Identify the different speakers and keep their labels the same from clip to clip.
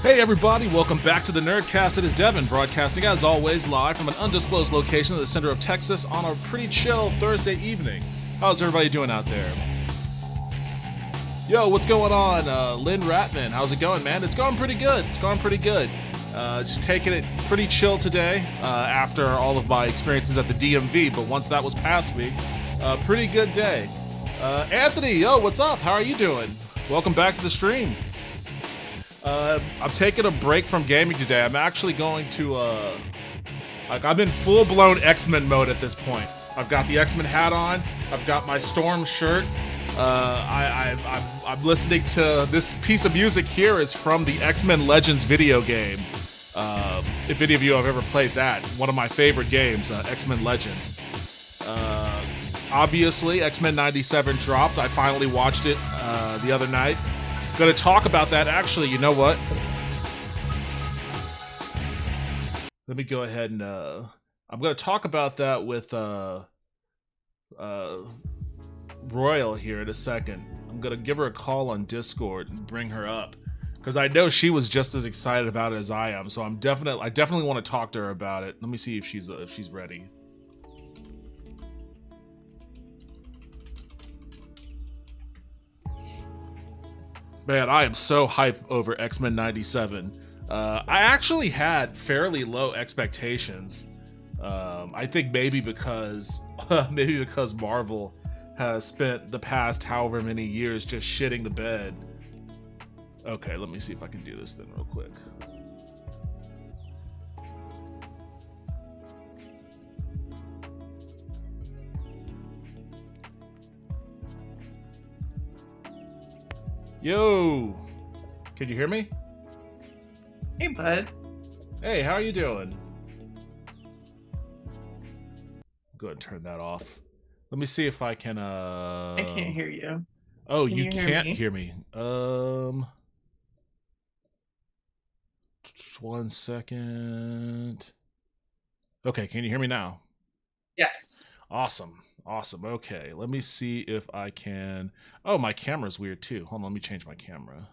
Speaker 1: Hey everybody, welcome back to the Nerdcast. It is Devin, broadcasting as always live from an undisclosed location in the center of Texas on a pretty chill Thursday evening. How's everybody doing out there? Yo, what's going on? Lynn Ratman, how's it going, man? It's going pretty good. Just taking it pretty chill today after all of my experiences at the DMV, but once that was past me, pretty good day. Anthony, yo, what's up? How are you doing? Welcome back to the stream. I'm taking a break from gaming today. I'm actually going to, I'm in full-blown X-Men mode at this point. I've got the X-Men hat on. I've got my Storm shirt. I'm listening to this piece of music here is from the X-Men Legends video game. If any of you have ever played that, one of my favorite games, X-Men Legends. Obviously, X-Men 97 dropped. I finally watched it the other night. Going to talk about that. Actually, you know what? Let me go ahead and I'm going to talk about that with Royal here in a second. I'm going to give her a call on Discord and bring her up because I know she was just as excited about it as I am. So I definitely want to talk to her about it. Let me see if she's ready. Man, I am so hyped over X-Men 97. I actually had fairly low expectations. I think maybe because Marvel has spent the past however many years just shitting the bed. Okay, let me see if I can do this then real quick. Yo, can you hear me?
Speaker 2: Hey, bud.
Speaker 1: Hey, how are you doing? Go ahead and turn that off. Let me see if I can,
Speaker 2: I can't hear you.
Speaker 1: Oh, you can't hear me. 1 second. Okay, can you hear me now?
Speaker 2: Yes.
Speaker 1: Awesome. Okay, let me see if I can... Oh, my camera's weird too. Hold on, let me change my camera.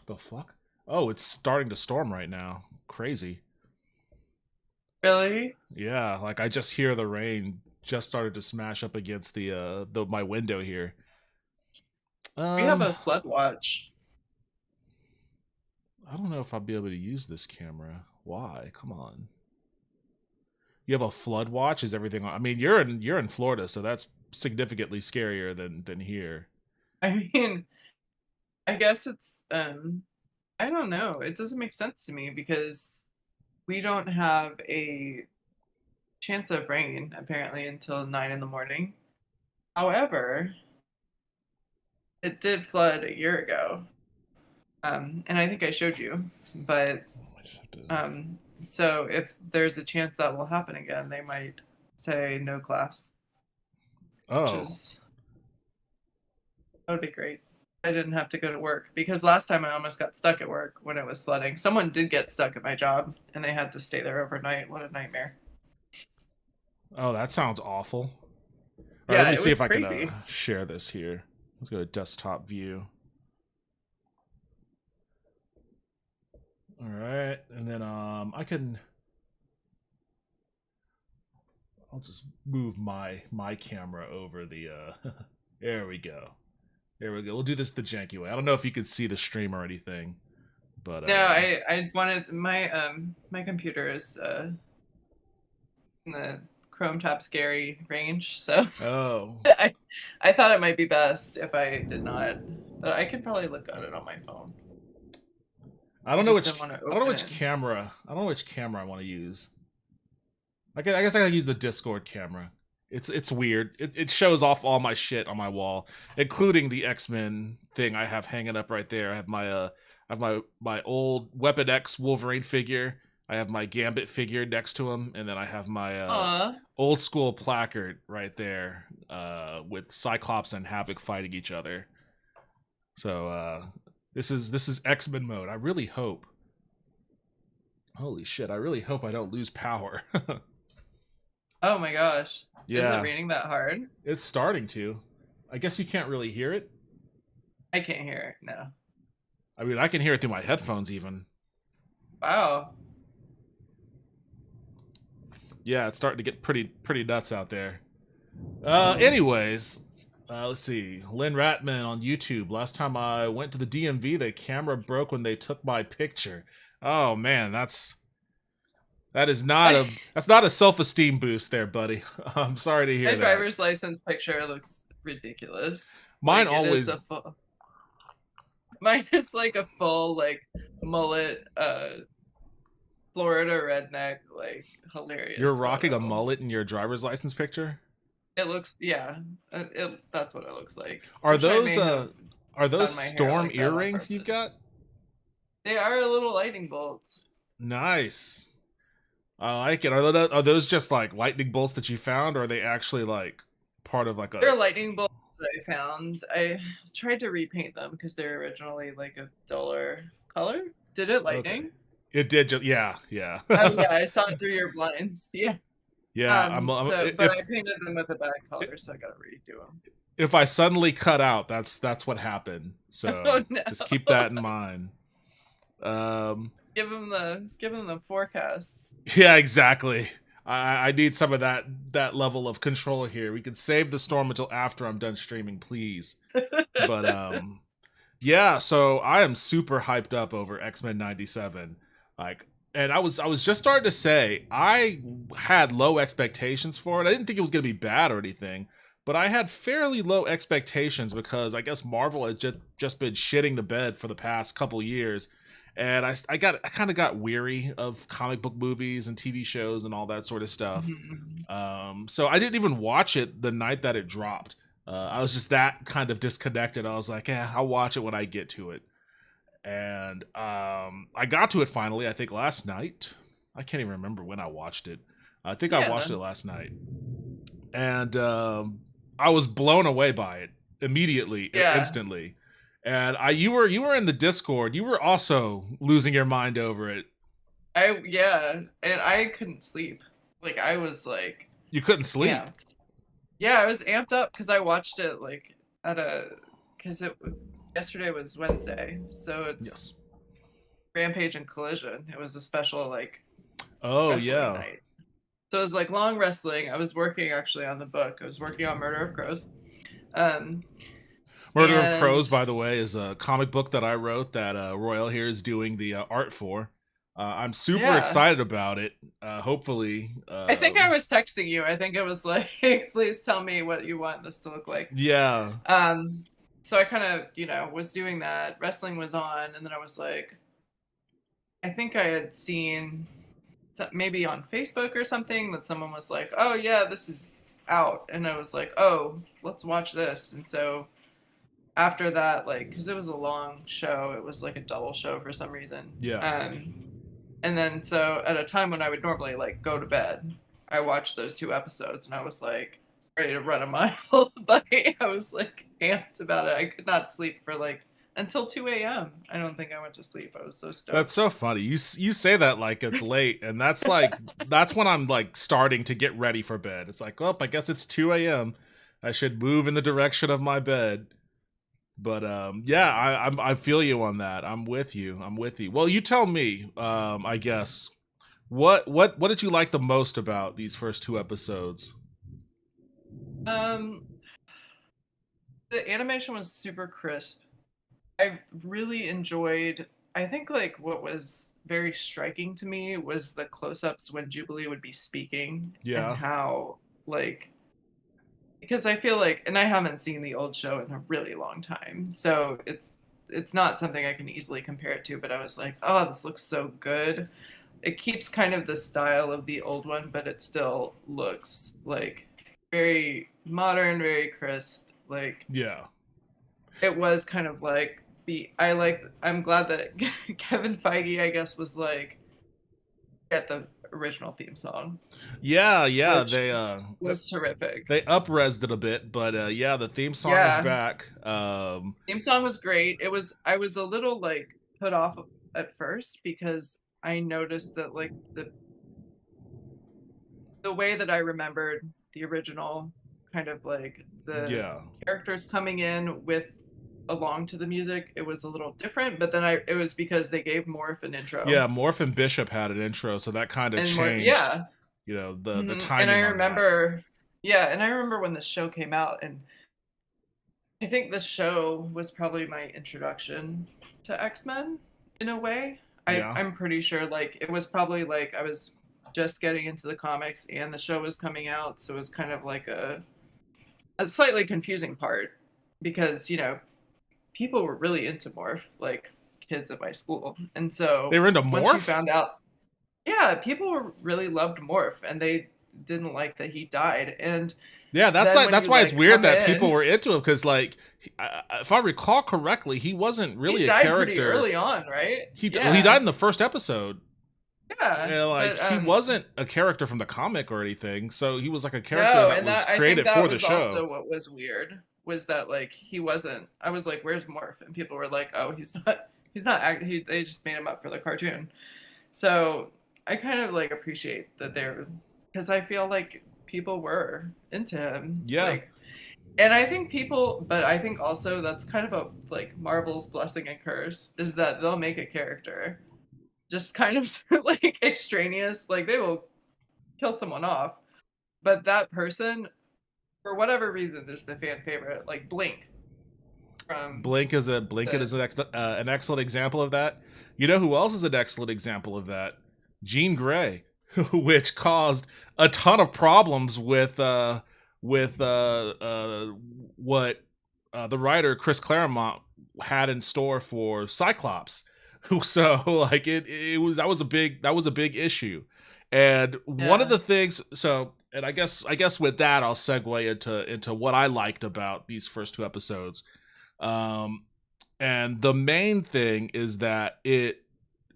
Speaker 1: The fuck? Oh, it's starting to storm right now. Crazy.
Speaker 2: Really?
Speaker 1: Yeah, like I just hear the rain just started to smash up against my window here.
Speaker 2: We have a flood watch.
Speaker 1: I don't know if I'll be able to use this camera. Why? Come on. You have a flood watch? Is everything on? I mean, you're in Florida, so that's significantly scarier than here.
Speaker 2: I mean, I guess it's I don't know. It doesn't make sense to me because we don't have a chance of rain apparently until 9 in the morning. However, it did flood a year ago. And I think I showed you, but so if there's a chance that will happen again, they might say no class.
Speaker 1: Oh,
Speaker 2: That would be great. I didn't have to go to work because last time I almost got stuck at work when it was flooding. Someone did get stuck at my job and they had to stay there overnight. What a nightmare.
Speaker 1: Oh, that sounds awful. All
Speaker 2: yeah,
Speaker 1: right, let me see if I
Speaker 2: crazy.
Speaker 1: can share this here. Let's go to desktop view. All right, and then I'll just move my camera over the there we go. We'll do this the janky way. I don't know if you could see the stream or anything, but
Speaker 2: no, I wanted my my computer is in the Chrome Tab Scary range, so
Speaker 1: oh,
Speaker 2: I thought it might be best if I did not, but I could probably look at it on my phone.
Speaker 1: I don't know which camera I want to use. I guess I gotta use the Discord camera. It's weird. It shows off all my shit on my wall, including the X-Men thing I have hanging up right there. I have my old Weapon X Wolverine figure. I have my Gambit figure next to him, and then I have my old school placard right there with Cyclops and Havoc fighting each other. So this is X-Men mode. I really hope. Holy shit! I really hope I don't lose power.
Speaker 2: Oh my gosh.
Speaker 1: Yeah.
Speaker 2: Is it raining that hard?
Speaker 1: It's starting to. I guess you can't really hear it.
Speaker 2: I can't hear it. No.
Speaker 1: I mean, I can hear it through my headphones even.
Speaker 2: Wow.
Speaker 1: Yeah, it's starting to get pretty nuts out there. Anyways, let's see. Lynn Ratman on YouTube. Last time I went to the DMV, the camera broke when they took my picture. Oh man, that's not a self-esteem boost there, buddy. I'm sorry to hear
Speaker 2: My
Speaker 1: that.
Speaker 2: driver's license picture looks ridiculous.
Speaker 1: Mine
Speaker 2: like,
Speaker 1: always.
Speaker 2: Mine is like a full like mullet, Florida redneck, like hilarious.
Speaker 1: You're rocking a mullet in your driver's license picture?
Speaker 2: It looks, yeah, that's what it looks like.
Speaker 1: Are those storm earrings you've got?
Speaker 2: They are little lightning bolts.
Speaker 1: Nice. I like it. Are those just like lightning bolts that you found, or are they actually like part of like a?
Speaker 2: They're lightning bolts that I found. I tried to repaint them because they're originally like a duller color. Did it lightning?
Speaker 1: Okay. It did. Just yeah.
Speaker 2: Oh yeah, I saw it through your blinds. Yeah.
Speaker 1: Yeah.
Speaker 2: But I painted them with a bad color, so I gotta redo them.
Speaker 1: If I suddenly cut out, that's what happened. So
Speaker 2: oh, no.
Speaker 1: Just keep that in mind.
Speaker 2: Give them the forecast.
Speaker 1: Yeah, exactly. I need some of that level of control here. We could save the storm until after I'm done streaming, please. But yeah, so I am super hyped up over X-Men 97. And I was just starting to say I had low expectations for it. I didn't think it was going to be bad or anything, but I had fairly low expectations because I guess Marvel had just been shitting the bed for the past couple years. And I kind of got weary of comic book movies and TV shows and all that sort of stuff. So I didn't even watch it the night that it dropped. I was just that kind of disconnected. I was like, I'll watch it when I get to it. And I got to it finally, I think last night. I can't even remember when I watched it. I think I watched it last night. And I was blown away by it immediately, instantly. And you were in the Discord. You were also losing your mind over it.
Speaker 2: And I couldn't sleep. Like I was like,
Speaker 1: you couldn't sleep.
Speaker 2: Amped. Yeah, I was amped up because I watched it like yesterday was Wednesday, so it's Rampage and Collision. It was a special like night. So it was like long wrestling. I was working actually on the book. I was working on Murder of Crows.
Speaker 1: Murder of Crows, by the way, is a comic book that I wrote that Royal here is doing the art for. I'm super excited about it. Hopefully.
Speaker 2: I think I was texting you. I think it was like, please tell me what you want this to look like.
Speaker 1: Yeah.
Speaker 2: So I kind of, was doing that. Wrestling was on, and then I was like, I think I had seen maybe on Facebook or something that someone was like, oh yeah, this is out. And I was like, oh, let's watch this. And so after that, like, because it was a long show, it was like a double show for some reason.
Speaker 1: Yeah.
Speaker 2: And then so at a time when I would normally like go to bed, I watched those 2 episodes and I was like ready to run a mile. But I was like amped about it. I could not sleep for like until 2 a.m. I don't think I went to sleep. I was so stoked.
Speaker 1: That's so funny. You say that like it's late, and that's like that's when I'm like starting to get ready for bed. It's like, well, I guess it's 2 a.m. I should move in the direction of my bed. But yeah, I feel you on that. I'm with you. Well, you tell me. I guess what did you like the most about these first 2 episodes?
Speaker 2: The animation was super crisp. I really enjoyed. I think like what was very striking to me was the close-ups when Jubilee would be speaking.
Speaker 1: Yeah.
Speaker 2: And how like. Because I feel like, and I haven't seen the old show in a really long time, so it's not something I can easily compare it to, but I was like, oh, this looks so good. It keeps kind of the style of the old one, but it still looks like very modern, very crisp. Like,
Speaker 1: yeah,
Speaker 2: it was kind of like I'm glad that Kevin Feige, I guess, was like, get the original theme song.
Speaker 1: Yeah, they
Speaker 2: was terrific.
Speaker 1: They up-resed it a bit, but yeah, the theme song is back.
Speaker 2: Theme song was great. I was a little like put off at first because I noticed that like the way that I remembered the original, kind of like the characters coming in with along to the music, it was a little different. But then it was because they gave Morph an intro.
Speaker 1: Yeah, Morph and Bishop had an intro, so that kind of
Speaker 2: And Morph,
Speaker 1: changed,
Speaker 2: yeah.
Speaker 1: you know, the
Speaker 2: And I
Speaker 1: timing on that.
Speaker 2: remember, yeah, and I remember when the show came out, and I think the show was probably my introduction to X-Men in a way.
Speaker 1: Yeah.
Speaker 2: I'm pretty sure like it was probably like I was just getting into the comics and the show was coming out, so it was kind of like a slightly confusing part because, you know, people were really into Morph, like kids at my school. And so
Speaker 1: They were into
Speaker 2: once you
Speaker 1: Morph?
Speaker 2: found out, yeah, people really loved Morph and they didn't like that he died. And
Speaker 1: Yeah, that's
Speaker 2: then
Speaker 1: like
Speaker 2: when
Speaker 1: that's
Speaker 2: you
Speaker 1: why it's
Speaker 2: like
Speaker 1: weird
Speaker 2: come
Speaker 1: that people
Speaker 2: in,
Speaker 1: were into him because, like, if I recall correctly, he wasn't
Speaker 2: he
Speaker 1: really a
Speaker 2: died pretty
Speaker 1: character.
Speaker 2: early on, right?
Speaker 1: He died
Speaker 2: Yeah.
Speaker 1: in the first episode.
Speaker 2: Yeah.
Speaker 1: And, like,
Speaker 2: But
Speaker 1: he wasn't a character from the comic or anything, so he was like a character
Speaker 2: no,
Speaker 1: that
Speaker 2: and
Speaker 1: was
Speaker 2: that I think
Speaker 1: created
Speaker 2: that
Speaker 1: for the
Speaker 2: was
Speaker 1: show.
Speaker 2: also what was weird was that like he wasn't. I was like, "Where's Morph?" And people were like, "Oh, he's not. He's not. They just made him up for the cartoon." So I kind of like appreciate that they're because I feel like people were into him,
Speaker 1: Yeah,
Speaker 2: like, and I think people, but I think also that's kind of a like Marvel's blessing and curse is that they'll make a character just kind of like extraneous, like they will kill someone off, but that person for whatever reason is the fan favorite, like Blink from
Speaker 1: Blink
Speaker 2: the
Speaker 1: is an excellent example of that. You know who else is an excellent example of that? Jean Grey, which caused a ton of problems with what the writer Chris Claremont had in store for Cyclops. So like it was that was a big issue. And one of
Speaker 2: yeah
Speaker 1: the things, so, and I guess with that I'll segue into what I liked about these first two episodes. Um and the main thing is that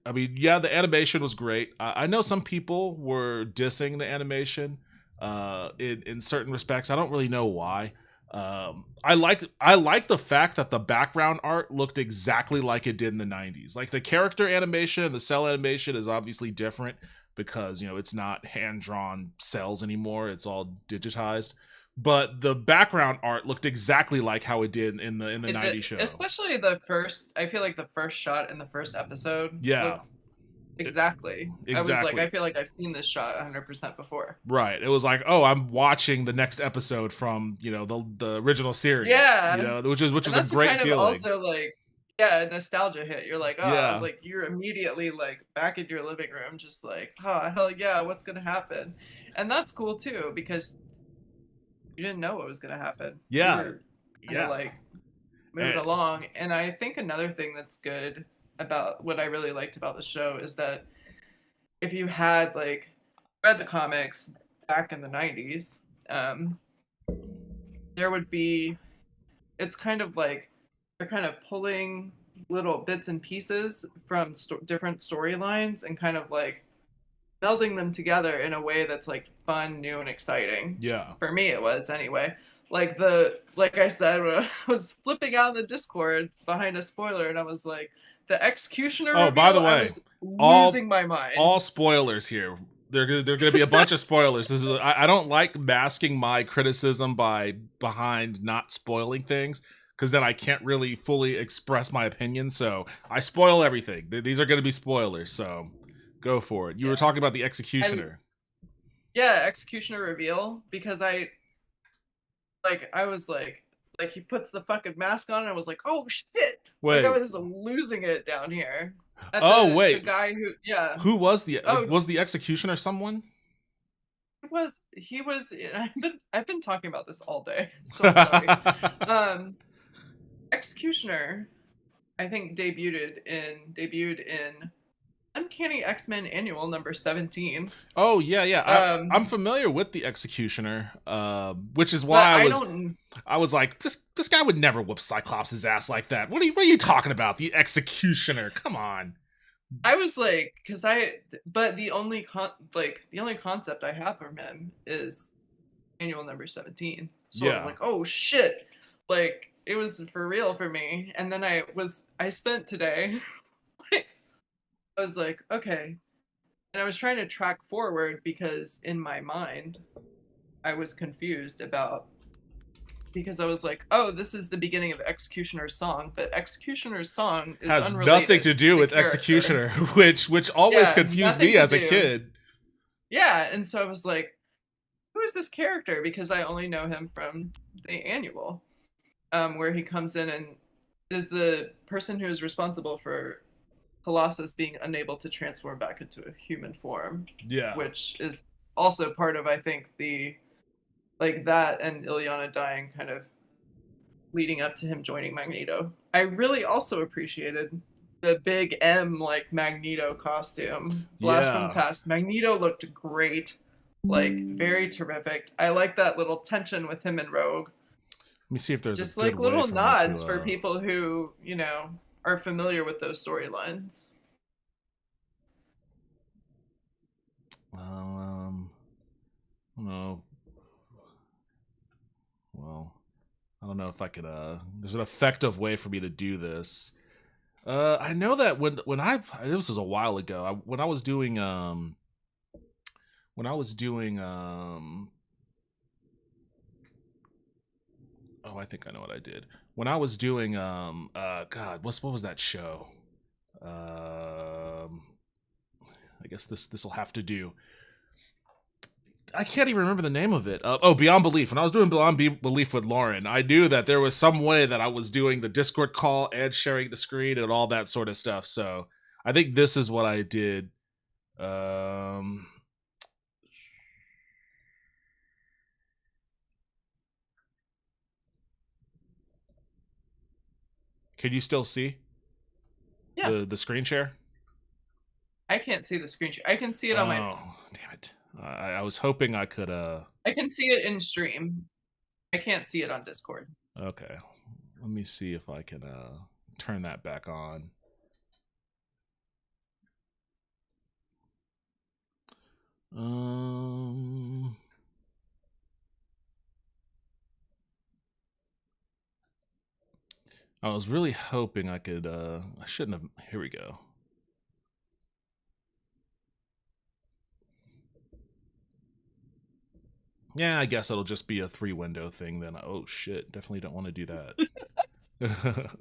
Speaker 1: I mean, yeah, the animation was great. I know some people were dissing the animation in certain respects. I don't really know why. I liked the fact that the background art looked exactly like it did in the 90s. Like the character animation and the cell animation is obviously different because, you know, it's not hand drawn cells anymore. It's all digitized. But the background art looked exactly like how it did in the
Speaker 2: it did,
Speaker 1: 90s show.
Speaker 2: especially the first. I feel like the first shot in the first episode
Speaker 1: Yeah,
Speaker 2: looked exactly. I was like, I
Speaker 1: exactly.
Speaker 2: feel like I've seen this shot 100% before.
Speaker 1: Right. It was like, oh, I'm watching the next episode from, you know, the original series, you
Speaker 2: Yeah,
Speaker 1: know, which
Speaker 2: and
Speaker 1: is a
Speaker 2: that's a
Speaker 1: great
Speaker 2: kind of
Speaker 1: feeling.
Speaker 2: also like, yeah, a nostalgia hit. You're like, oh,
Speaker 1: Yeah.
Speaker 2: like you're immediately like back in your living room, just like, oh hell yeah, what's gonna happen? And that's cool too because you didn't know what was gonna happen. You
Speaker 1: Yeah.
Speaker 2: were kind of
Speaker 1: Yeah.
Speaker 2: like moving
Speaker 1: And,
Speaker 2: along. And I think another thing that's good about what I really liked about the show is that if you had like read the comics back in the 90s, there would be it's kind of like they're kind of pulling little bits and pieces from different storylines and kind of like melding them together in a way that's like fun, new, and exciting.
Speaker 1: yeah.
Speaker 2: For me, it was anyway. Like I said, when I was flipping out in the Discord behind a spoiler, and I was like, the executioner
Speaker 1: Oh, by
Speaker 2: reveal,
Speaker 1: the
Speaker 2: I
Speaker 1: way,
Speaker 2: was
Speaker 1: all
Speaker 2: losing my mind.
Speaker 1: all spoilers here. They're gonna be a bunch of spoilers. I don't like masking my criticism behind not spoiling things because then I can't really fully express my opinion. So I spoil everything. These are gonna be spoilers. So go for it. You were
Speaker 2: Yeah,
Speaker 1: talking about the
Speaker 2: I
Speaker 1: executioner.
Speaker 2: yeah, executioner reveal because I was like he puts the fucking mask on and I was like, oh shit! Like I
Speaker 1: Wait.
Speaker 2: was losing it down here at
Speaker 1: Oh
Speaker 2: the
Speaker 1: wait.
Speaker 2: guy who, yeah.
Speaker 1: Who was the
Speaker 2: Oh,
Speaker 1: was the executioner someone?
Speaker 2: he was I've been talking about this all day, so I'm sorry. Um, Executioner, I think debuted in Uncanny X-Men Annual number 17.
Speaker 1: Oh yeah, yeah. I'm
Speaker 2: Um,
Speaker 1: familiar with the executioner, which is
Speaker 2: but
Speaker 1: why
Speaker 2: I don't.
Speaker 1: I was like, this guy would never whoop Cyclops' ass like that. What are you talking about? The executioner? Come on.
Speaker 2: I was like, but the only concept I have from him is Annual number 17. So I was
Speaker 1: Yeah.
Speaker 2: like, oh shit, like it was for real for me. And then I spent today, like, I was like, okay, and I was trying to track forward because in my mind I was confused about because I was like, oh, this is the beginning of Executioner's song, but Executioner's song is
Speaker 1: has
Speaker 2: unrelated
Speaker 1: nothing to do
Speaker 2: the
Speaker 1: with
Speaker 2: character.
Speaker 1: Executioner, which always confused me as a kid.
Speaker 2: Yeah, and so I was like, who is this character? Because I only know him from the annual, where he comes in and is the person who is responsible for Colossus being unable to transform back into a human form.
Speaker 1: Yeah.
Speaker 2: Which is also part of, I think, the like that and Illyana dying kind of leading up to him joining Magneto. I really also appreciated the big M like Magneto costume. Blast from the Past. Magneto looked great. Like very terrific. I like that little tension with him and Rogue.
Speaker 1: Let me see if there's
Speaker 2: just
Speaker 1: a good
Speaker 2: like little
Speaker 1: way
Speaker 2: nods for people who, you know, are familiar with those storylines.
Speaker 1: No. Well, I don't know if I could. There's an effective way for me to do this. I know that when this was a while ago. When I was doing oh, I think I know what I did. When I was doing God, what was that show? I guess this will have to do. I can't even remember the name of it. Beyond Belief. When I was doing Beyond Belief with Lauren, I knew that there was some way that I was doing the Discord call and sharing the screen and all that sort of stuff. So I think this is what I did. Can you still see the screen share?
Speaker 2: I can't see the screen share. I can see it on my phone.
Speaker 1: Oh, damn it. I was hoping I could
Speaker 2: I can see it in stream. I can't see it on Discord.
Speaker 1: Okay. Let me see if I can turn that back on. I was really hoping I could I shouldn't have. Here we go. Yeah, I guess it'll just be a 3-window thing then. Oh shit, definitely don't want to do that.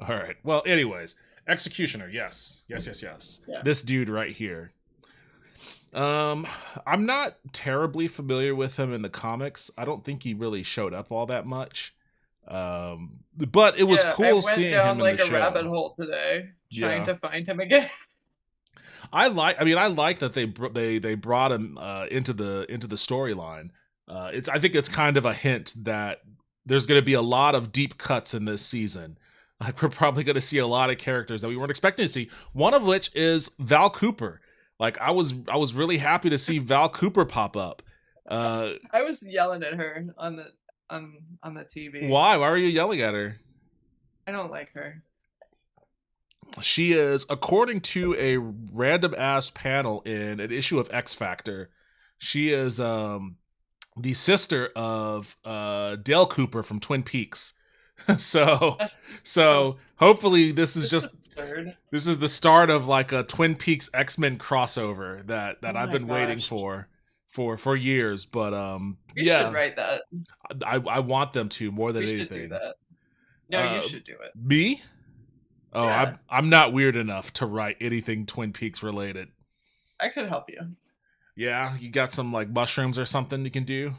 Speaker 1: All right. Well, anyways, Executioner, yes. Yeah. This dude right here. I'm not terribly familiar with him in the comics. I don't think he really showed up all that much. But it was cool seeing him in the show. I went down like a
Speaker 2: rabbit hole today trying to find him again.
Speaker 1: I like that they brought him into the storyline. I think it's kind of a hint that there's going to be a lot of deep cuts in this season. Like we're probably going to see a lot of characters that we weren't expecting to see. One of which is Val Cooper. Like I was really happy to see Val Cooper pop up.
Speaker 2: I was yelling at her on the TV.
Speaker 1: Why? Why were you yelling at her?
Speaker 2: I don't like her.
Speaker 1: She is, according to a random ass panel in an issue of X Factor, she is the sister of Dale Cooper from Twin Peaks. so hopefully this is the start of like a Twin Peaks X-Men crossover that I've been waiting for years. But
Speaker 2: you should write that.
Speaker 1: I want them to more than anything.
Speaker 2: You should do that. No, you should do it.
Speaker 1: Me? Oh, yeah. I'm not weird enough to write anything Twin Peaks related.
Speaker 2: I could help you.
Speaker 1: Yeah, you got some like mushrooms or something you can do.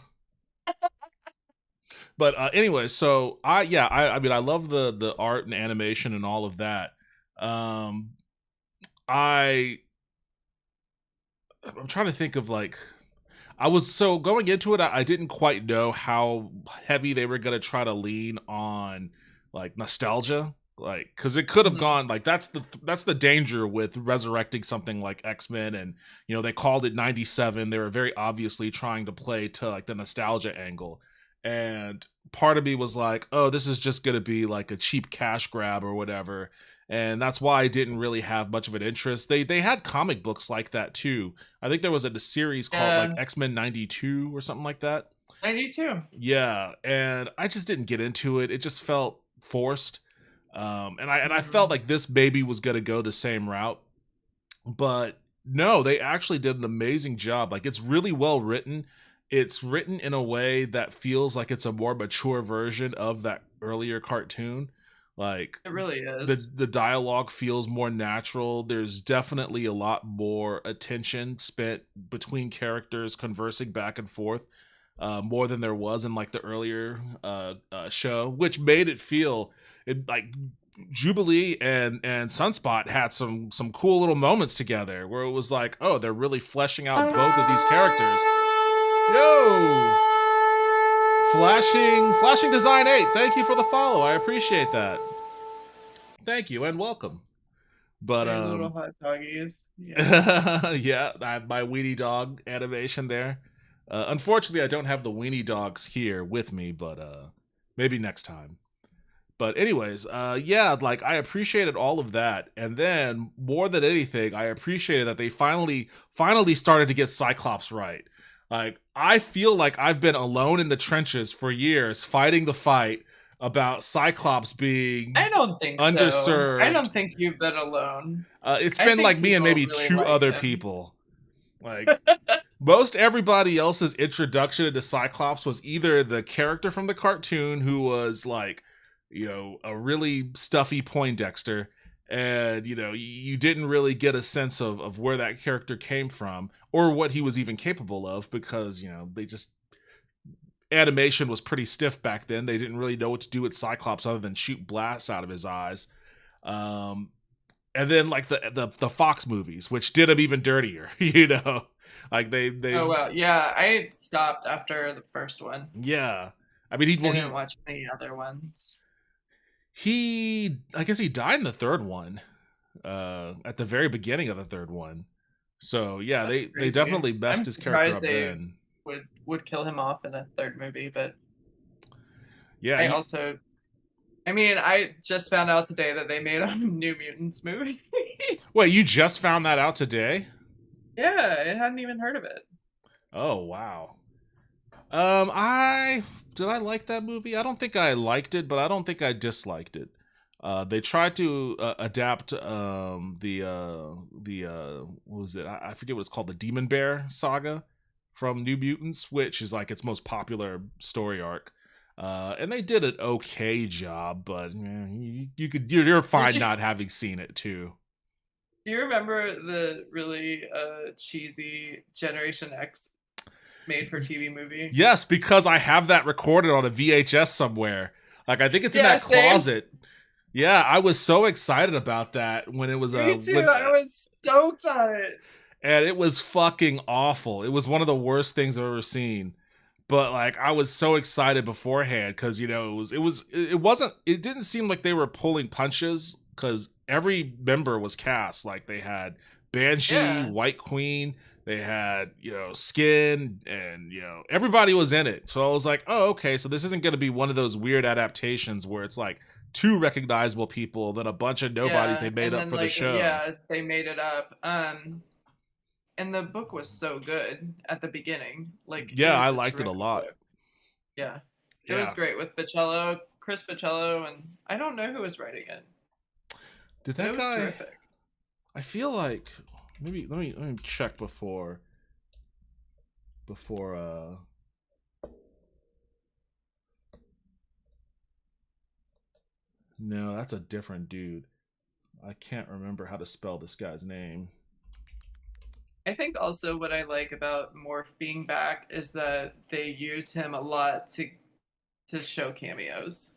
Speaker 1: But anyway, so I mean I love the art and animation and all of that. I'm trying to think of like going into it, I didn't quite know how heavy they were gonna try to lean on like nostalgia. Like, because it could have gone like that's the danger with resurrecting something like X-Men, and you know they called it 97. They were very obviously trying to play to like the nostalgia angle, and part of me was like, oh, this is just gonna be like a cheap cash grab or whatever, and that's why I didn't really have much of an interest. They had comic books like that too. I think there was a series called like X-Men 92 or something like that.
Speaker 2: 92.
Speaker 1: Yeah, and I just didn't get into it. It just felt forced. And I felt like this baby was gonna go the same route, but no, they actually did an amazing job. Like it's really well written. it's written in a way that feels like it's a more mature version of that earlier cartoon. Like
Speaker 2: It really
Speaker 1: the
Speaker 2: is.
Speaker 1: the dialogue feels more natural. There's definitely a lot more attention spent between characters conversing back and forth, more than there was in like the earlier show, which made it feel like Jubilee and Sunspot had some cool little moments together where it was like, oh, they're really fleshing out both of these characters. Yo, flashing design 8. Thank you for the follow. I appreciate that. Thank you and welcome. But
Speaker 2: They're little hot doggies. Yeah,
Speaker 1: yeah, I have my weenie dog animation there. Unfortunately, I don't have the weenie dogs here with me, but maybe next time. But anyways, yeah, like I appreciated all of that, and then more than anything, I appreciated that they finally started to get Cyclops right. Like I feel like I've been alone in the trenches for years fighting the fight about Cyclops being
Speaker 2: I don't think so. I
Speaker 1: underserved.
Speaker 2: don't think you've been alone.
Speaker 1: It's
Speaker 2: I
Speaker 1: been
Speaker 2: think
Speaker 1: like me and
Speaker 2: people
Speaker 1: maybe
Speaker 2: really
Speaker 1: two
Speaker 2: like
Speaker 1: other
Speaker 2: him.
Speaker 1: people. Like most everybody else's introduction into Cyclops was either the character from the cartoon who was like, you know, a really stuffy Poindexter, and you know, you didn't really get a sense of where that character came from or what he was even capable of, because you know they just, animation was pretty stiff back then. They didn't really know what to do with Cyclops other than shoot blasts out of his eyes. And then like the Fox movies, which did him even dirtier, you know, like they
Speaker 2: Oh well, yeah. I stopped after the first one.
Speaker 1: yeah. I mean,
Speaker 2: I didn't watch any other ones.
Speaker 1: I guess he died in the third one, at the very beginning of the third one. So yeah,
Speaker 2: That's
Speaker 1: they
Speaker 2: crazy.
Speaker 1: definitely messed his character up
Speaker 2: They
Speaker 1: then.
Speaker 2: would kill him off in a third movie, but
Speaker 1: Yeah,
Speaker 2: I mean, I just found out today that they made a New Mutants movie.
Speaker 1: wait, you just found that out today?
Speaker 2: Yeah, I hadn't even heard of it.
Speaker 1: Oh wow. I did I like that movie? I don't think I liked it, but I don't think I disliked it. They tried to adapt what was it? I forget what it's called, the Demon Bear saga from New Mutants, which is like its most popular story arc. And they did an okay job, but you're fine not having seen it too.
Speaker 2: Do you remember the really cheesy Generation X made for TV movie?
Speaker 1: Yes, because I have that recorded on a VHS somewhere. Like I think it's in that closet. Same. Yeah, I was so excited about that when it was.
Speaker 2: Me too. I was stoked on it.
Speaker 1: And it was fucking awful. It was one of the worst things I've ever seen. But like I was so excited beforehand because you know it didn't seem like they were pulling punches because every member was cast. Like they had Banshee, White Queen, they had, you know, Skin, and you know everybody was in it. So I was like, oh okay, so this isn't going to be one of those weird adaptations where it's like two recognizable people then a bunch of nobodies they made up for the show.
Speaker 2: Yeah, they made it up. And the book was so good at the beginning. Like
Speaker 1: yeah, I liked it a lot.
Speaker 2: Book. Yeah. It was great with Chris Bachalo, and I don't know who was writing it.
Speaker 1: Did that guy? Terrific. I feel like maybe let me check before. No, that's a different dude. I can't remember how to spell this guy's name.
Speaker 2: I think also what I like about Morph being back is that they use him a lot to show cameos.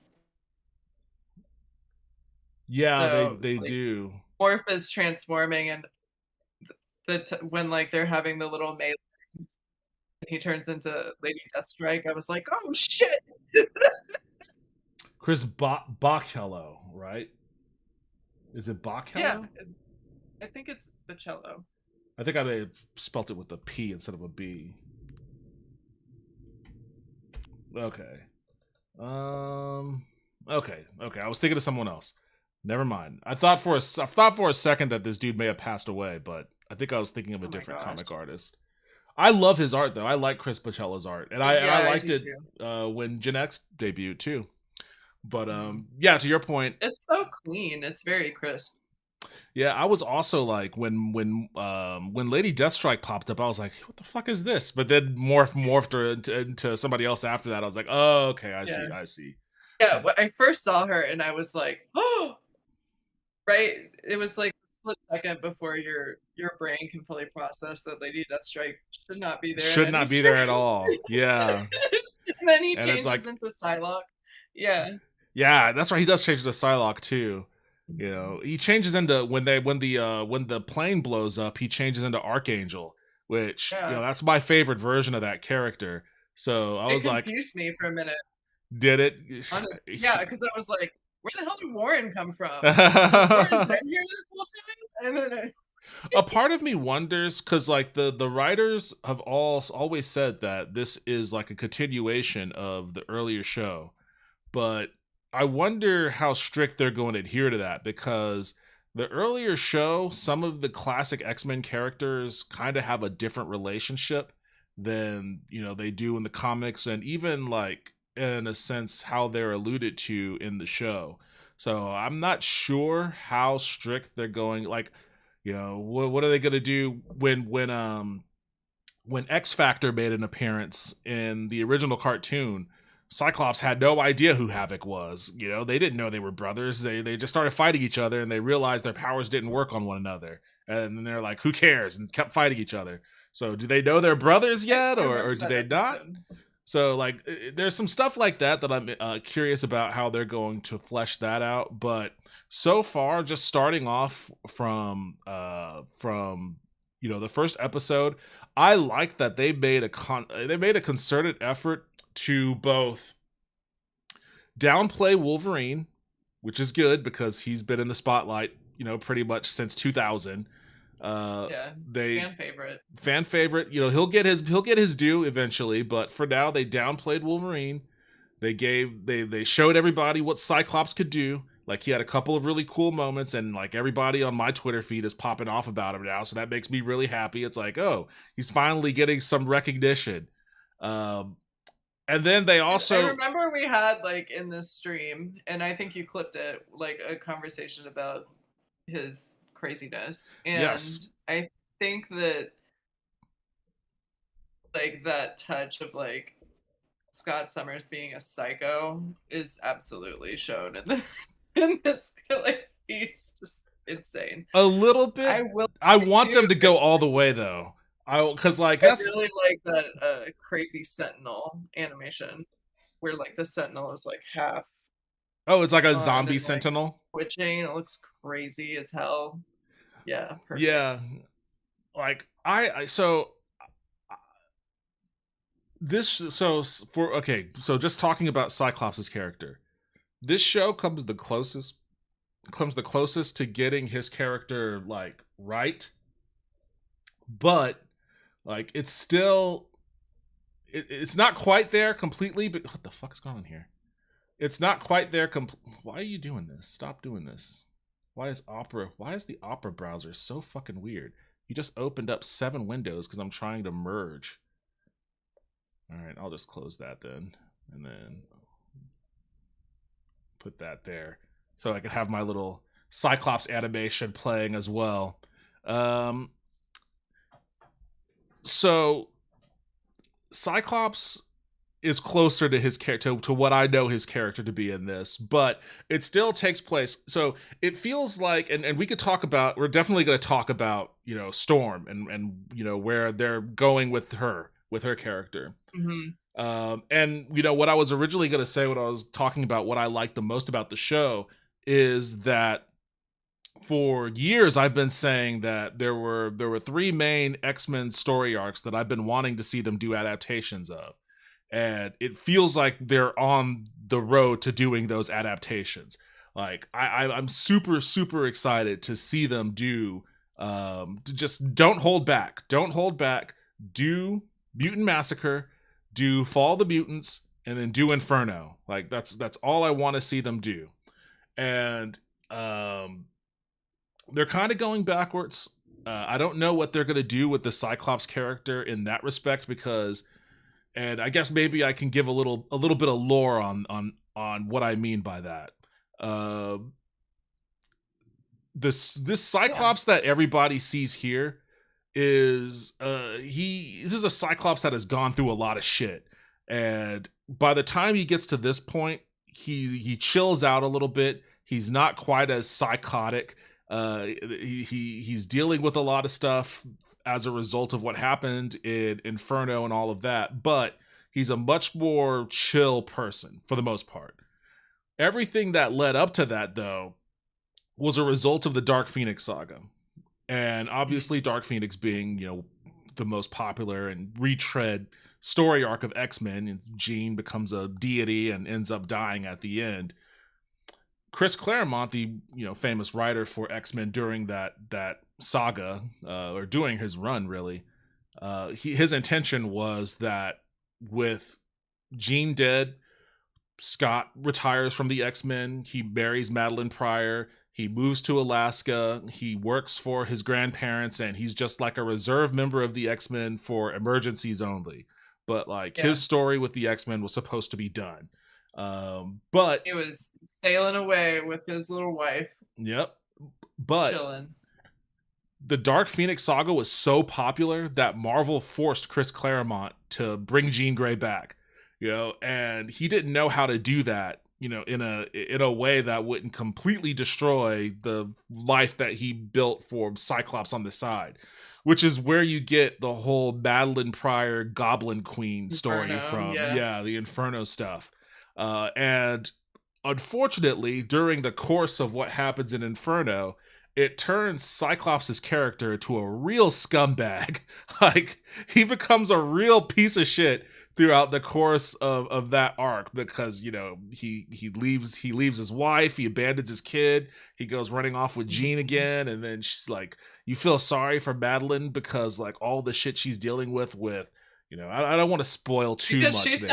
Speaker 1: Yeah, so, they like, do.
Speaker 2: Morph is transforming, and when like they're having the little melee, and he turns into Lady Deathstrike, I was like, oh shit!
Speaker 1: Chris Bachalo, right? Is it Bachalo?
Speaker 2: Yeah, I think it's Bachalo.
Speaker 1: I think I may have spelt it with a P instead of a B. Okay. Okay. I was thinking of someone else. Never mind. I thought for a second that this dude may have passed away, but I think I was thinking of a different comic artist. I love his art though. I like Chris Bachalo's art, and I liked it when Gen X debuted too. But yeah, to your point,
Speaker 2: it's so clean. It's very crisp.
Speaker 1: Yeah, I was also like when Lady Deathstrike popped up, I was like, what the fuck is this? But then morphed her into somebody else after that. I was like, oh, okay, I
Speaker 2: Yeah.
Speaker 1: see, I see.
Speaker 2: Yeah, when I first saw her and I was like, "Oh!" Right? It was like a split second before your brain can fully process that Lady Deathstrike should not be there in
Speaker 1: Should
Speaker 2: any
Speaker 1: not be there at all.
Speaker 2: circumstance.
Speaker 1: Yeah.
Speaker 2: And then he
Speaker 1: And it's
Speaker 2: changes
Speaker 1: like,
Speaker 2: into Psylocke. Yeah.
Speaker 1: yeah, that's right. He does change to Psylocke too. You know, he changes into when the plane blows up, he changes into Archangel, which, you
Speaker 2: Yeah.
Speaker 1: know, that's my favorite version of that character. So I
Speaker 2: It
Speaker 1: was like,
Speaker 2: confused me for a minute.
Speaker 1: did it?
Speaker 2: Yeah, because I was like, "Where the hell did Warren come from? Has Warren been here this whole time?" And then
Speaker 1: A part of me wonders because like the writers have always said that this is like a continuation of the earlier show, but I wonder how strict they're going to adhere to that because the earlier show, some of the classic X-Men characters kind of have a different relationship than, you know, they do in the comics, and even like in a sense how they're alluded to in the show. So I'm not sure how strict they're going. Like, you know, what are they going to do when X Factor made an appearance in the original cartoon? Cyclops had no idea who Havoc was. You know, they didn't know they were brothers. They just started fighting each other, and they realized their powers didn't work on one another. And then they're like, "Who cares?" and kept fighting each other. So, do they know they're brothers yet,
Speaker 2: I
Speaker 1: or
Speaker 2: remember
Speaker 1: do
Speaker 2: that
Speaker 1: they not?
Speaker 2: episode.
Speaker 1: So, like, there's some stuff like that that I'm curious about how they're going to flesh that out. But so far, just starting off from you know the first episode, I like that they made a concerted effort to both downplay Wolverine, which is good because he's been in the spotlight, you know, pretty much since 2000.
Speaker 2: Yeah,
Speaker 1: They
Speaker 2: fan favorite.
Speaker 1: fan favorite, you know, he'll get his due eventually, but for now they downplayed Wolverine. They showed everybody what Cyclops could do. Like he had a couple of really cool moments, and like everybody on my Twitter feed is popping off about him now, so that makes me really happy. It's like, oh, he's finally getting some recognition. Um, and then they
Speaker 2: I
Speaker 1: also,
Speaker 2: remember we had like in this stream, and I think you clipped it, like a conversation about his craziness.
Speaker 1: yes,
Speaker 2: And I think that like that touch of like Scott Summers being a psycho is absolutely shown in the in this. Like he's just insane.
Speaker 1: a little
Speaker 2: I
Speaker 1: bit.
Speaker 2: will
Speaker 1: I want
Speaker 2: do.
Speaker 1: them to go all the way though. Because like
Speaker 2: I
Speaker 1: that's,
Speaker 2: really like that crazy Sentinel animation where like the Sentinel is like half
Speaker 1: oh, it's like a
Speaker 2: on
Speaker 1: zombie
Speaker 2: and like
Speaker 1: sentinel.
Speaker 2: twitching. It looks crazy as hell. Yeah,
Speaker 1: Yeah,
Speaker 2: perfect.
Speaker 1: like I so this so for okay, so just talking about Cyclops' character, this show comes the closest to getting his character like right, but like it's still it's not quite there completely. But what the fuck is going on here? It's not quite there. Why are you doing this? Stop doing this. Why is the Opera browser so fucking weird? You just opened up 7 windows because I'm trying to merge. All right, I'll just close that then, and then put that there, so I can have my little Cyclops animation playing as well. Um, so Cyclops is closer to his character to what I know his character to be in this, but it still takes place. So it feels like, and we could talk about. We're definitely going to talk about, you know, Storm and you know where they're going with her character.
Speaker 2: Hmm.
Speaker 1: And you know what I was originally going to say when I was talking about what I like the most about the show is that for years I've been saying that there were 3 main X-Men story arcs that I've been wanting to see them do adaptations of, and it feels like they're on the road to doing those adaptations. Like I'm super excited to see them do to just don't hold back, do Mutant Massacre, do Fall of the Mutants, and then do Inferno. Like that's all I want to see them do. And they're kind of going backwards. I don't know what they're going to do with the Cyclops character in that respect, because, and I guess maybe I can give a little bit of lore on what I mean by that. this Cyclops that everybody sees here is this is a Cyclops that has gone through a lot of shit, and by the time he gets to this point, he chills out a little bit. He's not quite as psychotic. He's dealing with a lot of stuff as a result of what happened in Inferno and all of that, but he's a much more chill person for the most part. Everything that led up to that, though, was a result of the Dark Phoenix saga. And obviously Dark Phoenix being, the most popular and retread story arc of X-Men, and Jean becomes a deity and ends up dying at the end. Chris Claremont, the famous writer for X-Men during that saga, or during his run, really, his intention was that with Jean dead, Scott retires from the X-Men, he marries Madeline Pryor, he moves to Alaska, he works for his grandparents, and he's just like a reserve member of the X-Men for emergencies only. But his story with the X-Men was supposed to be done. But
Speaker 2: he was sailing away with his little wife.
Speaker 1: Yep. But
Speaker 2: chilling.
Speaker 1: The Dark Phoenix saga was so popular that Marvel forced Chris Claremont to bring Jean Grey back. And he didn't know how to do that, in a way that wouldn't completely destroy the life that he built for Cyclops on the side, which is where you get the whole Madeline Pryor Goblin Queen story from. Yeah, the Inferno stuff. And unfortunately, during the course of what happens in Inferno, it turns Cyclops' character into a real scumbag. He becomes a real piece of shit throughout the course of that arc, because he leaves his wife, he abandons his kid, he goes running off with Jean again, and then she's you feel sorry for Madeline because all the shit she's dealing with I don't want to spoil too much.
Speaker 2: She's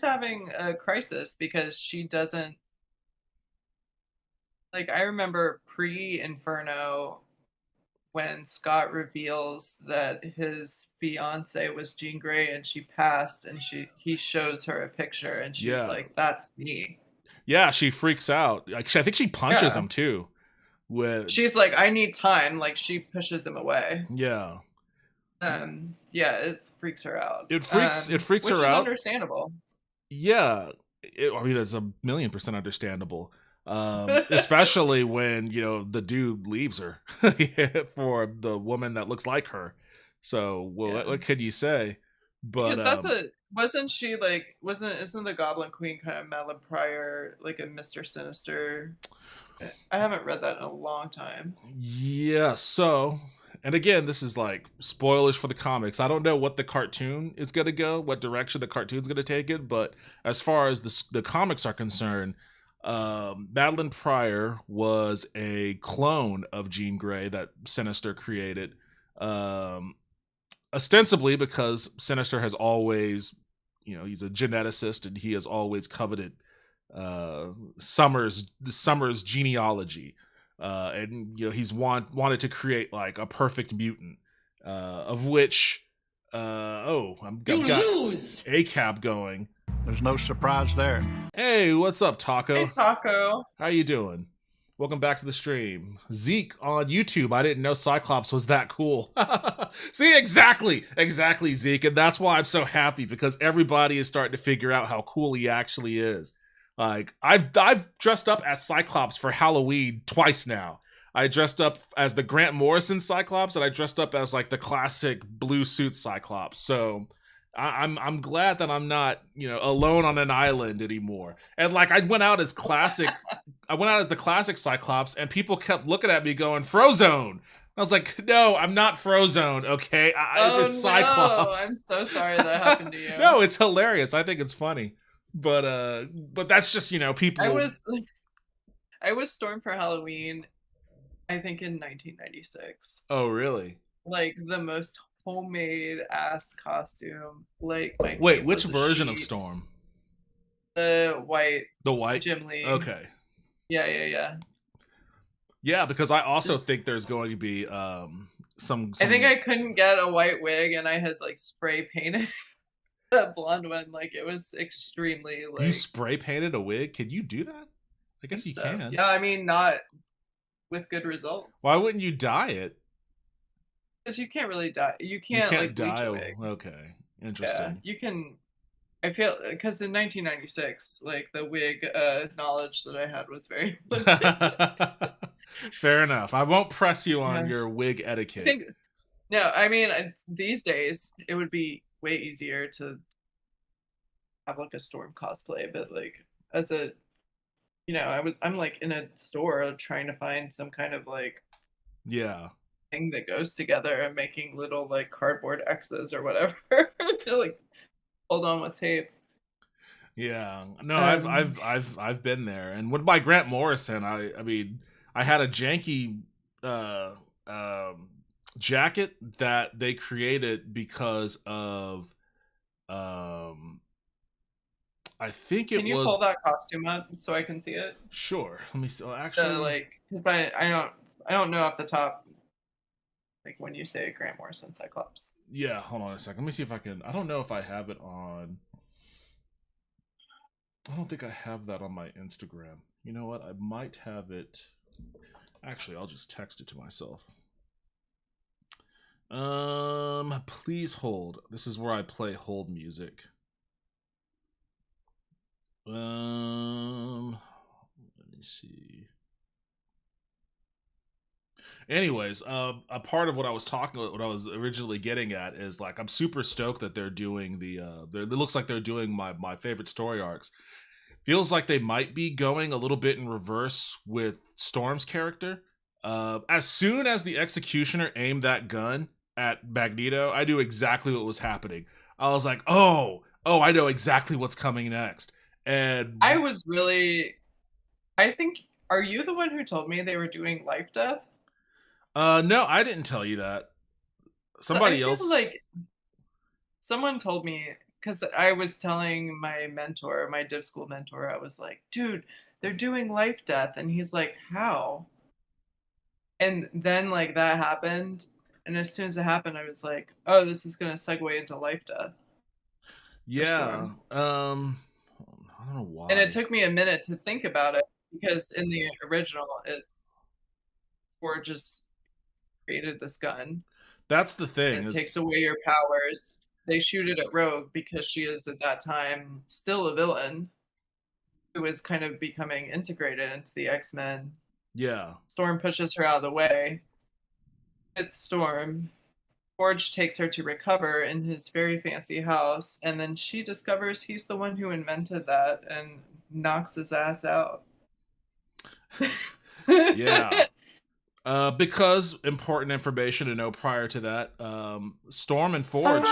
Speaker 2: having a crisis because she doesn't I remember pre-Inferno when Scott reveals that his fiance was Jean Grey and she passed, and he shows her a picture and she's like, that's me.
Speaker 1: Yeah, she freaks out. I think she punches him too.
Speaker 2: She's like, I need time. She pushes him away.
Speaker 1: Yeah.
Speaker 2: It freaks her out.
Speaker 1: It freaks her out. Which is
Speaker 2: understandable.
Speaker 1: Yeah. It's 1,000,000% understandable. Especially when the dude leaves her for the woman that looks like her. So what could you say? But
Speaker 2: isn't the Goblin Queen kind of Madeline Pryor, a Mr. Sinister? I haven't read that in a long time.
Speaker 1: Yeah. So, and again, this is spoilers for the comics. I don't know what the cartoon is gonna go, what direction the cartoon's gonna take it, but as far as the comics are concerned, Madeline Pryor was a clone of Jean Grey that Sinister created, ostensibly because Sinister has always, he's a geneticist and he has always coveted Summer's genealogy, and he's wanted to create a perfect mutant, of which I've got ACAB going.
Speaker 3: There's no surprise there.
Speaker 1: Hey, what's up, Taco?
Speaker 2: Hey, Taco.
Speaker 1: How you doing? Welcome back to the stream. Zeke on YouTube. I didn't know Cyclops was that cool. See, exactly, Zeke. And that's why I'm so happy, because everybody is starting to figure out how cool he actually is. I've dressed up as Cyclops for Halloween twice now. I dressed up as the Grant Morrison Cyclops, and I dressed up as the classic blue suit Cyclops. So I'm glad that I'm not, alone on an island anymore. And I went out as classic, I went out as the classic Cyclops, and people kept looking at me going, Frozone. I was like, no, I'm not Frozone, okay? It's Cyclops.
Speaker 2: I'm so sorry that happened to you.
Speaker 1: No, it's hilarious. I think it's funny. But that's just, people.
Speaker 2: I was Storm for Halloween, I think in 1996.
Speaker 1: Oh, really?
Speaker 2: The most homemade ass costume.
Speaker 1: Wait, which version of Storm?
Speaker 2: The white
Speaker 1: Jim
Speaker 2: Lee.
Speaker 1: Okay.
Speaker 2: Yeah,
Speaker 1: because I also think there's going to be some
Speaker 2: I think I couldn't get a white wig, and I had spray painted that blonde one. It was extremely
Speaker 1: You spray painted a wig? Can you do that? I guess you can.
Speaker 2: Yeah, I mean, not with good results.
Speaker 1: Why wouldn't you dye it?
Speaker 2: Because you can't really dye. You can't like bleach a wig.
Speaker 1: Okay, interesting.
Speaker 2: Yeah, you can. I feel because in 1996, like the wig knowledge that I had was very limited.
Speaker 1: Fair enough. I won't press you on
Speaker 2: Yeah.
Speaker 1: your wig etiquette.
Speaker 2: No, I mean these days it would be way easier to have like a Storm cosplay, but like as a I'm like in a store trying to find some kind of like
Speaker 1: Yeah.
Speaker 2: thing that goes together and making little like cardboard X's or whatever. Like hold on with tape.
Speaker 1: Yeah. No, I've been there. And with my Grant Morrison, I mean, I had a janky jacket that they created because of I think it was.
Speaker 2: Can you pull that costume up so I can see it?
Speaker 1: Sure. Let me see. Oh, actually,
Speaker 2: like, because I don't know off the top. Like when you say Grant Morrison Cyclops.
Speaker 1: Yeah, hold on a second. Let me see if I can. I don't know if I have it on. I don't think I have that on my Instagram. You know what? I might have it. Actually, I'll just text it to myself. Please hold. This is where I play hold music. Let me see. Anyways, a part of what I was talking about, what I was originally getting at is like, I'm super stoked that they're doing it looks like they're doing my favorite story arcs. Feels like they might be going a little bit in reverse with Storm's character. As soon as the Executioner aimed that gun at Magneto, I knew exactly what was happening. I was like, oh, I know exactly what's coming next. And
Speaker 2: I think, are you the one who told me they were doing Life Death?
Speaker 1: No, I didn't tell you that. Somebody else.
Speaker 2: Like someone told me, because I was telling my mentor, my div school mentor, I was like, dude, they're doing Life Death, and he's like, how? And then like that happened, and as soon as it happened, I was like, oh, this is gonna segue into Life Death.
Speaker 1: Yeah. I don't know why.
Speaker 2: And it took me a minute to think about it because in the original, it's Forge just created this gun.
Speaker 1: That's the thing.
Speaker 2: It takes away your powers. They shoot it at Rogue because she is at that time still a villain who is kind of becoming integrated into the X-Men.
Speaker 1: Yeah.
Speaker 2: Storm pushes her out of the way. It's Storm. Forge takes her to recover in his very fancy house, and then she discovers he's the one who invented that and knocks his ass out.
Speaker 1: Yeah. Because important information to know prior to that, Storm and Forge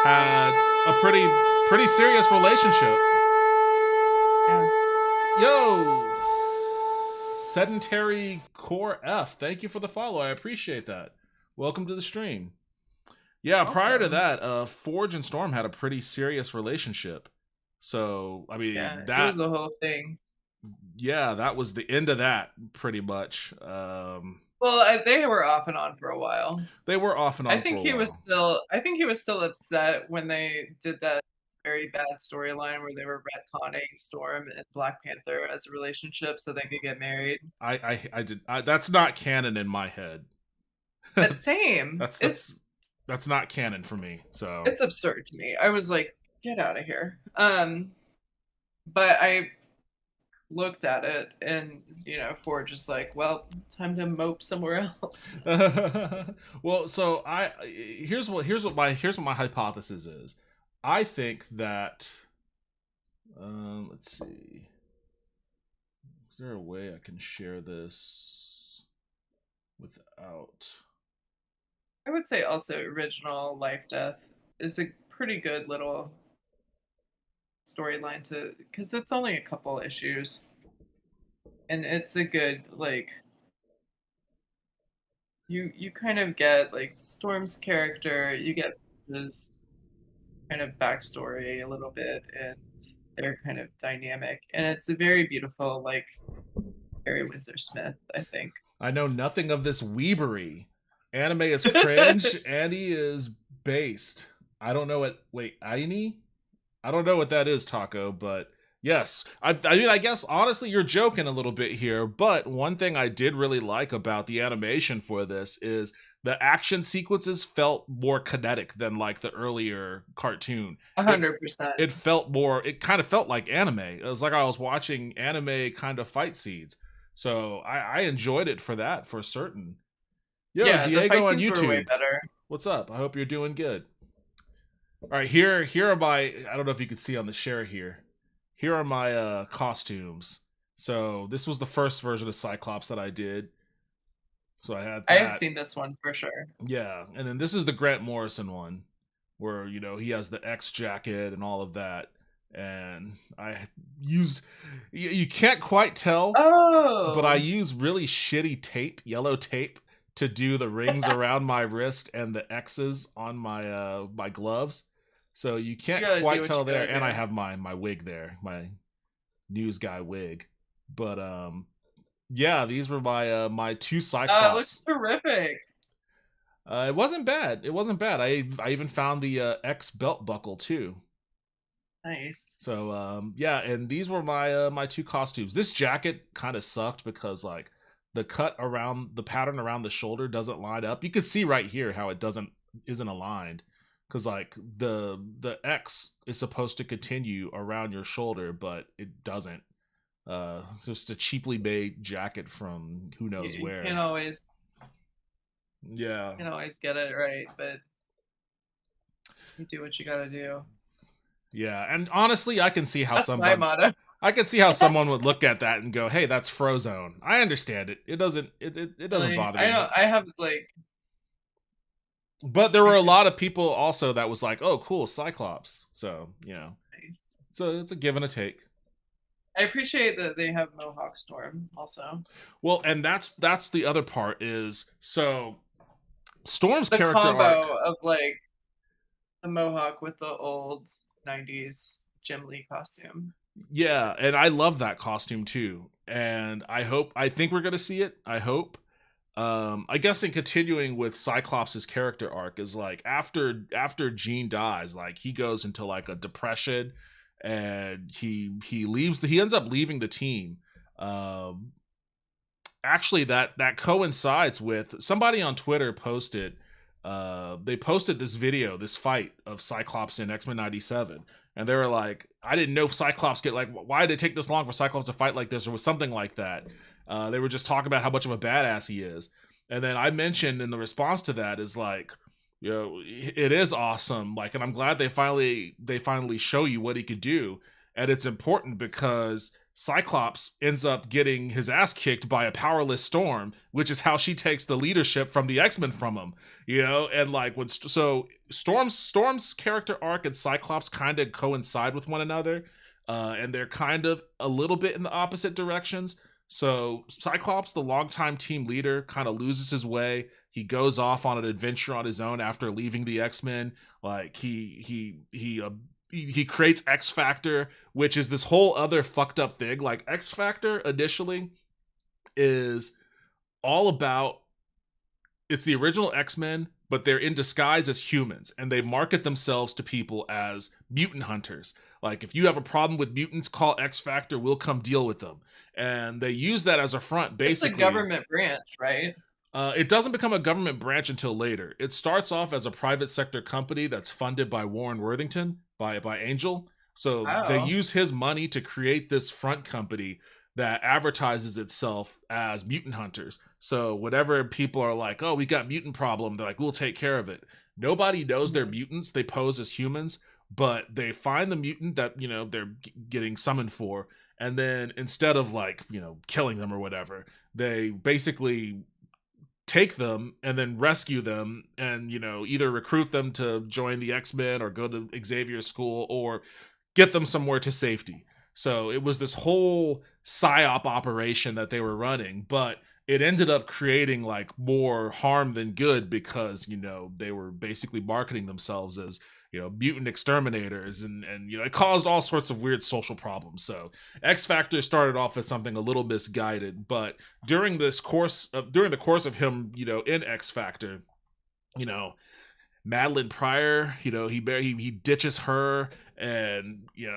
Speaker 1: had a pretty serious relationship.
Speaker 2: Yeah.
Speaker 1: Yo, Sedentary Core F, thank you for the follow. I appreciate that. Welcome to the stream. Yeah, prior to that, Forge and Storm had a pretty serious relationship. So, I mean,
Speaker 2: that
Speaker 1: was
Speaker 2: the whole thing.
Speaker 1: Yeah, that was the end of that, pretty much.
Speaker 2: Well, they were off and on for a while.
Speaker 1: They were off and on.
Speaker 2: I think he was still upset when they did that very bad storyline where they were retconning Storm and Black Panther as a relationship so they could get married.
Speaker 1: That's not canon in my head.
Speaker 2: That's same.
Speaker 1: That's not canon for me. So
Speaker 2: it's absurd to me. I was like, get out of here. But I looked at it and Forge is like, well, time to mope somewhere else.
Speaker 1: Well, so here's what my hypothesis is. I think that let's see, is there a way I can share this without?
Speaker 2: I would say also original Life Death is a pretty good little storyline because it's only a couple issues and it's a good like you kind of get like Storm's character, you get this kind of backstory a little bit and their kind of dynamic, and it's a very beautiful like Barry Windsor Smith. I think
Speaker 1: I know nothing of this weebery. Anime is cringe. Annie is based. I don't know what. Wait, Aini? I don't know what that is, Taco, but Yes. I mean, I guess honestly you're joking a little bit here, but one thing I did really like about the animation for this is the action sequences felt more kinetic than like the earlier cartoon.
Speaker 2: 100%.
Speaker 1: It felt more, it kind of felt like anime. It was like I was watching anime kind of fight scenes. So I enjoyed it for that, for certain. Yo,
Speaker 2: Yeah, the
Speaker 1: Diego
Speaker 2: fight
Speaker 1: on
Speaker 2: scenes were way
Speaker 1: YouTube.
Speaker 2: better.
Speaker 1: What's up? I hope you're doing good. All right, here are my, I don't know if you can see on the share here. Here are my costumes. So this was the first version of Cyclops that I did. So I had that.
Speaker 2: I have seen this one for sure.
Speaker 1: Yeah, and then this is the Grant Morrison one, where you know he has the X jacket and all of that. And I used, you can't quite tell, but I used really shitty tape, yellow tape, to do the rings around my wrist and the X's on my my gloves. So you can't quite tell there. And I have my wig there, my news guy wig. But yeah, these were my my two Cyclops.
Speaker 2: It looks terrific.
Speaker 1: It wasn't bad. It wasn't bad. I even found the X belt buckle too.
Speaker 2: Nice.
Speaker 1: So yeah, and these were my my two costumes. This jacket kind of sucked because like the cut around the pattern around the shoulder doesn't line up. You can see right here how it isn't aligned, because like the X is supposed to continue around your shoulder, but it doesn't. It's just a cheaply made jacket from who knows where.
Speaker 2: You can't always.
Speaker 1: Yeah.
Speaker 2: You can't always get it right, but you do what you gotta do.
Speaker 1: Yeah, and honestly, I can see how
Speaker 2: that's my motto.
Speaker 1: I can see how someone would look at that and go, "Hey, that's Frozone." I understand it. It doesn't bother me.
Speaker 2: I have like.
Speaker 1: But there were a lot of people also that was like, "Oh, cool, Cyclops." So you know,
Speaker 2: nice.
Speaker 1: So it's a give and a take.
Speaker 2: I appreciate that they have Mohawk Storm also.
Speaker 1: Well, and that's the other part is so Storm's
Speaker 2: the
Speaker 1: character
Speaker 2: combo
Speaker 1: arc
Speaker 2: of like the Mohawk with the old 90s Jim Lee costume.
Speaker 1: Yeah, and I love that costume too. And I think we're gonna see it. I hope. I guess in continuing with Cyclops' character arc is like after Jean dies, like he goes into like a depression, and he ends up leaving the team. Actually, that coincides with somebody on Twitter posted. They posted this video, this fight of Cyclops in X-Men 97, and they were like, I didn't know Cyclops why did it take this long for Cyclops to fight like this, or something like that. They were just talking about how much of a badass he is. And then I mentioned in the response to that is like, you know, it is awesome. Like, and I'm glad they finally show you what he could do. And it's important because Cyclops ends up getting his ass kicked by a powerless Storm, which is how she takes the leadership from the X-Men from him, you know? And like Storm's character arc and Cyclops kind of coincide with one another, and they're kind of a little bit in the opposite directions. So Cyclops, the longtime team leader, kind of loses his way. He goes off on an adventure on his own after leaving the X-Men. Like he creates X Factor, which is this whole other fucked up thing. Like X Factor initially is all about, it's the original X-Men, but they're in disguise as humans, and they market themselves to people as mutant hunters. Like, if you have a problem with mutants, call X Factor, we'll come deal with them. And they use that as a front, basically.
Speaker 2: It's a government branch, right?
Speaker 1: It doesn't become a government branch until later. It starts off as a private sector company that's funded by Warren Worthington, by Angel. So they use his money to create this front company that advertises itself as mutant hunters. So whenever people are like, oh, we got mutant problem, they're like, we'll take care of it. Nobody knows they're mutants. They pose as humans, but they find the mutant that, you know, they're getting summoned for. And then instead of like, you know, killing them or whatever, they basically take them and then rescue them and, you know, either recruit them to join the X-Men or go to Xavier's school or get them somewhere to safety. So it was this whole psyop operation that they were running, but it ended up creating like more harm than good because, you know, they were basically marketing themselves as, you know, mutant exterminators, and you know, it caused all sorts of weird social problems. So X Factor started off as something a little misguided, but during the course of him, you know, in X Factor, you know, Madeline Pryor, you know, he ditches her, and he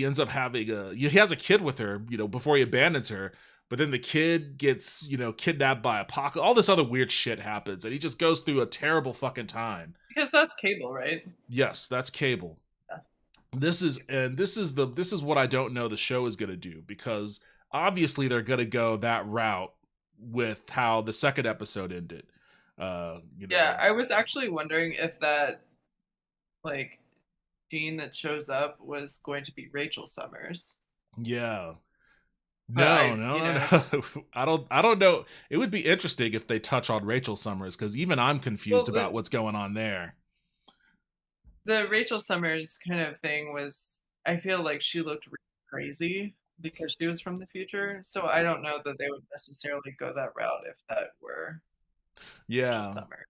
Speaker 1: ends up having he has a kid with her, before he abandons her. But then the kid gets, kidnapped by Apocalypse. All this other weird shit happens, and he just goes through a terrible fucking time.
Speaker 2: Because that's Cable, right?
Speaker 1: Yes, that's Cable.
Speaker 2: Yeah.
Speaker 1: This is what I don't know the show is going to do, because obviously they're going to go that route with how the second episode ended.
Speaker 2: Yeah, I was actually wondering if that, like, Jean that shows up was going to be Rachel Summers.
Speaker 1: Yeah.
Speaker 2: But
Speaker 1: No. I don't know. It would be interesting if they touch on Rachel Summers, because even I'm confused about what's going on there.
Speaker 2: The Rachel Summers kind of thing was, I feel like she looked really crazy because she was from the future. So I don't know that they would necessarily go that route if that were Rachel Summers.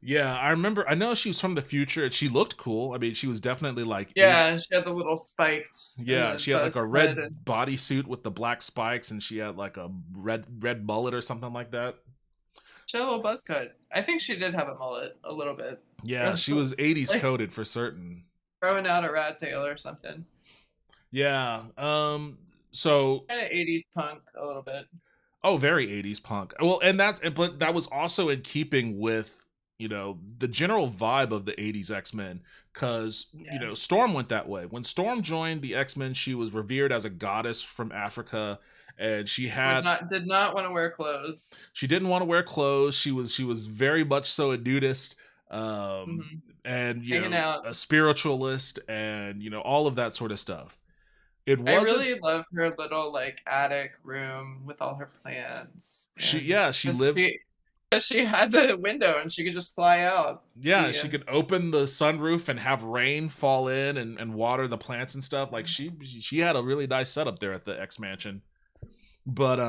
Speaker 1: Yeah, I know she was from the future, and she looked cool. I mean, she was definitely like...
Speaker 2: Yeah, she had the little spikes.
Speaker 1: Yeah, she had like a red bodysuit with the black spikes, and she had like a red mullet or something like that.
Speaker 2: She had a little buzz cut. I think she did have a mullet a little bit.
Speaker 1: Yeah, she was 80s coded for certain.
Speaker 2: Throwing out a rat tail or something.
Speaker 1: Yeah, so...
Speaker 2: Kind of 80s punk a little bit.
Speaker 1: Oh, very 80s punk. Well, but that was also in keeping with the general vibe of the 80s X-Men, because Storm went that way. When Storm joined the X-Men, she was revered as a goddess from Africa, and she did not want to wear clothes. She didn't want to wear clothes. She was very much so a nudist, and a spiritualist, and all of that sort of stuff. I really love her little like attic room with all her plants. She lived. She had the window and she could just fly out. Yeah, she could open the sunroof and have rain fall in and water the plants and stuff. Like she had a really nice setup there at the X Mansion. But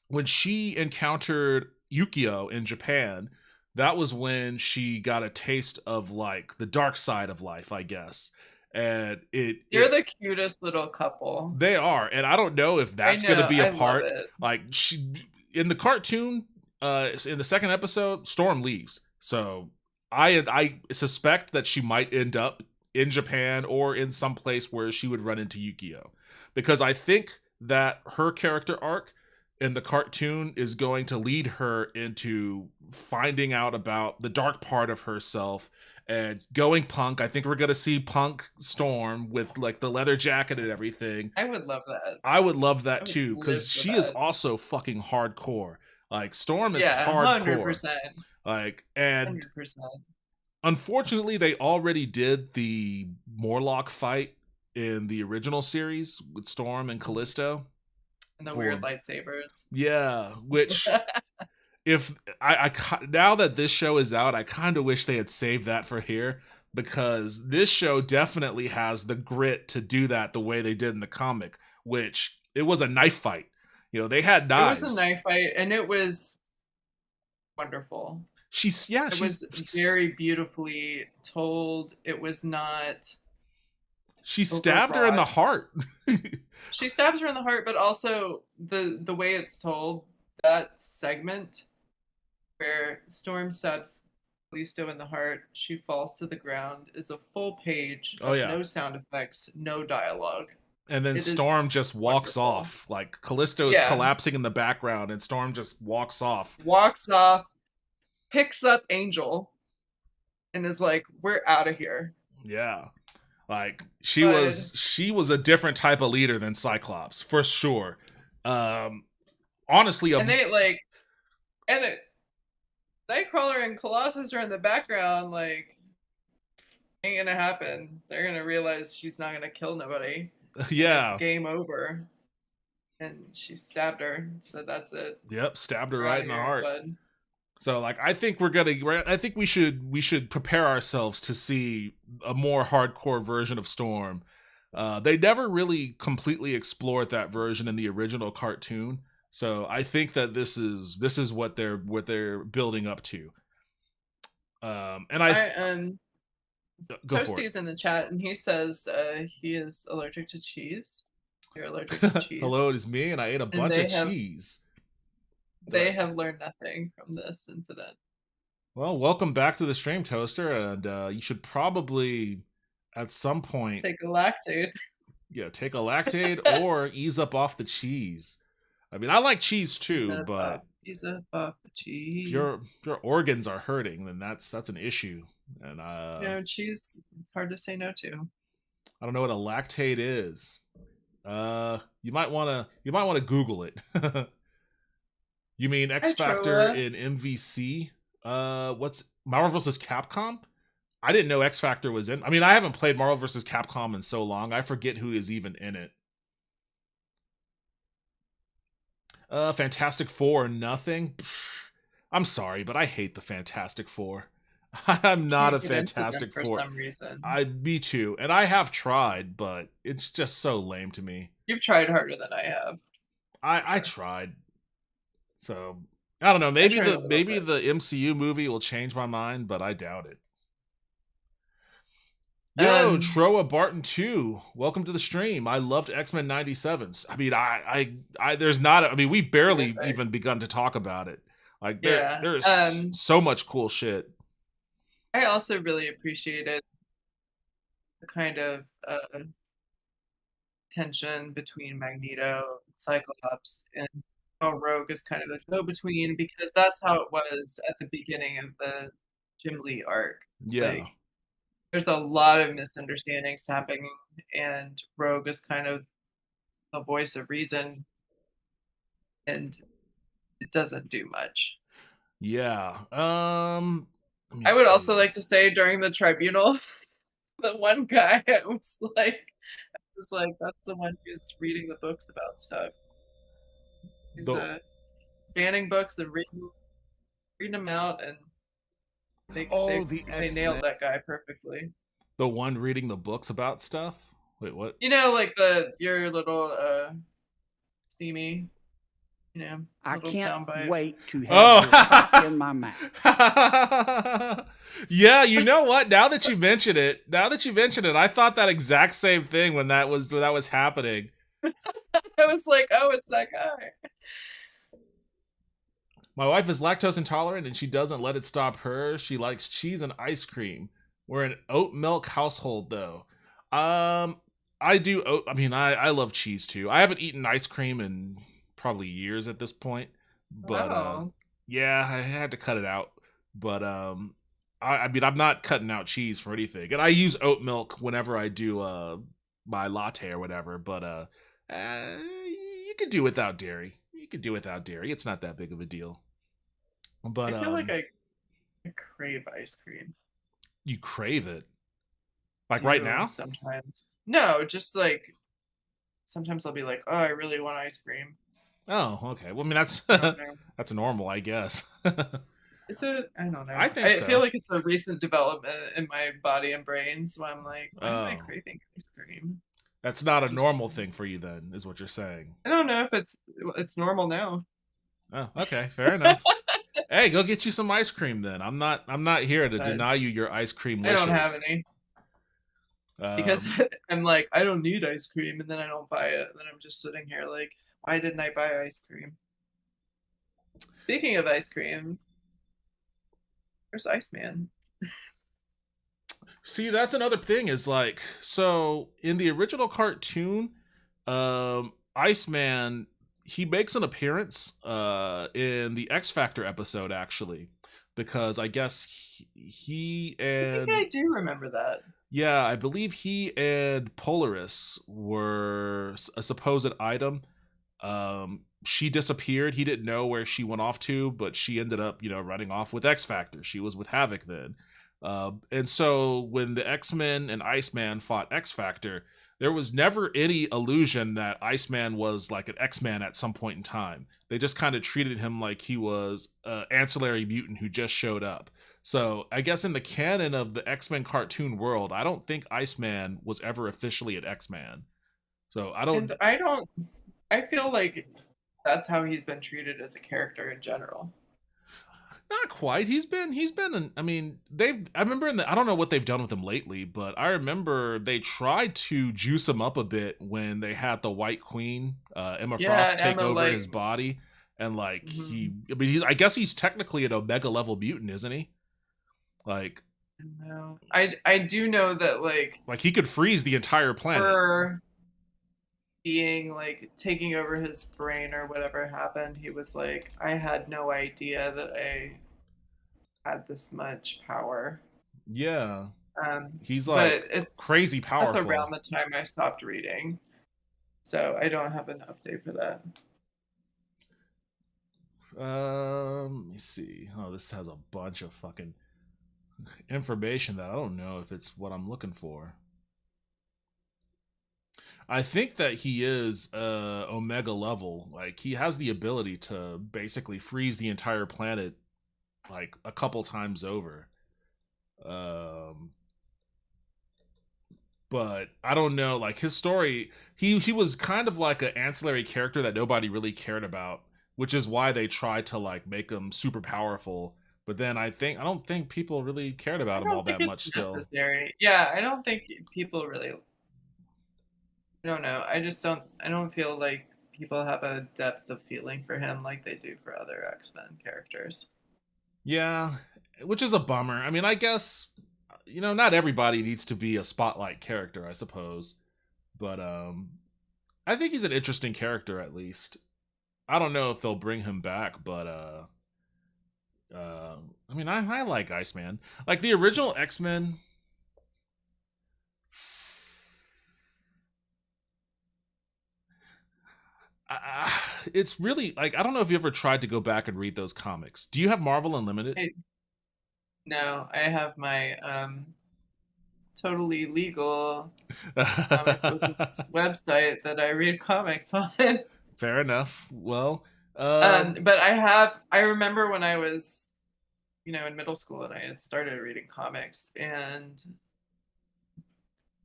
Speaker 1: when she encountered Yukio in Japan, that was when she got a taste of like the dark side of life, I guess. And they're the cutest little couple. They are, and I don't know if that's going to be a part. Like she in the cartoon. In the second episode, Storm leaves. So I suspect that she might end up in Japan or in some place where she would run into Yukio, because I think that her character arc in the cartoon is going to lead her into finding out about the dark part of herself and going punk. I think we're going to see punk Storm with like the leather jacket and everything. I would love that. I would love that too, because she is also fucking hardcore. Like Storm is hardcore. 100%. Like, and 100%. Unfortunately, they already did the Morlock fight in the original series with Storm and Callisto. And the weird lightsabers. Yeah, which if I now that this show is out, I kind of wish they had saved that for here, because this show definitely has the grit to do that the way they did in the comic, which it was a knife fight. They had knives. It was a knife fight, and it was wonderful. It was very beautifully told. It was not. She stabbed her in the heart. She stabs her in the heart, but also the way it's told, that segment where Storm stabs Callisto in the heart, she falls to the ground, is a full page of no sound effects, no dialogue. And then Storm just walks off. Like Callisto is collapsing in the background, and Storm just walks off. Picks up Angel, and is like, "We're out of here." Yeah, like she was a different type of leader than Cyclops for sure. Honestly, Nightcrawler and Colossus are in the background. Like, ain't gonna happen. They're gonna realize she's not gonna kill nobody. Yeah, it's game over. And she stabbed her, so that's it. Yep, stabbed her right in the heart. Bud. So like, I think we should prepare ourselves to see a more hardcore version of Storm. They never really completely explored that version in the original cartoon, so I think that this is what they're building up to. Toasty's in the chat, and he says he is allergic to cheese. You're allergic to cheese. Hello, it is me, and I ate a bunch of cheese. They have learned nothing from this incident. Well, welcome back to the stream, Toaster, and you should probably at some point
Speaker 2: Take a Lactaid.
Speaker 1: yeah, take a Lactaid or ease up off the cheese. I mean, I like cheese too, but
Speaker 2: ease up off the cheese.
Speaker 1: If your organs are hurting, then that's an issue. And
Speaker 2: cheese, it's hard to say no to.
Speaker 1: I don't know what a Lactaid is. You might want to Google it. You mean X Factor in MVC? What's Marvel vs. Capcom? I didn't know X Factor was in. I mean, I haven't played Marvel vs. Capcom in so long. I forget who is even in it. Fantastic Four, nothing. I'm sorry, but I hate the Fantastic Four. I'm not a Fantastic Four.
Speaker 2: For some reason.
Speaker 1: Me too. And I have tried, but it's just so lame to me.
Speaker 2: You've tried harder than I have.
Speaker 1: I tried. So I don't know. Maybe the MCU movie will change my mind, but I doubt it. Yo, Troa Barton 2, welcome to the stream. I loved X-Men 97s. I mean, I there's not. I mean, we barely even begun to talk about it. Like, there's so much cool shit.
Speaker 2: I also really appreciated the kind of tension between Magneto, Cyclops, and how Rogue is kind of a go-between, because that's how it was at the beginning of the Jim Lee arc.
Speaker 1: Yeah.
Speaker 2: Like, there's a lot of misunderstandings happening, and Rogue is kind of the voice of reason, and it doesn't do much.
Speaker 1: Yeah.
Speaker 2: I would also like to say during the tribunal, the one guy was like, that's the one who's reading the books about stuff. He's scanning books and reading them out, and they nailed that guy perfectly.
Speaker 1: The one reading the books about stuff? Wait, what?
Speaker 2: Like your little steamy,
Speaker 4: I can't wait to
Speaker 1: have
Speaker 4: in my mouth.
Speaker 1: Yeah, you know what? Now that you mention it, I thought that exact same thing when that was happening.
Speaker 2: I was like, oh, it's that guy.
Speaker 1: My wife is lactose intolerant and she doesn't let it stop her. She likes cheese and ice cream. We're an oat milk household though. I do I love cheese too. I haven't eaten ice cream in probably years at this point. But yeah, I had to cut it out. But I mean I'm not cutting out cheese for anything. And I use oat milk whenever I do my latte or whatever, but you can do without dairy. It's not that big of a deal. But
Speaker 2: I feel like I crave ice cream.
Speaker 1: You crave it? Like right now?
Speaker 2: Sometimes. No, just like sometimes I'll be like, oh, I really want ice cream.
Speaker 1: Oh, okay. Well, I mean that's that's normal, I guess.
Speaker 2: Is it? I don't know.
Speaker 1: I think so.
Speaker 2: I feel like it's a recent development in my body and brain, so I'm like, why am I craving ice cream?
Speaker 1: That's not a normal thing for you then, is what you're saying.
Speaker 2: I don't know if it's normal now.
Speaker 1: Oh, okay, fair enough. Hey, go get you some ice cream then. I'm not here to deny you your ice cream wishes.
Speaker 2: I don't have any. Because I'm like, I don't need ice cream, and then I don't buy it, and then I'm just sitting here like, why didn't I buy ice cream? Speaking of ice cream, there's Iceman.
Speaker 1: See, that's another thing is like, so in the original cartoon, Iceman, he makes an appearance in the X Factor episode actually, because I guess he and
Speaker 2: I think I do remember that.
Speaker 1: Yeah, I believe he and Polaris were a supposed item. She disappeared. He didn't know where she went off to, but she ended up, running off with X Factor. She was with Havoc then. And so when the X-Men and Iceman fought X Factor, there was never any illusion that Iceman was like an X-Man at some point in time. They just kind of treated him like he was an ancillary mutant who just showed up. So I guess in the canon of the X-Men cartoon world, I don't think Iceman was ever officially an X-Man. So
Speaker 2: I feel like that's how he's been treated as a character in general.
Speaker 1: Not quite. He's been I mean, I remember I don't know what they've done with him lately, but I remember they tried to juice him up a bit when they had the White Queen, Emma Frost, take over his body. And like I guess he's technically an Omega level mutant, isn't he? Like,
Speaker 2: no, I do know that like
Speaker 1: he could freeze the entire planet.
Speaker 2: her being like taking over his brain or whatever happened, he was like, I had no idea that I had this much power.
Speaker 1: Yeah. He's
Speaker 2: but
Speaker 1: like
Speaker 2: it's
Speaker 1: crazy powerful.
Speaker 2: That's around the time I stopped reading, so I don't have an update for that.
Speaker 1: Let me see. Oh, this has a bunch of fucking information that I don't know if it's what I'm looking for. I think that he is Omega level. Like, he has the ability to basically freeze the entire planet like a couple times over. But I don't know, like, his story, he was kind of like an ancillary character that nobody really cared about, which is why they tried to like make him super powerful. But then I don't think people really cared about him all that much still.
Speaker 2: Necessary. Yeah, I don't think people really, I don't know. I don't feel like people have a depth of feeling for him like they do for other X-Men characters.
Speaker 1: Yeah, which is a bummer. I mean, I guess, you know, not everybody needs to be a spotlight character, I suppose. But I think he's an interesting character, at least. I don't know if they'll bring him back, but I mean, I like Iceman. Like, the original X-Men, it's really like, I don't know if you ever tried to go back and read those comics. Do you have Marvel Unlimited?
Speaker 2: No, I have my totally legal comic book website that I read comics on.
Speaker 1: Fair enough. Well,
Speaker 2: but I remember when I was, you know, in middle school and I had started reading comics, and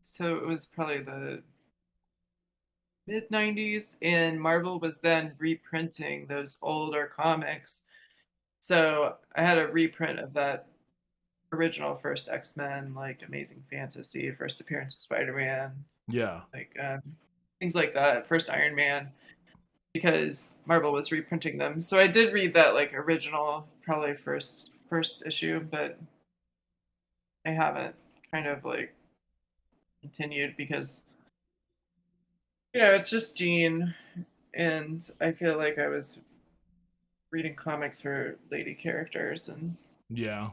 Speaker 2: so it was probably the mid-90s, and Marvel was then reprinting those older comics. So I had a reprint of that original first X-Men, like Amazing Fantasy, first appearance of Spider-Man.
Speaker 1: Yeah.
Speaker 2: Like things like that, first Iron Man, because Marvel was reprinting them. So I did read that like original, probably first issue, but I haven't kind of like continued because, you know, it's just Jean, and I feel like I was reading comics for lady characters, and
Speaker 1: yeah,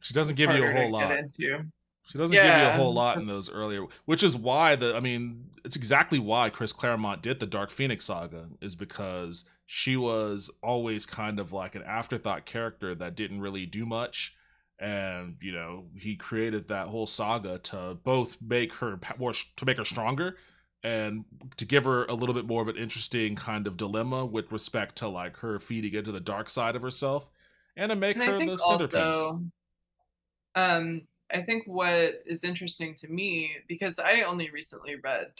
Speaker 1: she doesn't give you a whole lot. She doesn't give you a whole lot in those earlier, which is why it's exactly why Chris Claremont did the Dark Phoenix saga, is because she was always kind of like an afterthought character that didn't really do much. And, you know, he created that whole saga to both make her stronger and to give her a little bit more of an interesting kind of dilemma with respect to like her feeding into the dark side of herself, and to make her the centerpiece.
Speaker 2: I think what is interesting to me, because I only recently read the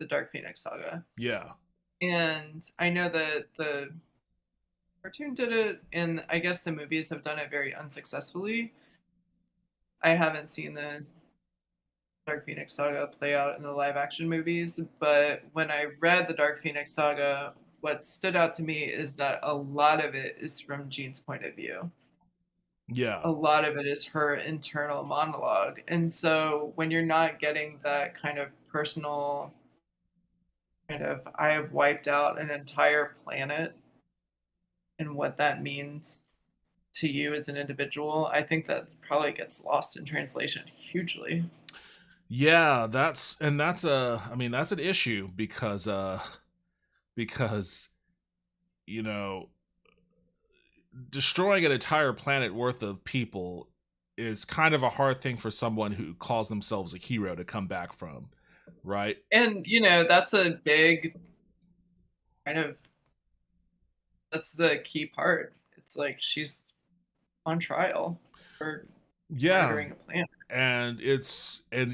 Speaker 2: Dark Phoenix saga.
Speaker 1: Yeah.
Speaker 2: And I know that the cartoon did it, and I guess the movies have done it very unsuccessfully. I haven't seen the Dark Phoenix saga play out in the live action movies, but when I read the Dark Phoenix saga, what stood out to me is that a lot of it is from Jean's point of view.
Speaker 1: Yeah.
Speaker 2: A lot of it is her internal monologue. And so when you're not getting that kind of personal kind of, I have wiped out an entire planet and what that means to you as an individual, I think that probably gets lost in translation hugely.
Speaker 1: Yeah, that's an issue because you know, destroying an entire planet worth of people is kind of a hard thing for someone who calls themselves a hero to come back from, right?
Speaker 2: And, you know, that's a big kind of, that's the key part. It's like she's on trial for murdering a planet.
Speaker 1: And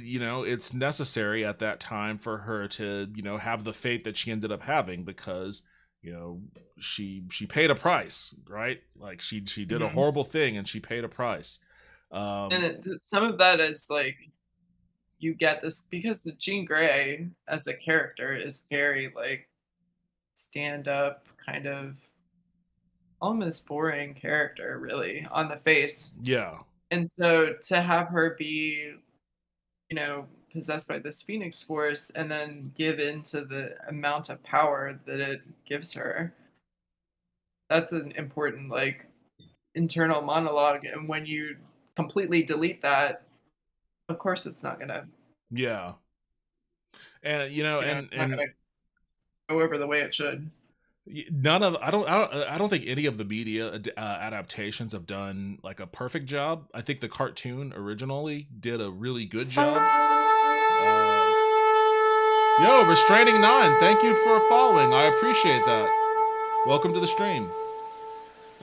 Speaker 1: you know, it's necessary at that time for her to, you know, have the fate that she ended up having, because, you know, she paid a price, right? Like she did a horrible thing and she paid a price.
Speaker 2: And some of that is like, you get this because Jean Grey as a character is very like stand up, kind of almost boring character, really, on the face.
Speaker 1: Yeah.
Speaker 2: And so to have her be, possessed by this Phoenix Force and then give in to the amount of power that it gives her, that's an important, like, internal monologue. And when you completely delete that, of course it's not gonna,
Speaker 1: Yeah. And
Speaker 2: it's not gonna go over the way it should.
Speaker 1: I don't think any of the media adaptations have done like a perfect job. I think the cartoon originally did a really good job. Yo, Restraining 9, thank you for following. I appreciate that. Welcome to the stream.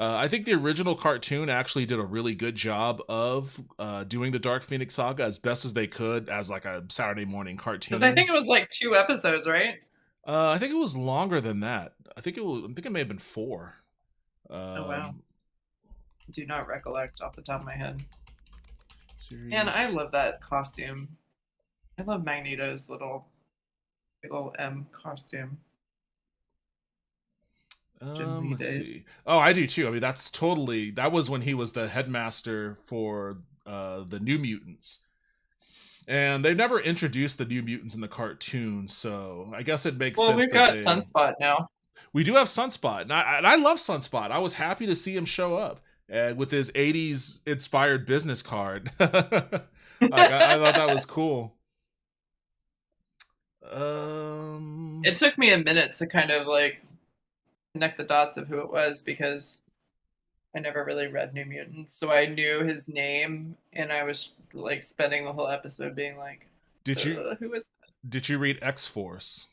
Speaker 1: I think the original cartoon actually did a really good job of doing the Dark Phoenix Saga as best as they could as like a Saturday morning cartoon.
Speaker 2: Because I think it was like 2 episodes, right?
Speaker 1: I think it was longer than that. I think it may have been 4.
Speaker 2: Oh wow! Do not recollect off the top of my head.
Speaker 1: Series.
Speaker 2: And I love that costume. I love Magneto's little M costume.
Speaker 1: Let's see. Oh, I do too. I mean, that was when he was the headmaster for the New Mutants. And they've never introduced the New Mutants in the cartoon, so I guess it makes sense.
Speaker 2: Well, we've got Sunspot now.
Speaker 1: We do have Sunspot, and I love Sunspot. I was happy to see him show up with his 80s inspired business card. I thought that was cool.
Speaker 2: It took me a minute to kind of like connect the dots of who it was because I never really read New Mutants, so I knew his name, and I was like spending the whole episode being like, who is that?
Speaker 1: Did you read X-Force?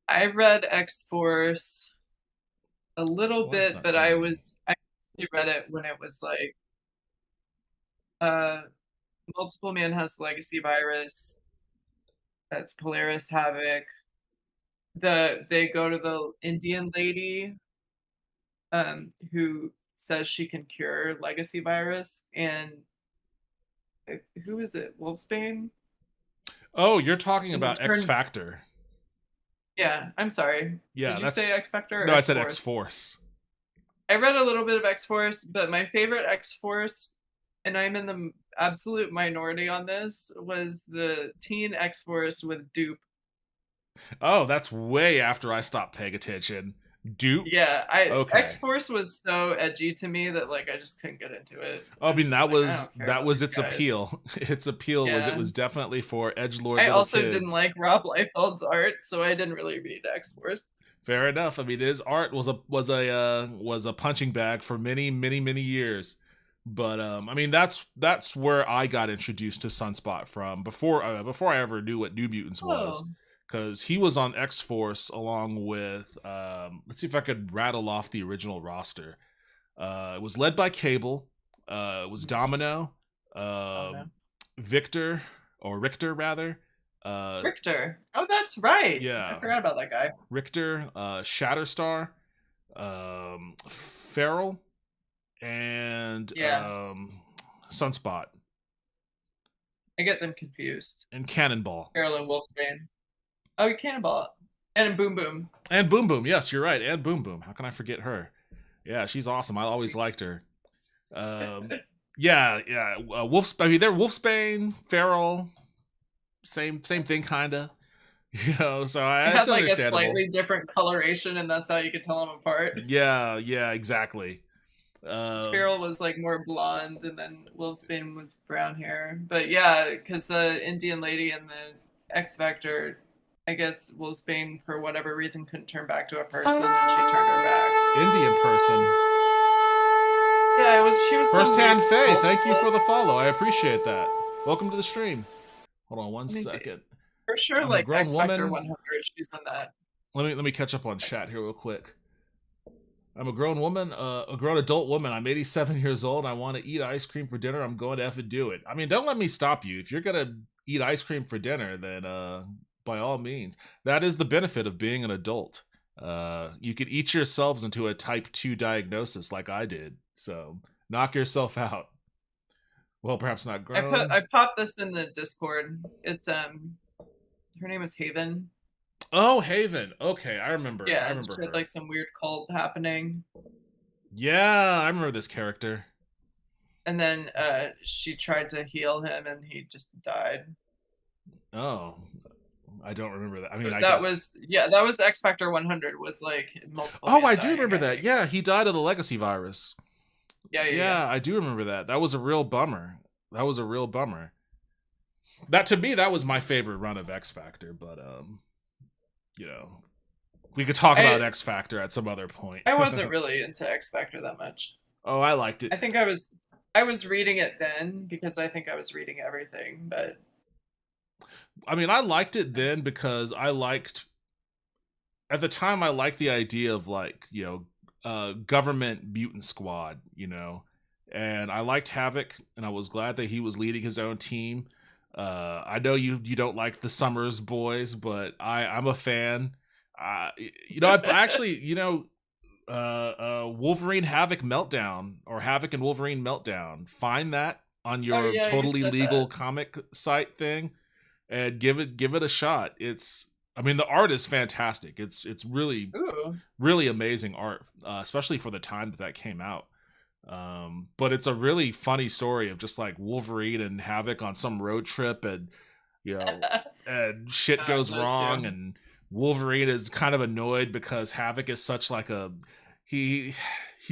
Speaker 2: I read X-Force a little bit, but I read it when it was like Multiple Man has Legacy Virus. That's Polaris Havoc. They go to the Indian lady who says she can cure Legacy Virus, and who is it? Wolfsbane?
Speaker 1: Oh, you're talking about X Factor.
Speaker 2: Yeah, I'm sorry.
Speaker 1: Yeah,
Speaker 2: did you say X Factor?
Speaker 1: No, I said X Force.
Speaker 2: I read a little bit of X Force, but my favorite X Force, and I'm in the absolute minority on this, was the Teen X Force with Dupe.
Speaker 1: Oh, that's way after I stopped paying attention. Dupe?
Speaker 2: Yeah, X Force was so edgy to me that like I just couldn't get into it.
Speaker 1: I mean, that was its appeal. Its appeal was it was definitely for edgelord.
Speaker 2: I also didn't like Rob Liefeld's art, so I didn't really read X Force.
Speaker 1: Fair enough. I mean, his art was a punching bag for many years. But I mean, that's where I got introduced to Sunspot from before I ever knew what New Mutants was. Because he was on X-Force along with, let's see if I could rattle off the original roster. It was led by Cable. It was Domino, Richter rather.
Speaker 2: Richter. Oh, that's right.
Speaker 1: Yeah.
Speaker 2: I forgot about that guy.
Speaker 1: Richter, Shatterstar, Feral, and Sunspot.
Speaker 2: I get them confused.
Speaker 1: And Cannonball.
Speaker 2: Feral and Wolfsbane. Oh, Cannonball. And Boom Boom.
Speaker 1: And Boom Boom, yes, you're right. And Boom Boom. How can I forget her? Yeah, she's awesome. I always liked her. Yeah. they're Wolfsbane, Feral, same thing, kinda. You know, so I
Speaker 2: had like a slightly different coloration, and that's how you could tell them apart.
Speaker 1: Yeah, exactly.
Speaker 2: Feral was like more blonde, and then Wolfsbane was brown hair. But yeah, because the Indian lady and the X Factor, I guess Wolfsbane, for whatever reason, couldn't turn back to a person, and she turned her back.
Speaker 1: Indian person.
Speaker 2: Yeah, she was
Speaker 1: First Hand Faye, thank you for the follow. I appreciate that. Welcome to the stream. Hold on one second.
Speaker 2: For sure, like X Factor 100, she's on that.
Speaker 1: Let me catch up on chat here real quick. I'm a grown woman, a grown adult woman. I'm 87 years old. I want to eat ice cream for dinner. I'm going to effing do it. I mean, don't let me stop you. If you're gonna eat ice cream for dinner, then by all means. That is the benefit of being an adult. You could eat yourselves into a type 2 diagnosis like I did. So knock yourself out. Well, perhaps not grown.
Speaker 2: I popped this in the Discord. It's her name is Haven.
Speaker 1: Oh, Haven. Okay, I remember.
Speaker 2: Yeah,
Speaker 1: I remember
Speaker 2: she had like some weird cult happening.
Speaker 1: Yeah, I remember this character.
Speaker 2: And then she tried to heal him, and he just died.
Speaker 1: Oh, I don't remember that. I mean,
Speaker 2: that was X Factor 100. Was like multiple.
Speaker 1: Oh, I do remember that. Yeah, he died of the legacy virus.
Speaker 2: Yeah,
Speaker 1: I do remember that. That was a real bummer. That, to me, that was my favorite run of X Factor, but you know, we could talk about X Factor at some other point.
Speaker 2: I wasn't really into X Factor that much.
Speaker 1: Oh, I liked it.
Speaker 2: I think I was reading it then because I think I was reading everything, but
Speaker 1: I mean, I liked it then because at the time I liked the idea of, like, you know, government mutant squad, you know, and I liked Havoc, and I was glad that he was leading his own team. I know you don't like the Summers boys, but I'm a fan. You know, I actually, you know, Wolverine Havoc Meltdown, or Havoc and Wolverine Meltdown, find that on your totally legal comic site thing, and give it a shot. I mean, the art is fantastic. It's really really amazing art, especially for the time that came out. But it's a really funny story of just like Wolverine and Havoc on some road trip, and you know, and shit goes wrong, and Wolverine is kind of annoyed because Havoc is such like he's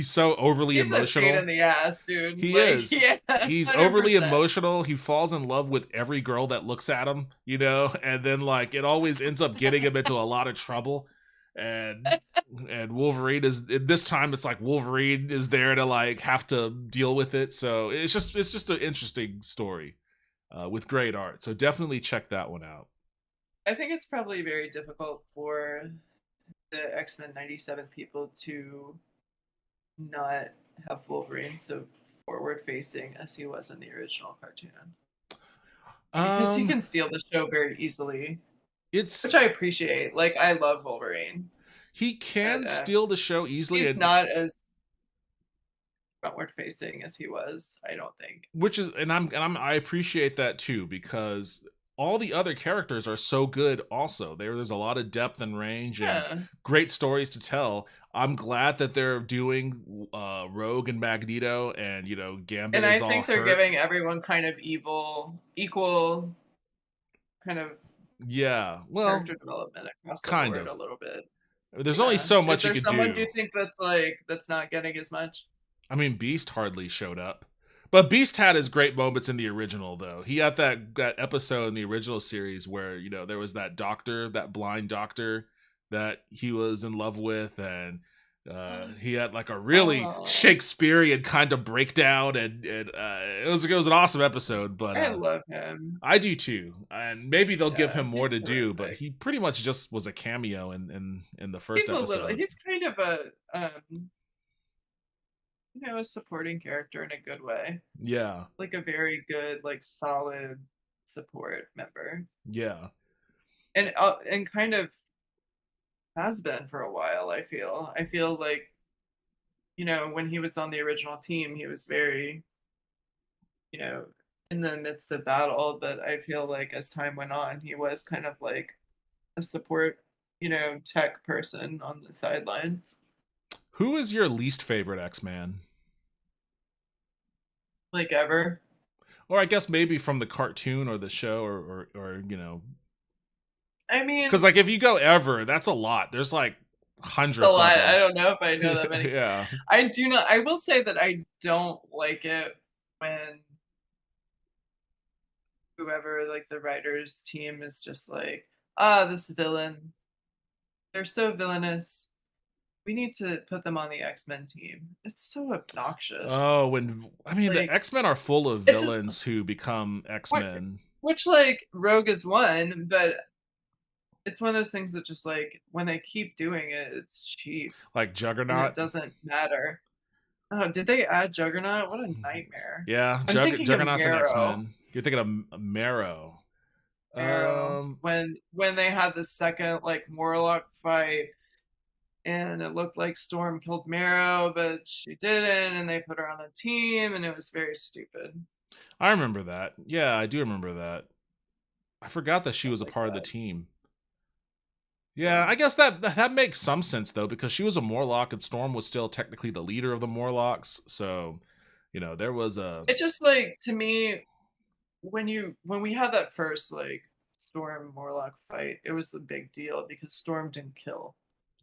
Speaker 1: so overly emotional.
Speaker 2: He's a pain in the ass, dude.
Speaker 1: He is. Yeah, he's 100%. Overly emotional. He falls in love with every girl that looks at him, you know, and then like it always ends up getting him into a lot of trouble. And Wolverine is, this time it's like Wolverine is there to like have to deal with it. So it's just an interesting story with great art. So definitely check that one out.
Speaker 2: I think it's probably very difficult for the X-Men 97 people to not have Wolverine so forward facing as he was in the original cartoon, because he can steal the show very easily. Which I appreciate. Like, I love Wolverine.
Speaker 1: He can steal the show easily.
Speaker 2: He's not as frontward facing as he was, I don't think.
Speaker 1: Which is, I appreciate that too, because all the other characters are so good also. There's a lot of depth and range and great stories to tell. I'm glad that they're doing Rogue and Magneto, and, you know, Gambit is all hurt.
Speaker 2: And I think they're giving everyone kind of equal kind of character development across the board a little bit.
Speaker 1: There's only so much you can do. Is there someone
Speaker 2: do you think that's not getting as much?
Speaker 1: I mean, Beast hardly showed up. But Beast had his great moments in the original, though. He had that episode in the original series where, you know, there was that doctor, that blind doctor that he was in love with, and he had like a really Shakespearean kind of breakdown, and it was an awesome episode. But
Speaker 2: I love him.
Speaker 1: I do too, and maybe they'll give him more to do. But he pretty much just was a cameo in the first episode.
Speaker 2: He's kind of a you know, a supporting character in a good way.
Speaker 1: Yeah,
Speaker 2: like a very good, like solid support member.
Speaker 1: Yeah,
Speaker 2: and kind of has been for a while. I feel like, you know, when he was on the original team, he was very, you know, in the midst of battle, but I feel like as time went on, he was kind of like a support, you know, tech person on the sidelines.
Speaker 1: Who is your least favorite X-Man?
Speaker 2: Like ever?
Speaker 1: Or I guess maybe from the cartoon or the show, or you know.
Speaker 2: I mean,
Speaker 1: because like if you go ever, that's a lot. There's like hundreds.
Speaker 2: A lot. I don't know if I know that many.
Speaker 1: Yeah.
Speaker 2: I do not. I will say that I don't like it when whoever, like the writers team, is just like, this villain. They're so villainous. We need to put them on the X-Men team. It's so obnoxious.
Speaker 1: Oh, the X-Men are full of villains who become X-Men.
Speaker 2: Which like Rogue is one, but it's one of those things that just like when they keep doing it, it's cheap.
Speaker 1: Like Juggernaut.
Speaker 2: It doesn't matter. Oh, did they add Juggernaut? What a nightmare.
Speaker 1: Yeah, Juggernaut's an X-Men. You're thinking of Marrow.
Speaker 2: When they had the second like Morlock fight, and it looked like Storm killed Marrow, but she didn't, and they put her on the team, and it was very stupid.
Speaker 1: I remember that. Yeah, I do remember that. I forgot that she was a part of the team. Yeah, I guess that makes some sense though, because she was a Morlock and Storm was still technically the leader of the Morlocks. So, You know, there was a.
Speaker 2: It just like to me when we had that first like Storm Morlock fight, it was a big deal because Storm didn't kill.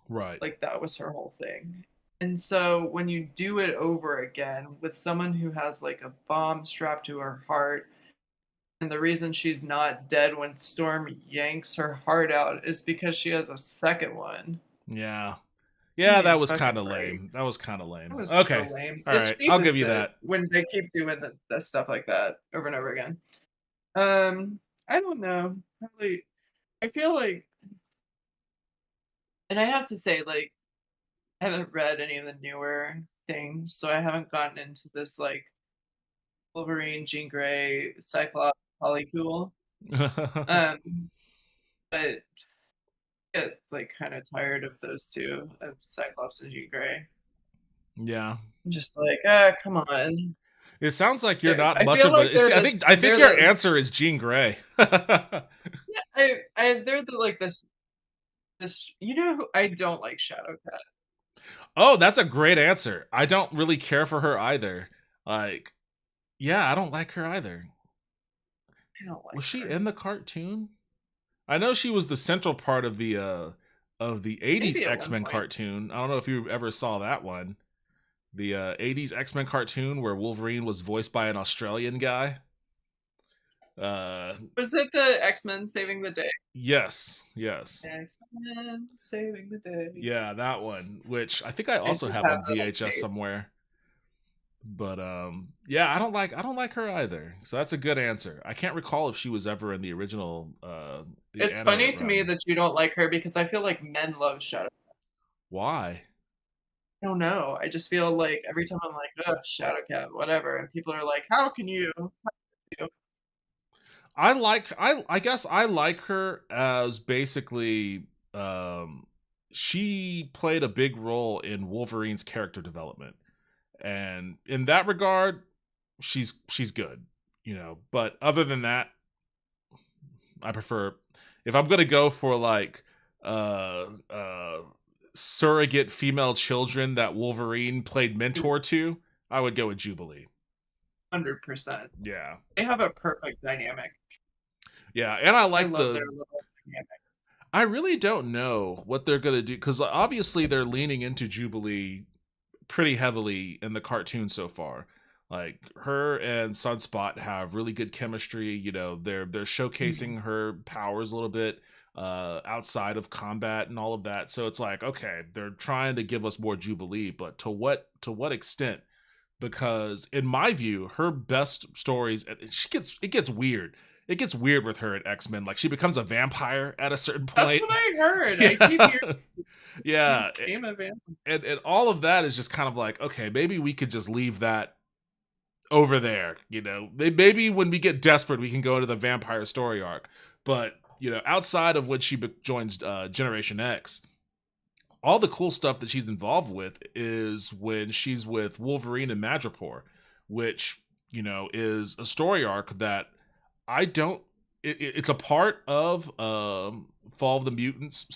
Speaker 1: Right.
Speaker 2: Like that was her whole thing. And so when you do it over again with someone who has like a bomb strapped to her heart, and the reason she's not dead when Storm yanks her heart out is because she has a second one.
Speaker 1: Yeah. Yeah, that was kind of lame. That was kind of lame.
Speaker 2: That was
Speaker 1: okay.
Speaker 2: So lame.
Speaker 1: All right. I'll give you that.
Speaker 2: When they keep doing the stuff like that over and over again. I don't know. Really, I feel like, and I have to say, like, I haven't read any of the newer things, so I haven't gotten into this like Wolverine, Jean Grey, Cyclops, polycool. But I get like kind of tired of those two, of Cyclops and Jean Grey.
Speaker 1: Yeah.
Speaker 2: I'm just like, come on.
Speaker 1: It sounds like you're not much of a. I think your answer is Jean Grey.
Speaker 2: Yeah, they're the like this. You know who I don't like Shadowcat.
Speaker 1: Oh, that's a great answer. I don't really care for her either. Like, yeah, I don't like her either.
Speaker 2: I don't like.
Speaker 1: Was she in the cartoon? I know she was the central part of the 80s X-Men cartoon. I don't know if you ever saw that one. The 80s X-Men cartoon where Wolverine was voiced by an Australian guy.
Speaker 2: Was it the X-Men Saving the Day?
Speaker 1: Yes.
Speaker 2: X-Men Saving the Day.
Speaker 1: Yeah, that one, which I think I also have on VHS somewhere. But yeah, I don't like her either. So that's a good answer. I can't recall if she was ever in the original.
Speaker 2: It's funny to me that you don't like her because I feel like men love Shadowcat.
Speaker 1: Why?
Speaker 2: I don't know. I just feel like every time I'm like, oh, Shadowcat, whatever, and people are like, how can you?
Speaker 1: I guess I like her as basically she played a big role in Wolverine's character development. And in that regard, she's good, you know. But other than that, I prefer, if I'm gonna go for like surrogate female children that Wolverine played mentor to, I would go with Jubilee.
Speaker 2: 100%.
Speaker 1: Yeah.
Speaker 2: They have a perfect dynamic.
Speaker 1: Yeah, and I like
Speaker 2: their little dynamic.
Speaker 1: I really don't know what they're gonna do, because obviously they're leaning into Jubilee pretty heavily in the cartoon so far. Like, her and Sunspot have really good chemistry. You know, they're showcasing her powers a little bit outside of combat and all of that. So it's like, okay, they're trying to give us more Jubilee, but to what extent? Because in my view, her best stories, it gets weird. It gets weird with her at X-Men. Like, she becomes a vampire at a certain point.
Speaker 2: That's what I heard.
Speaker 1: Yeah.
Speaker 2: I keep hearing.
Speaker 1: Yeah, and all of that is just kind of like, okay, maybe we could just leave that over there, you know. Maybe when we get desperate, we can go into the vampire story arc. But, you know, outside of when she joins Generation X, all the cool stuff that she's involved with is when she's with Wolverine and Madripoor, which, you know, is a story arc that I don't. It's a part of Fall of the Mutants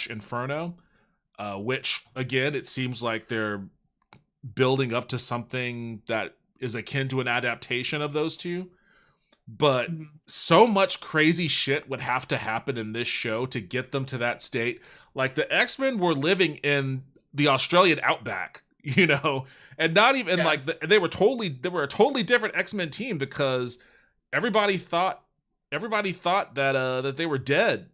Speaker 1: / Inferno. Which, again, it seems like they're building up to something that is akin to an adaptation of those two. But so much crazy shit would have to happen in this show to get them to that state. Like, the X-Men were living in the Australian outback, you know, and not even like they were a totally different X-Men team, because everybody thought that they were dead.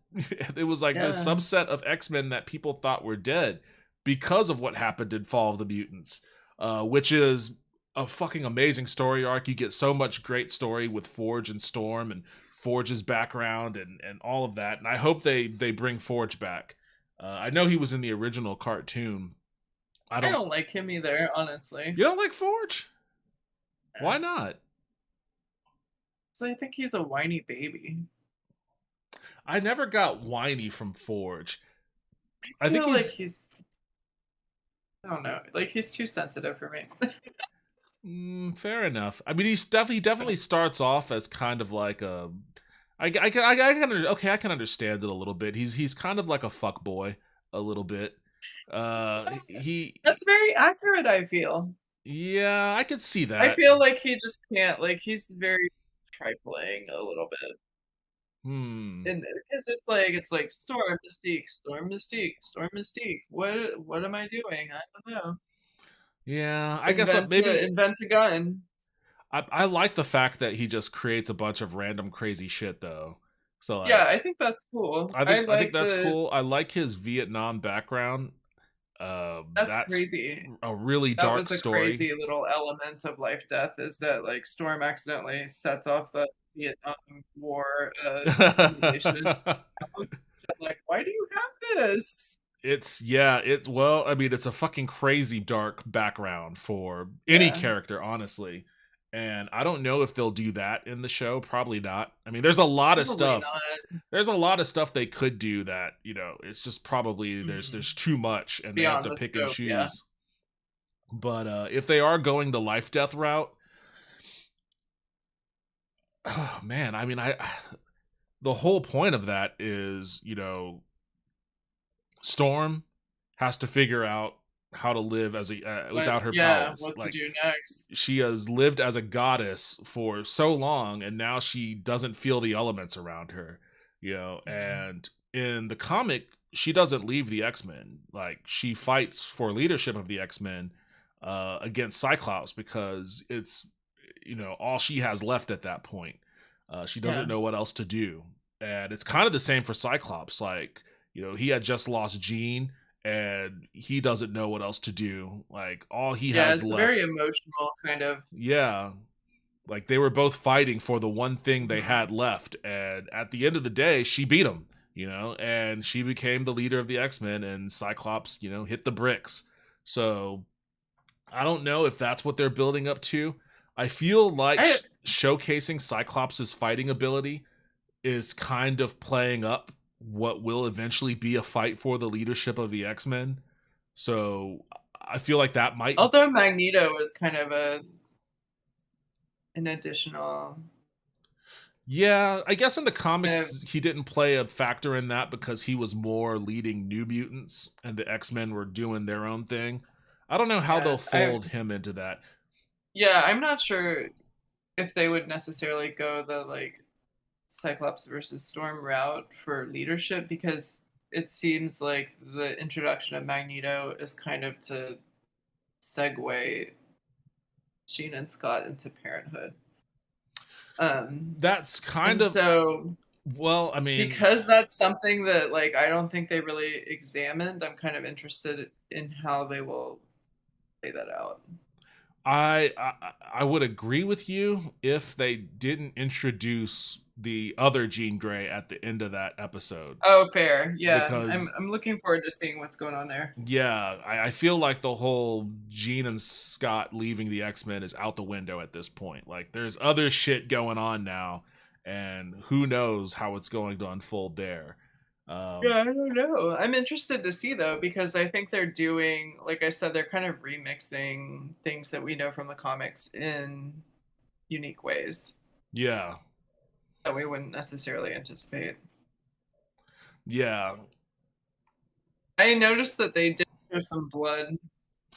Speaker 1: It was like this subset of X-Men that people thought were dead because of what happened in Fall of the Mutants, which is a fucking amazing story arc. You get so much great story with Forge and Storm and Forge's background and all of that. And I hope they bring Forge back. I know he was in the original cartoon. I don't
Speaker 2: like him either, honestly.
Speaker 1: You don't like Forge? No. Why not?
Speaker 2: So I think he's a whiny baby.
Speaker 1: I never got whiny from Forge.
Speaker 2: I think he's I don't know. Like, he's too sensitive for
Speaker 1: me. Fair enough. I mean, he definitely starts off as kind of like a. I can understand it a little bit. He's kind of like a fuck boy a little bit. That's
Speaker 2: very accurate, I feel.
Speaker 1: Yeah, I could see that.
Speaker 2: I feel like he just can't. Like he's very trifling a little bit. And because it's like Storm Mystique, Storm Mystique, Storm Mystique. What am I doing? I don't know.
Speaker 1: Yeah, I guess maybe
Speaker 2: invent a gun.
Speaker 1: I like the fact that he just creates a bunch of random crazy shit though. So like,
Speaker 2: yeah, I think that's cool.
Speaker 1: I think that's cool. I like his Vietnam background. That's
Speaker 2: crazy.
Speaker 1: A really dark story.
Speaker 2: That was a crazy little element of Life Death is that like Storm accidentally sets off the Vietnam War simulation. Like, why do you have this?
Speaker 1: It's well, I mean, it's a fucking crazy dark background for any character, honestly. And I don't know if they'll do that in the show. Probably not. I mean, there's a lot of stuff. There's a lot of stuff they could do that, it's just probably there's too much and they have to pick and choose. Yeah. But if they are going the life death route, oh man, I mean, the whole point of that is, Storm has to figure out how to live as without her powers.
Speaker 2: What to do next?
Speaker 1: She has lived as a goddess for so long, and now she doesn't feel the elements around her. And in the comic, she doesn't leave the X-Men. Like, she fights for leadership of the X-Men against Cyclops because it's all she has left at that point. She doesn't know what else to do, and it's kind of the same for Cyclops. Like, he had just lost Jean, and he doesn't know what else to do. Like, all he has left.
Speaker 2: Yeah, it's very emotional, kind of.
Speaker 1: Yeah. Like, they were both fighting for the one thing they had left, and at the end of the day, she beat him, and she became the leader of the X-Men, and Cyclops, hit the bricks. So, I don't know if that's what they're building up to. I feel like showcasing Cyclops' fighting ability is kind of playing up what will eventually be a fight for the leadership of the X-Men. So I feel like that might...
Speaker 2: Although Magneto is kind of an additional...
Speaker 1: Yeah, I guess in the comics he didn't play a factor in that because he was more leading New Mutants and the X-Men were doing their own thing. I don't know how they'll fold him into that.
Speaker 2: Yeah, I'm not sure if they would necessarily go the like Cyclops versus Storm route for leadership, because it seems like the introduction of Magneto is kind of to segue Jean and Scott into parenthood.
Speaker 1: That's kind of
Speaker 2: so.
Speaker 1: Well, I mean,
Speaker 2: because that's something that like I don't think they really examined. I'm kind of interested in how they will play that out.
Speaker 1: I would agree with you if they didn't introduce the other Jean Grey at the end of that episode.
Speaker 2: Oh, fair. Yeah. Because I'm looking forward to seeing what's going on there.
Speaker 1: Yeah, I feel like the whole Jean and Scott leaving the X-Men is out the window at this point. Like, there's other shit going on now, and who knows how it's going to unfold there.
Speaker 2: Yeah, I don't know. I'm interested to see, though, because I think they're doing, like I said, they're kind of remixing things that we know from the comics in unique ways.
Speaker 1: Yeah.
Speaker 2: That we wouldn't necessarily anticipate.
Speaker 1: Yeah.
Speaker 2: I noticed that they did show some blood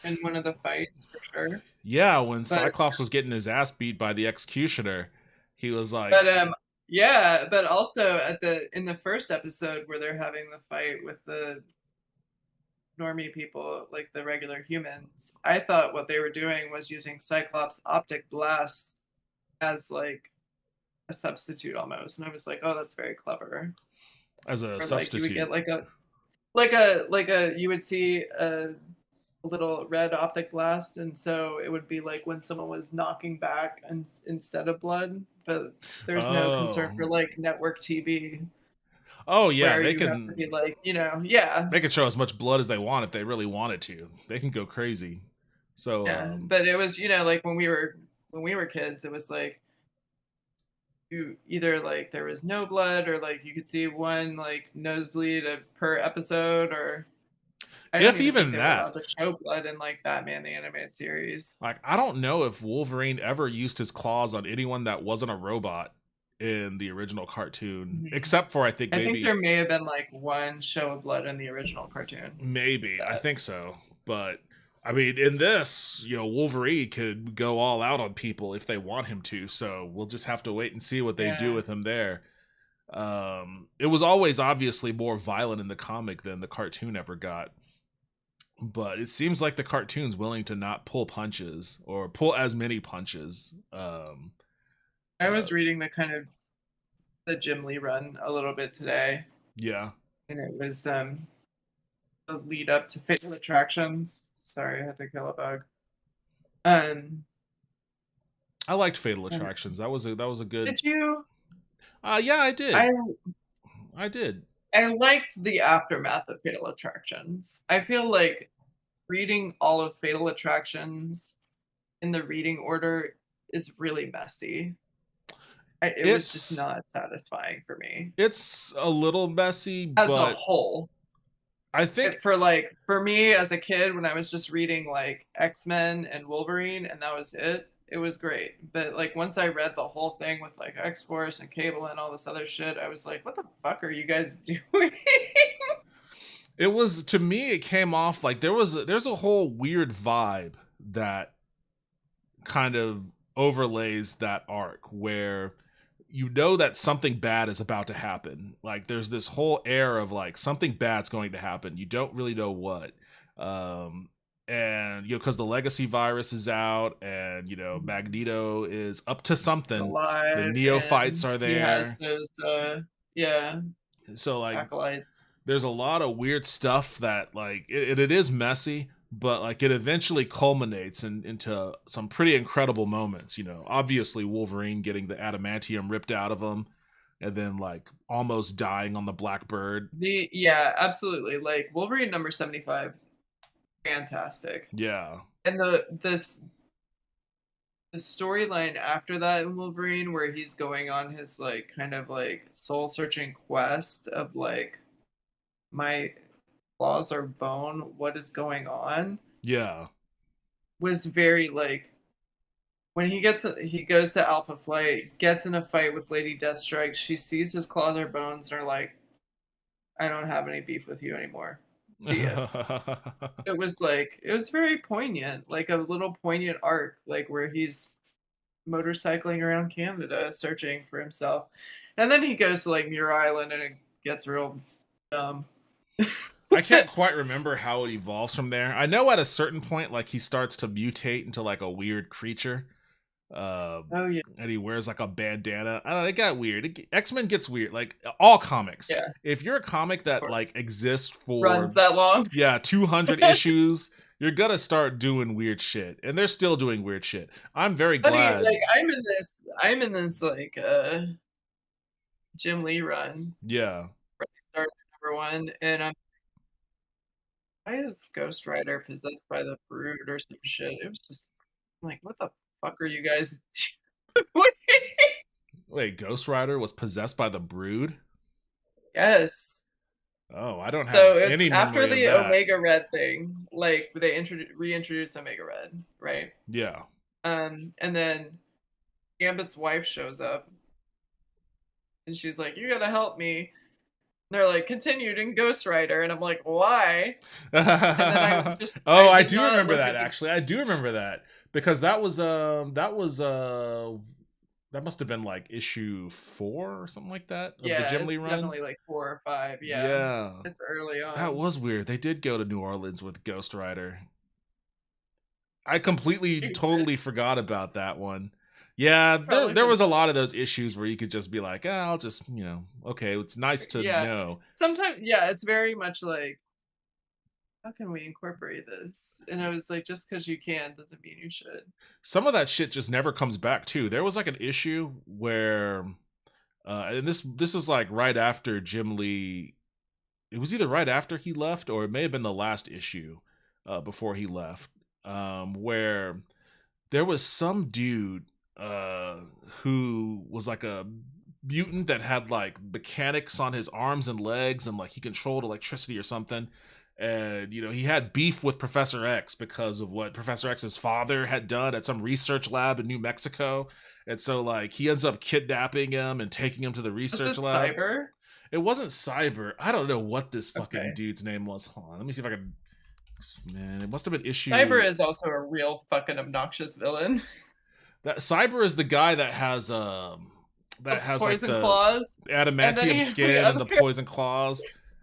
Speaker 2: in one of the fights, for sure.
Speaker 1: Yeah, when Cyclops was getting his ass beat by the Executioner, he was like...
Speaker 2: Yeah, but also in the first episode where they're having the fight with the normie people, like the regular humans, I thought what they were doing was using Cyclops' optic blast as like a substitute almost, and I was like, oh, that's very clever.
Speaker 1: As a substitute,
Speaker 2: you would get you would see a little red optic blast, and so it would be like when someone was knocking back and instead of blood, but there's no concern for like network TV.
Speaker 1: Oh yeah, they can
Speaker 2: be like, yeah,
Speaker 1: they can show as much blood as they want if they really wanted to. They can go crazy. So
Speaker 2: yeah, but it was like when we were kids, it was like you either like there was no blood or like you could see one like nosebleed per episode, or
Speaker 1: if even that,
Speaker 2: to show blood in like Batman the Animated Series.
Speaker 1: Like, I don't know if Wolverine ever used his claws on anyone that wasn't a robot in the original cartoon, except for I think
Speaker 2: there may have been like one show of blood in the original cartoon.
Speaker 1: Maybe I think so, but I mean, in this, Wolverine could go all out on people if they want him to. So we'll just have to wait and see what they do with him there. It was always obviously more violent in the comic than the cartoon ever got. But it seems like the cartoon's willing to not pull punches or pull as many punches.
Speaker 2: I was reading the Jim Lee run a little bit today.
Speaker 1: Yeah.
Speaker 2: And it was the lead up to Fatal Attractions. Sorry, I had to kill a bug.
Speaker 1: I liked Fatal Attractions. That was a good.
Speaker 2: Did you?
Speaker 1: Yeah, I did. I did.
Speaker 2: I liked the aftermath of Fatal Attractions. I feel like reading all of Fatal Attractions in the reading order is really messy. It was just not satisfying for me.
Speaker 1: It's a little messy,
Speaker 2: as a whole.
Speaker 1: I think
Speaker 2: for me as a kid, when I was just reading like X-Men and Wolverine, and that was it. It was great. But like once I read the whole thing with like X-Force and Cable and all this other shit, I was like, what the fuck are you guys doing?
Speaker 1: It was, to me, it came off like there's a whole weird vibe that kind of overlays that arc where that something bad is about to happen. Like there's this whole air of like something bad's going to happen. You don't really know what. And because the legacy virus is out, and Magneto is up to something. The neophytes are there. He
Speaker 2: has those,
Speaker 1: so like
Speaker 2: acolytes.
Speaker 1: There's a lot of weird stuff that like it is messy, but like it eventually culminates into some pretty incredible moments. Obviously Wolverine getting the adamantium ripped out of him, and then like almost dying on the Blackbird.
Speaker 2: Absolutely. Like Wolverine number 75. Fantastic.
Speaker 1: Yeah.
Speaker 2: And the storyline after that in Wolverine, where he's going on his like kind of like soul searching quest of like, my claws are bone, what is going on?
Speaker 1: Yeah.
Speaker 2: Was very like, when he goes to Alpha Flight, gets in a fight with Lady Deathstrike, she sees his claws are bones and are like, I don't have any beef with you anymore. See ya. It was very poignant, like a little poignant arc, like where he's motorcycling around Canada searching for himself. And then he goes to like Muir Island and it gets real dumb.
Speaker 1: I can't quite remember how it evolves from there. I know at a certain point, like he starts to mutate into like a weird creature. And he wears like a bandana. I don't know, it got weird. X-Men gets weird, like all comics.
Speaker 2: Yeah.
Speaker 1: If you're a comic that like exists for
Speaker 2: runs that long,
Speaker 1: 200 issues, you're gonna start doing weird shit, and they're still doing weird shit. I'm very glad.
Speaker 2: Like I'm in this like Jim Lee run.
Speaker 1: Yeah.
Speaker 2: Where they started number 1, and why is Ghost Rider possessed by the Brood or some shit? It was just like, what the fuck are you guys doing?
Speaker 1: Wait, Ghost Rider was possessed by the Brood?
Speaker 2: Yes.
Speaker 1: Oh, I don't have
Speaker 2: any
Speaker 1: memory
Speaker 2: after the
Speaker 1: of that.
Speaker 2: Omega Red thing, like they reintroduced Omega Red, right?
Speaker 1: Yeah.
Speaker 2: And then Gambit's wife shows up, and she's like, "You gotta help me." And they're like, "Continued in Ghost Rider," and I'm like, "Why?" And then
Speaker 1: I do remember that. Actually, I do remember that because that must have been like issue 4 or something like that of the Jim Lee run.
Speaker 2: Definitely like 4 or 5. Yeah, it's early on.
Speaker 1: That was weird. They did go to New Orleans with Ghost Rider. I completely, totally forgot about that one. Yeah, there was a lot of those issues where you could just be like, I'll just, okay, it's nice to know.
Speaker 2: Sometimes, it's very much like, how can we incorporate this? And I was like, just because you can doesn't mean you should.
Speaker 1: Some of that shit just never comes back too. There was like an issue where, and this is like right after Jim Lee. It was either right after he left, or it may have been the last issue before he left, where there was some dude who was like a mutant that had like mechanics on his arms and legs, and like he controlled electricity or something. And he had beef with Professor X because of what Professor X's father had done at some research lab in New Mexico. And so like he ends up kidnapping him and taking him to the research lab.
Speaker 2: Cyber?
Speaker 1: It wasn't Cyber. I don't know what this fucking dude's name was. Hold on, let me see if I can Man, it must have been issue.
Speaker 2: Cyber is also a real fucking obnoxious villain.
Speaker 1: That Cyber is the guy that has
Speaker 2: poison
Speaker 1: like the
Speaker 2: claws,
Speaker 1: adamantium skin and the poison claws,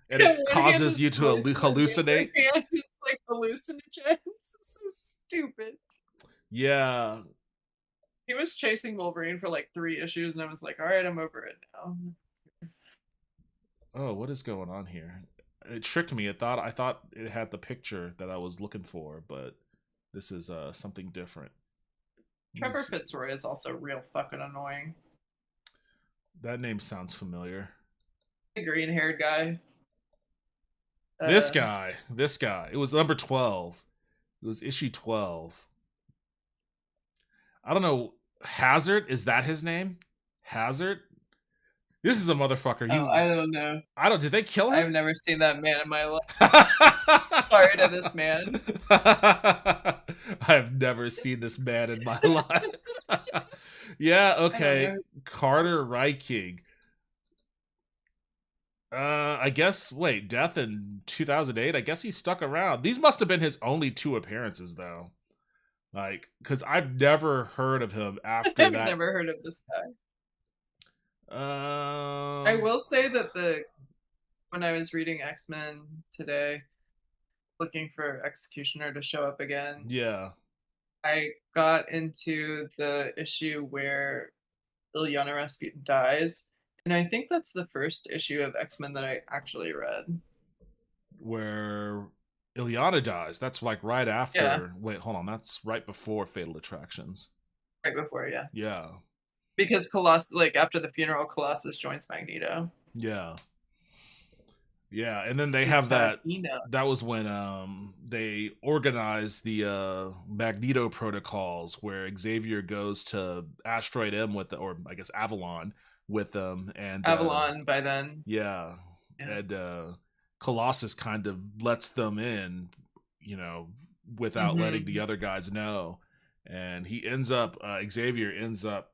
Speaker 1: and it causes you to hallucinate.
Speaker 2: It's like hallucinogens. It's so stupid.
Speaker 1: Yeah.
Speaker 2: He was chasing Wolverine for like 3 issues, and I was like, all right, I'm over it now.
Speaker 1: Oh, what is going on here? It tricked me. I thought it had the picture that I was looking for, but this is something different.
Speaker 2: Trevor Fitzroy is also real fucking annoying.
Speaker 1: That name sounds familiar.
Speaker 2: The green-haired guy.
Speaker 1: This guy. It was number 12. It was issue 12. I don't know. Hazard? Is that his name? Hazard? This is a motherfucker.
Speaker 2: I don't know.
Speaker 1: Did they kill him?
Speaker 2: I've never seen that man in my life. Sorry to this man.
Speaker 1: I've never seen this man in my life. Yeah, okay. Carter Reiking. I guess, wait, death in 2008? I guess he stuck around. These must have been his only 2 appearances, though. Like, because I've never heard of him after that.
Speaker 2: I've never heard of this guy. I will say that when I was reading X-Men today, looking for Executioner to show up again.
Speaker 1: Yeah.
Speaker 2: I got into the issue where Illyana Rasputin dies, and I think that's the first issue of X-Men that I actually read.
Speaker 1: Where Illyana dies. That's like right after. Yeah. Wait, hold on. That's right before Fatal Attractions.
Speaker 2: Right before, yeah.
Speaker 1: Yeah.
Speaker 2: Because Colossus, like after the funeral, Colossus joins Magneto.
Speaker 1: Yeah. Yeah, and then they have that. That was when they organized the Magneto protocols, where Xavier goes to Asteroid M with or I guess Avalon with them, and
Speaker 2: Avalon by then.
Speaker 1: Yeah. And Colossus kind of lets them in, without letting the other guys know, and he ends up Xavier ends up,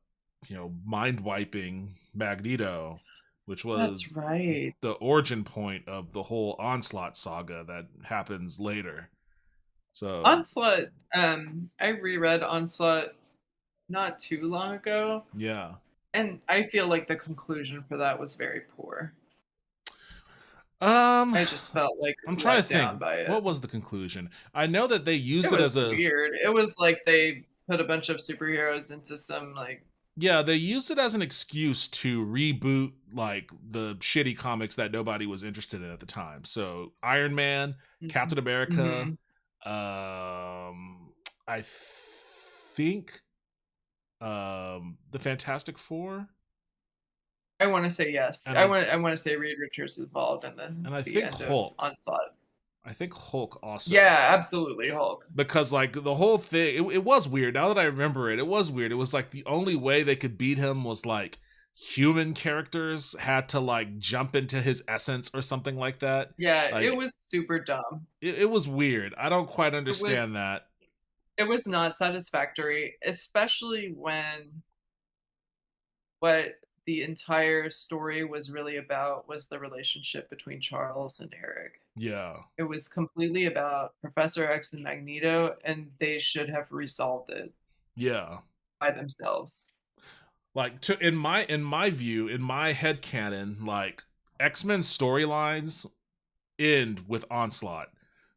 Speaker 1: mind wiping Magneto, which was
Speaker 2: that's right,
Speaker 1: the origin point of the whole Onslaught saga that happens later. So
Speaker 2: Onslaught, I reread Onslaught not too long ago.
Speaker 1: Yeah.
Speaker 2: And I feel like the conclusion for that was very poor.
Speaker 1: I
Speaker 2: just felt like
Speaker 1: I'm trying to think. What was the conclusion? I know that they used it as a
Speaker 2: weird. It was like they put a bunch of superheroes into some like.
Speaker 1: Yeah, they used it as an excuse to reboot like the shitty comics that nobody was interested in at the time. So Iron Man, Captain America, I think the Fantastic Four.
Speaker 2: I want to say yes. I want to say Reed Richards is involved in
Speaker 1: and I think Hulk.
Speaker 2: Onslaught.
Speaker 1: I think Hulk also.
Speaker 2: Yeah, absolutely Hulk.
Speaker 1: Because like the whole thing, it was weird. Now that I remember it, it was weird. It was like the only way they could beat him was like human characters had to like jump into his essence or something like that.
Speaker 2: Yeah,
Speaker 1: like,
Speaker 2: it was super dumb.
Speaker 1: It was weird. I don't quite understand that.
Speaker 2: It was not satisfactory, especially when what the entire story was really about was the relationship between Charles and Eric.
Speaker 1: Yeah.
Speaker 2: It was completely about Professor X and Magneto, and they should have resolved it.
Speaker 1: Yeah.
Speaker 2: By themselves.
Speaker 1: Like in my view, in my headcanon, like X-Men storylines end with Onslaught.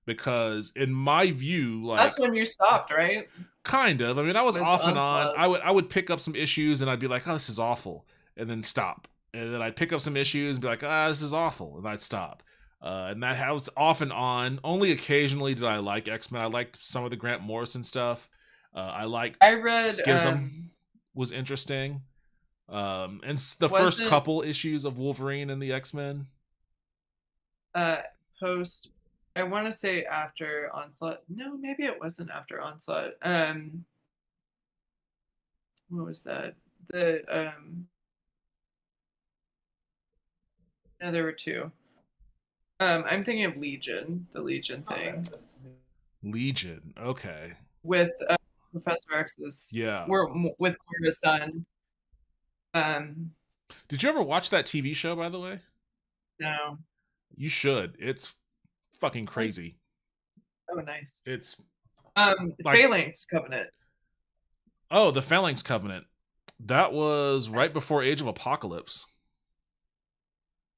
Speaker 1: Because in my view, like
Speaker 2: that's when you stopped, right?
Speaker 1: Kind of. I mean, I was off and on. I would pick up some issues and I'd be like, oh, this is awful. And then stop. And then I'd pick up some issues and be like, this is awful. And I'd stop. And that was off and on. Only occasionally did I like X-Men. I liked some of the Grant Morrison stuff. I read Schism was interesting. And the first couple issues of Wolverine and the X-Men.
Speaker 2: Post, I want to say after Onslaught. No, maybe it wasn't after Onslaught. What was that? No, there were two. I'm thinking of Legion, the Legion thing.
Speaker 1: Legion, okay.
Speaker 2: With Professor X's, with Corvus son.
Speaker 1: Did you ever watch that TV show, by the way?
Speaker 2: No.
Speaker 1: You should. It's fucking crazy.
Speaker 2: Oh, nice.
Speaker 1: It's
Speaker 2: Phalanx Covenant.
Speaker 1: Oh, the Phalanx Covenant. That was right before Age of Apocalypse.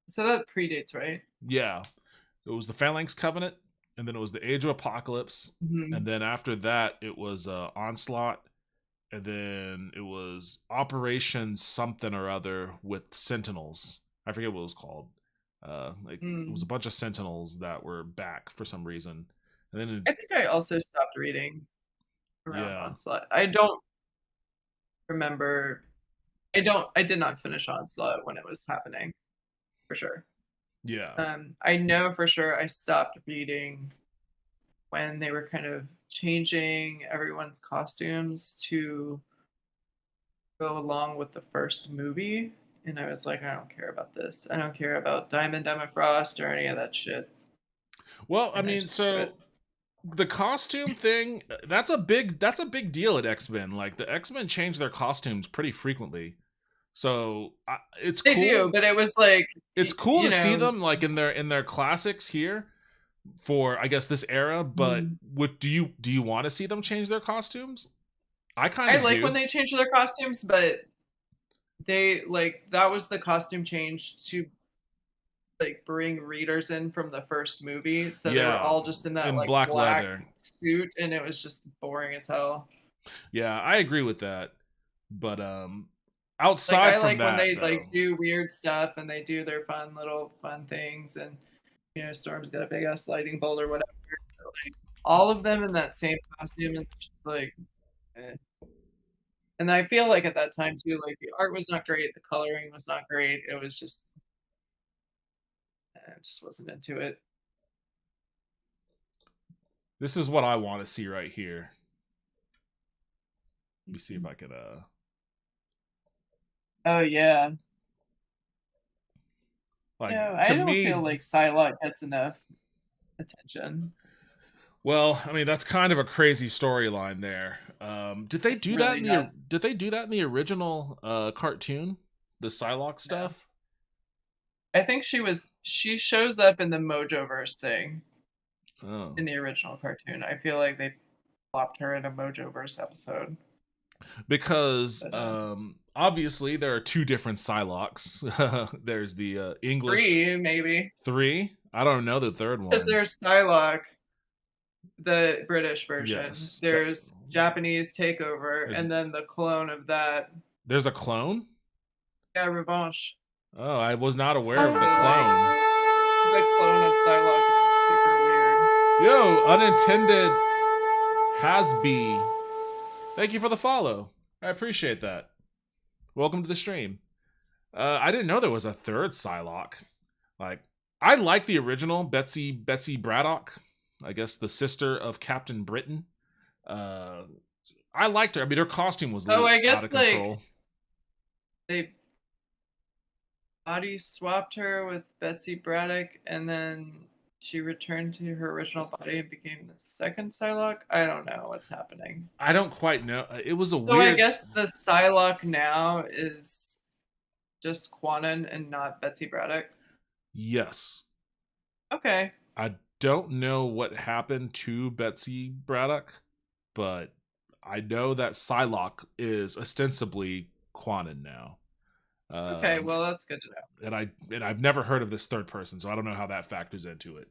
Speaker 2: So that predates, right?
Speaker 1: Yeah. It was the Phalanx Covenant, and then it was the Age of Apocalypse, and then after that it was Onslaught, and then it was Operation something or other with Sentinels. I forget what it was called. It was a bunch of Sentinels that were back for some reason. And then
Speaker 2: I think I also stopped reading around Onslaught. I don't remember. I did not finish Onslaught when it was happening, for sure.
Speaker 1: Yeah.
Speaker 2: I know for sure I stopped reading when they were kind of changing everyone's costumes to go along with the first movie. And I was like, I don't care about this. I don't care about Diamond Emma Frost or any of that shit.
Speaker 1: Well, I mean, so the costume thing, that's a big deal at X-Men. Like, the X-Men change their costumes pretty frequently. So it's cool.
Speaker 2: They do, but it was like,
Speaker 1: it's cool to see them like in their classics here for, I guess, this era. But do you want to see them change their costumes? I like
Speaker 2: when they change their costumes, but they that was the costume change to bring readers in from the first movie, so they were all just in that black leather suit, and it was just boring as hell.
Speaker 1: Yeah, I agree with that, but outside from that,
Speaker 2: when they do weird stuff and they do their fun things, and Storm's got a big ass lightning bolt or whatever. All of them in that same costume is just eh. And I feel like at that time too, the art was not great, the coloring was not great. It was just, I just wasn't into it.
Speaker 1: This is what I want to see right here. Let me see if I could.
Speaker 2: Oh yeah. I don't feel like Psylocke gets enough attention.
Speaker 1: Well, I mean, that's kind of a crazy storyline there. Did they do that in the original cartoon, the Psylocke stuff?
Speaker 2: I think she shows up in the Mojoverse thing.
Speaker 1: Oh.
Speaker 2: In the original cartoon. I feel like they plopped her in a Mojoverse episode.
Speaker 1: Because obviously there are two different Psylocks. There's the English
Speaker 2: 3, maybe
Speaker 1: 3. I don't know the third one.
Speaker 2: Because there's Psylocke, the British version. Yes, there's Japanese Takeover, and then the clone of that.
Speaker 1: There's a clone?
Speaker 2: Yeah, Revanche.
Speaker 1: Oh, I was not aware of the clone.
Speaker 2: The clone of Psylocke is super weird.
Speaker 1: Yo, Unintended Hasby. Thank you for the follow. I appreciate that. Welcome to the stream. I didn't know there was a third Psylocke. I like the original Betsy Braddock. I guess the sister of Captain Britain. I liked her. I mean, her costume was out of control.
Speaker 2: They body swapped her with Betsy Braddock, and then she returned to her original body and became the second Psylocke. I don't know what's happening.
Speaker 1: I don't quite know. It was weird.
Speaker 2: So I guess the Psylocke now is just Kwannon and not Betsy Braddock.
Speaker 1: Yes.
Speaker 2: Okay.
Speaker 1: I don't know what happened to Betsy Braddock, but I know that Psylocke is ostensibly Kwannon now.
Speaker 2: Okay, well that's good to know.
Speaker 1: And I've never heard of this third person, so I don't know how that factors into it.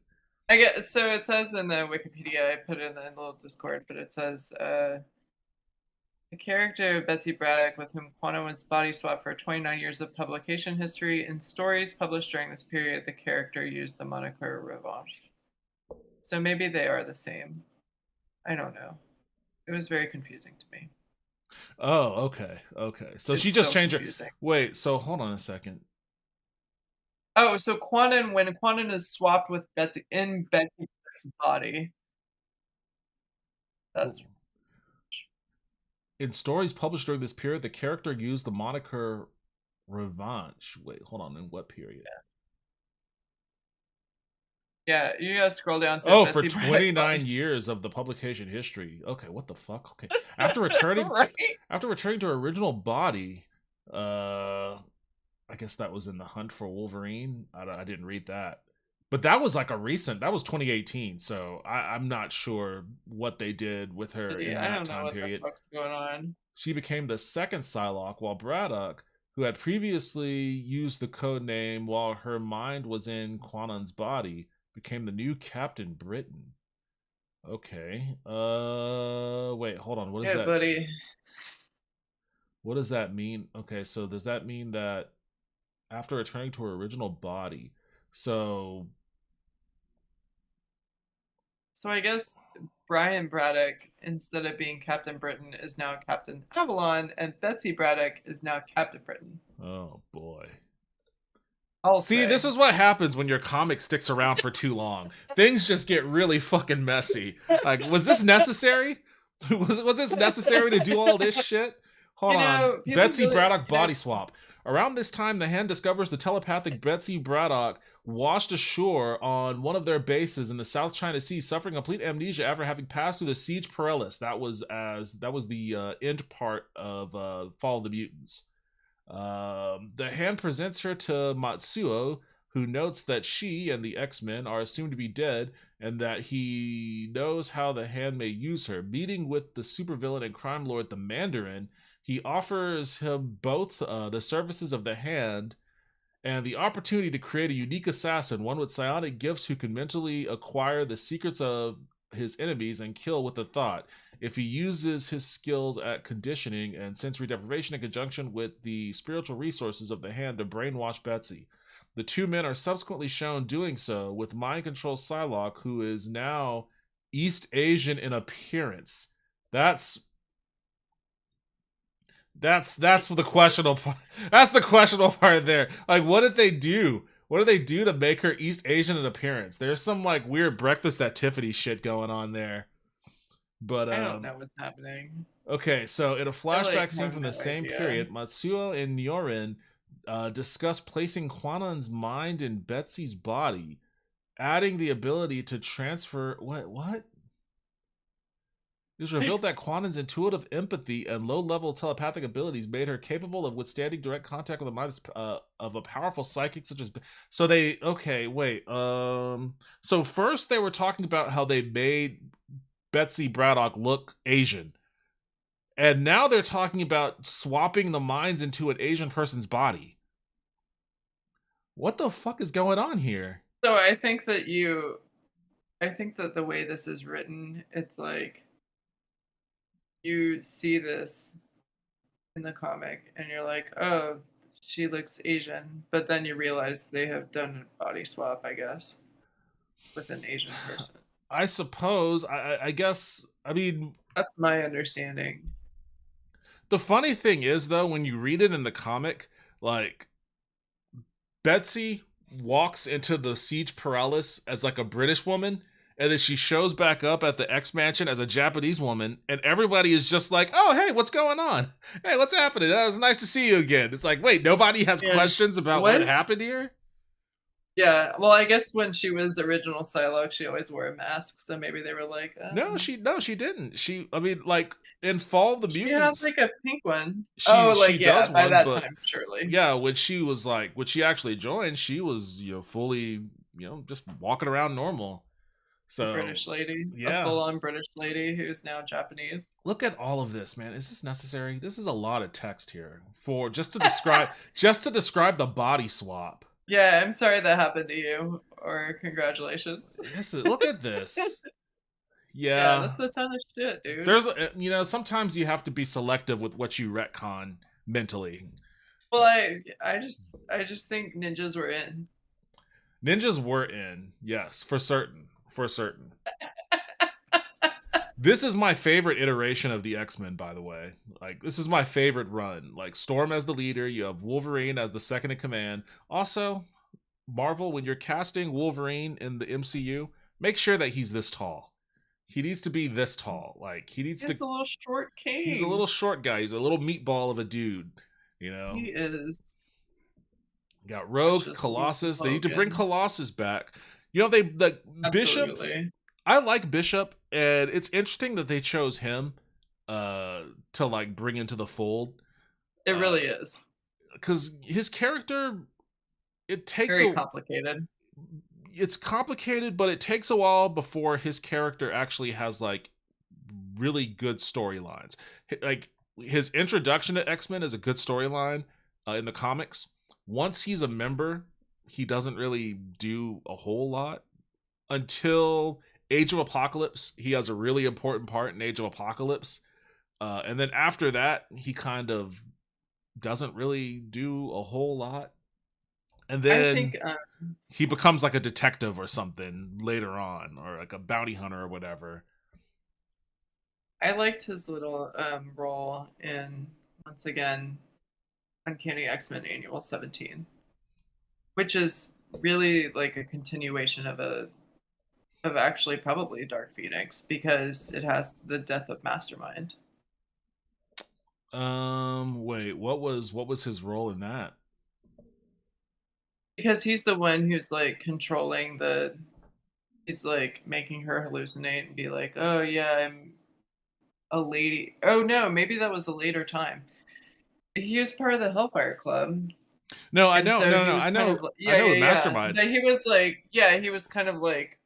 Speaker 2: I guess so. It says in the Wikipedia, I put it in the little Discord, but it says the character of Betsy Braddock, with whom Kwannon was body swapped for 29 years of publication history. In stories published during this period, the character used the moniker Revanche. So maybe they are the same. I don't know. It was very confusing to me.
Speaker 1: Oh, okay. So she just changed her. Wait, so hold on a second.
Speaker 2: Oh, so Kwannon, when Kwannon is swapped with Betsy in Betsy's body, that's.
Speaker 1: In stories published during this period, the character used the moniker Revanche. Wait, hold on. In what period?
Speaker 2: Yeah, you gotta scroll down to
Speaker 1: Betsy for 29 years of the publication history. Okay, what the fuck? Okay, after returning to her original body, I guess that was in the Hunt for Wolverine. I didn't read that, But that was like that was 2018, so I'm not sure what they did with her in that time period.
Speaker 2: What the fuck's going on.
Speaker 1: She became the second Psylocke, while Braddock, who had previously used the code name while her mind was in Kwanon's body, became the new Captain Britain. Okay. Wait, hold on. What is that?
Speaker 2: Buddy.
Speaker 1: What does that mean? Okay, so does that mean that after returning to her original body, so
Speaker 2: I guess Brian Braddock, instead of being Captain Britain, is now Captain Avalon, and Betsy Braddock is now Captain Britain.
Speaker 1: Oh boy.
Speaker 2: See,
Speaker 1: this is what happens when your comic sticks around for too long. Things just get really fucking messy. Like, was this necessary? was this necessary to do all this shit? Hold on. Betsy Braddock body swap. Around this time, the Hand discovers the telepathic Betsy Braddock washed ashore on one of their bases in the South China Sea, suffering complete amnesia after having passed through the Siege Perilous. That was the end part of Fall of the Mutants. The Hand presents her to Matsuo, who notes that she and the X-Men are assumed to be dead and that he knows how the Hand may use her. Meeting with the supervillain and crime lord, the Mandarin, he offers him both the services of the Hand and the opportunity to create a unique assassin, one with psionic gifts who can mentally acquire the secrets of his enemies and kill with a thought. If he uses his skills at conditioning and sensory deprivation in conjunction with the spiritual resources of the Hand to brainwash Betsy. The two men are subsequently shown doing so with mind control Psylocke, who is now East Asian in appearance. That's the questionable part. That's the questionable part there. Like, what did they do? What do they do to make her East Asian in appearance? There's some like weird Breakfast at Tiffany shit going on there. But
Speaker 2: I don't know what's happening.
Speaker 1: Okay, so in a flashback scene from the same period, Matsuo and Nyorin discuss placing Kwanon's mind in Betsy's body, adding the ability to transfer. What? It was revealed that Kwanon's intuitive empathy and low-level telepathic abilities made her capable of withstanding direct contact with the mind of a powerful psychic such as... So they... Okay, wait. So first they were talking about how they made Betsy Braddock look Asian. And now they're talking about swapping the minds into an Asian person's body. What the fuck is going on here?
Speaker 2: So I think that the way this is written, it's like... You see this in the comic and you're like, oh, she looks Asian. But then you realize they have done a body swap, I guess, with an Asian person.
Speaker 1: I suppose. I guess, I mean...
Speaker 2: That's my understanding.
Speaker 1: The funny thing is, though, when you read it in the comic, like, Betsy walks into the Siege Perilous as, like, a British woman, and then she shows back up at the X Mansion as a Japanese woman, and everybody is just like, oh, hey, what's going on? Hey, what's happening? It was nice to see you again. It's like, wait, nobody has questions about what happened here?
Speaker 2: Yeah, well, I guess when she was original Psylocke, she always wore a mask, so maybe they were like,
Speaker 1: No, she didn't. I mean, like, in Fall of the Mutants...
Speaker 2: She has, like, a pink one. She does by that time, surely.
Speaker 1: Yeah, when she actually joined, she was, fully, just walking around normal. So,
Speaker 2: British lady,
Speaker 1: yeah.
Speaker 2: A full-on British lady who's now Japanese.
Speaker 1: Look at all of this, man. Is this necessary? This is a lot of text here for just to describe the body swap.
Speaker 2: Yeah, I'm sorry that happened to you, or congratulations.
Speaker 1: Look at this.
Speaker 2: Yeah, that's a ton of shit, dude.
Speaker 1: There's, sometimes you have to be selective with what you retcon mentally.
Speaker 2: Well, I just think ninjas were in.
Speaker 1: Ninjas were in, yes, for certain. This is my favorite iteration of the X-Men, by the way. Like, this is my favorite run. Like, Storm as the leader, you have Wolverine as the second in command. Also, Marvel, when you're casting Wolverine in the MCU, make sure that he's this tall. He needs to be this tall. Like, he's
Speaker 2: a little short king.
Speaker 1: He's a little short guy. He's a little meatball of a dude,
Speaker 2: He is.
Speaker 1: You got Rogue, Colossus. They need to bring Colossus back. Bishop. I like Bishop, and it's interesting that they chose him to like bring into the fold.
Speaker 2: It really is,
Speaker 1: because his character, it takes
Speaker 2: very complicated.
Speaker 1: it's complicated, but it takes a while before his character actually has like really good storylines. Like his introduction to X-Men is a good storyline in the comics. Once he's a member, he doesn't really do a whole lot until Age of Apocalypse. He has a really important part in Age of Apocalypse. And then after that, he kind of doesn't really do a whole lot. And then I think, he becomes like a detective or something later on, or like a bounty hunter or whatever.
Speaker 2: I liked his little role in, once again, Uncanny X-Men Annual 17, which is really like a continuation of actually probably Dark Phoenix, because it has the death of Mastermind.
Speaker 1: Wait, what was his role in that?
Speaker 2: Because he's the one who's like controlling he's like making her hallucinate and be like, oh yeah, I'm a lady. Oh no, maybe that was a later time. He was part of the Hellfire Club.
Speaker 1: No, I know, I know the Mastermind.
Speaker 2: He was like, he was kind of like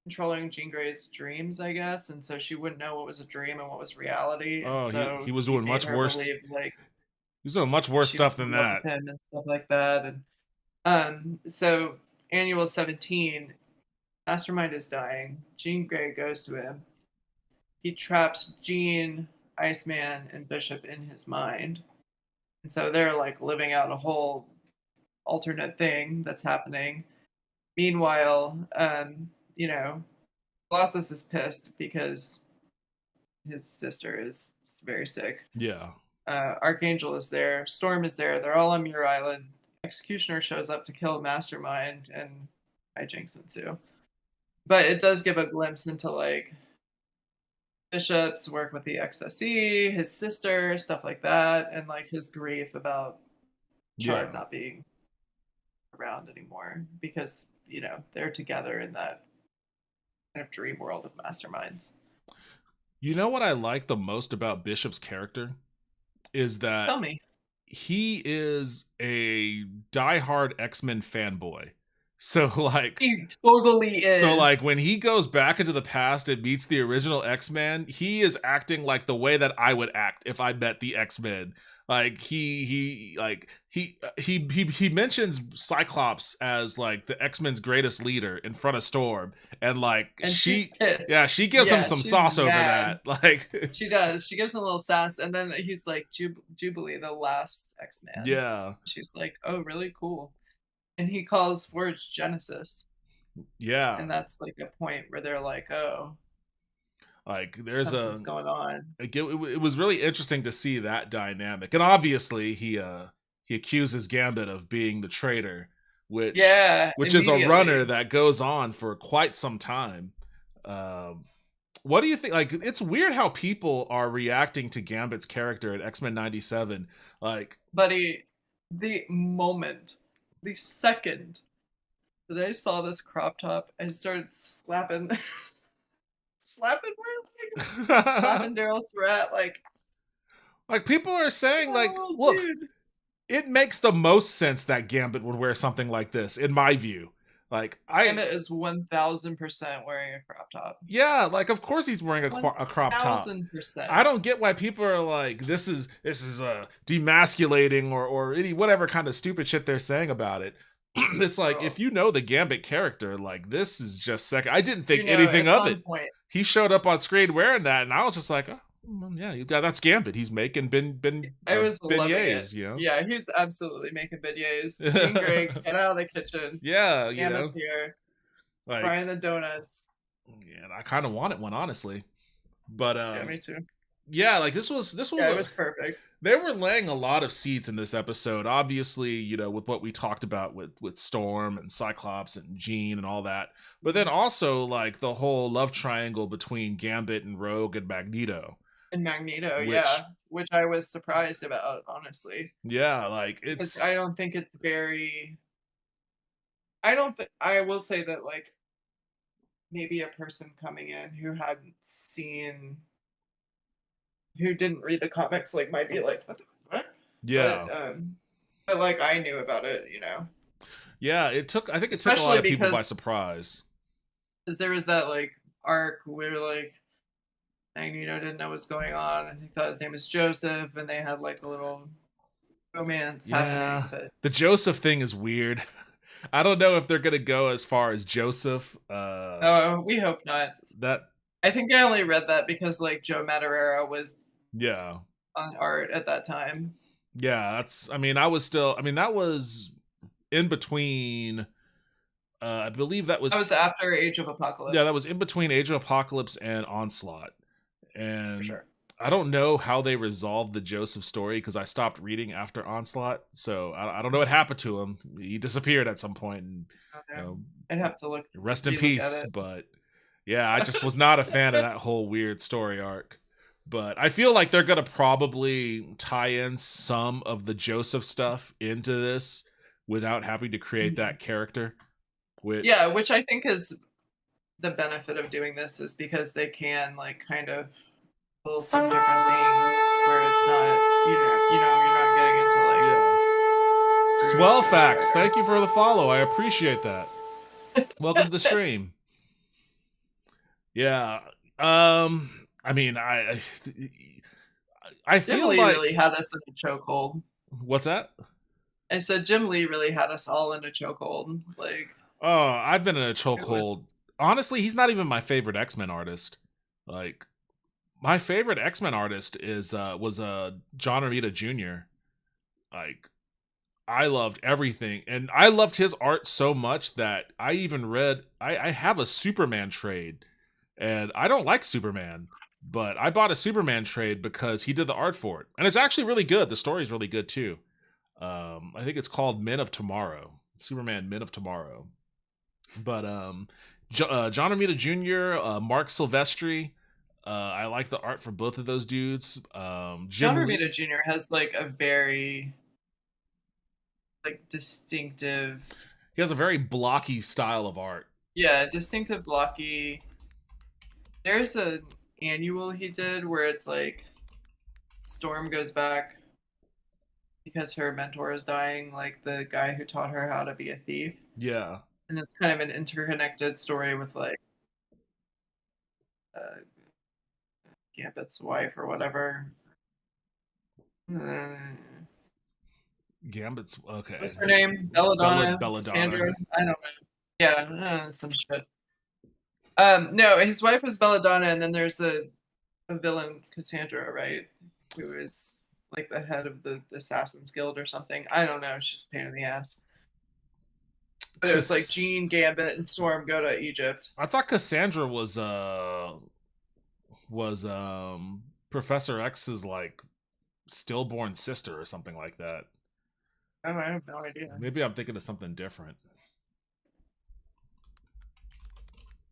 Speaker 2: controlling Jean Grey's dreams, I guess, and so she wouldn't know what was a dream and what was reality.
Speaker 1: Oh,
Speaker 2: so
Speaker 1: he was doing much worse. Believe, like, he was doing much worse stuff than that,
Speaker 2: and stuff like that. And so Annual 17, Mastermind is dying. Jean Grey goes to him. He traps Jean, Iceman, and Bishop in his mind. And so they're like living out a whole alternate thing that's happening. Meanwhile, Colossus is pissed because his sister is very sick.
Speaker 1: Yeah.
Speaker 2: Archangel is there. Storm is there. They're all on Muir Island. Executioner shows up to kill Mastermind, and hijinks ensue. But it does give a glimpse into like Bishop's work with the XSE, his sister, stuff like that, and like his grief about Chard not being around anymore, because they're together in that kind of dream world of Masterminds.
Speaker 1: You know what I like the most about Bishop's character is that
Speaker 2: Tell me.
Speaker 1: He is a diehard X-Men fanboy. So like
Speaker 2: he totally is.
Speaker 1: So like when he goes back into the past and meets the original X-Men, he is acting like the way that I would act if I met the X-Men. Like he mentions Cyclops as like the X-Men's greatest leader in front of Storm, and like she gives him some sauce mad over that. Like
Speaker 2: she does. She gives him a little sass, and then he's like Jubilee, the last X-Man.
Speaker 1: Yeah.
Speaker 2: She's like, oh, really cool. And he calls Forge Genesis.
Speaker 1: Yeah.
Speaker 2: And that's like a point where they're like, oh,
Speaker 1: like there's
Speaker 2: something's going on.
Speaker 1: Like it was really interesting to see that dynamic. And obviously he accuses Gambit of being the traitor, which is a runner that goes on for quite some time. What do you think? Like, it's weird how people are reacting to Gambit's character in X-Men 97. Like,
Speaker 2: buddy, the second that I saw this crop top, I started slapping my leg, slapping Daryl Surratt,
Speaker 1: like people are saying, like, look, dude, it makes the most sense that Gambit would wear something like this, in my view. Like,
Speaker 2: Gambit is 1,000% wearing a crop top.
Speaker 1: Yeah, like of course he's wearing a crop top. 1,000%. I don't get why people are like, this is demasculating or any whatever kind of stupid shit they're saying about it. It's like, if you know the Gambit character, like this is just second. I didn't think anything of it. He showed up on screen wearing that, and I was just like, oh, yeah, you got that's Gambit. He's making beignets, you know.
Speaker 2: Yeah, he's absolutely making beignets. Jean Grey, get out of the kitchen.
Speaker 1: Yeah,
Speaker 2: Gambit here, like, frying the donuts.
Speaker 1: Yeah, I kind of wanted one, honestly. But
Speaker 2: yeah, me too.
Speaker 1: Yeah, like this was
Speaker 2: it was perfect.
Speaker 1: They were laying a lot of seeds in this episode. Obviously, with what we talked about with Storm and Cyclops and Jean and all that. But then also like the whole love triangle between Gambit and Rogue and Magneto.
Speaker 2: Which I was surprised about, honestly.
Speaker 1: Yeah, like
Speaker 2: I don't think it's very. I will say that like maybe a person coming in who didn't read the comics like might be like, what?
Speaker 1: Yeah.
Speaker 2: But like I knew about it,
Speaker 1: Yeah, I think it took a lot of people by surprise.
Speaker 2: Because there was that like arc where like Magneto didn't know what's going on, and he thought his name was Joseph, and they had like a little romance happening. But
Speaker 1: the Joseph thing is weird. I don't know if they're gonna go as far as Joseph.
Speaker 2: Oh, we hope not. I think I only read that because like Joe Madureira was on art at that time.
Speaker 1: Yeah, that was in between. I believe that was
Speaker 2: after Age of Apocalypse.
Speaker 1: Yeah, that was in between Age of Apocalypse and Onslaught. And
Speaker 2: for sure.
Speaker 1: I don't know how they resolved the Joseph story because I stopped reading after Onslaught, so I don't know what happened to him. He disappeared at some point, and
Speaker 2: I'd have to look.
Speaker 1: Rest in peace. But yeah, I just was not a fan of that whole weird story arc. But I feel like they're gonna probably tie in some of the Joseph stuff into this without having to create that character. Which
Speaker 2: I think is the benefit of doing this is because they can like kind of pull from different things where it's not you're not getting into like
Speaker 1: Swell Facts. Thank you for the follow. I appreciate that. Welcome to the stream. Yeah. I mean, I feel
Speaker 2: Jim Lee
Speaker 1: like
Speaker 2: really had us in a chokehold.
Speaker 1: What's that?
Speaker 2: I said Jim Lee really had us all in a chokehold. Like,
Speaker 1: I've been in a chokehold. Honestly, he's not even my favorite X-Men artist. Like, my favorite X-Men artist was John Romita Jr. Like, I loved everything, and I loved his art so much that I even read. I have a Superman trade, and I don't like Superman, but I bought a Superman trade because he did the art for it, and it's actually really good. The story's really good too. I think it's called Men of Tomorrow, Superman Men of Tomorrow. But John Romita Jr., Mark Silvestri, I like the art for both of those dudes.
Speaker 2: John Romita Jr. has like a very like distinctive.
Speaker 1: He has a very blocky style of art.
Speaker 2: Yeah, distinctive blocky. There's an annual he did where it's like Storm goes back because her mentor is dying, like the guy who taught her how to be a thief.
Speaker 1: Yeah.
Speaker 2: And it's kind of an interconnected story with like Gambit's wife or whatever.
Speaker 1: Gambit's okay.
Speaker 2: What's her name? Belladonna.
Speaker 1: Belladonna.
Speaker 2: Sandra. I don't know. Yeah, some shit. No, his wife was Belladonna, and then there's a villain, Cassandra, right? Who is like the head of the Assassin's Guild or something. I don't know. She's a pain in the ass. But it was like Jean, Gambit, and Storm go to Egypt.
Speaker 1: I thought Cassandra was Professor X's like stillborn sister or something like that.
Speaker 2: Oh, I have no idea.
Speaker 1: Maybe I'm thinking of something different.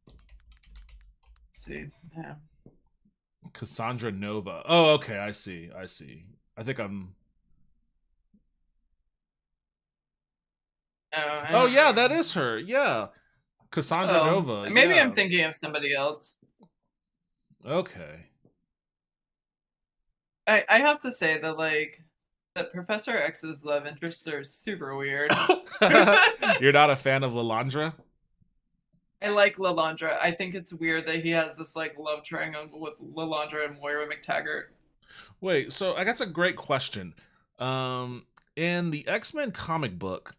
Speaker 2: Let's see. Yeah.
Speaker 1: Cassandra Nova. Oh, okay. I see. I think I'm. Oh yeah, that is her. Yeah, Cassandra Nova.
Speaker 2: Maybe
Speaker 1: yeah.
Speaker 2: I'm thinking of somebody else.
Speaker 1: Okay.
Speaker 2: I have to say that like that Professor X's love interests are super weird.
Speaker 1: You're not a fan of Lilandra?
Speaker 2: I like Lilandra. I think it's weird that he has this like love triangle with Lilandra and Moira McTaggart.
Speaker 1: Wait, so I got a great question. In the X-Men comic book,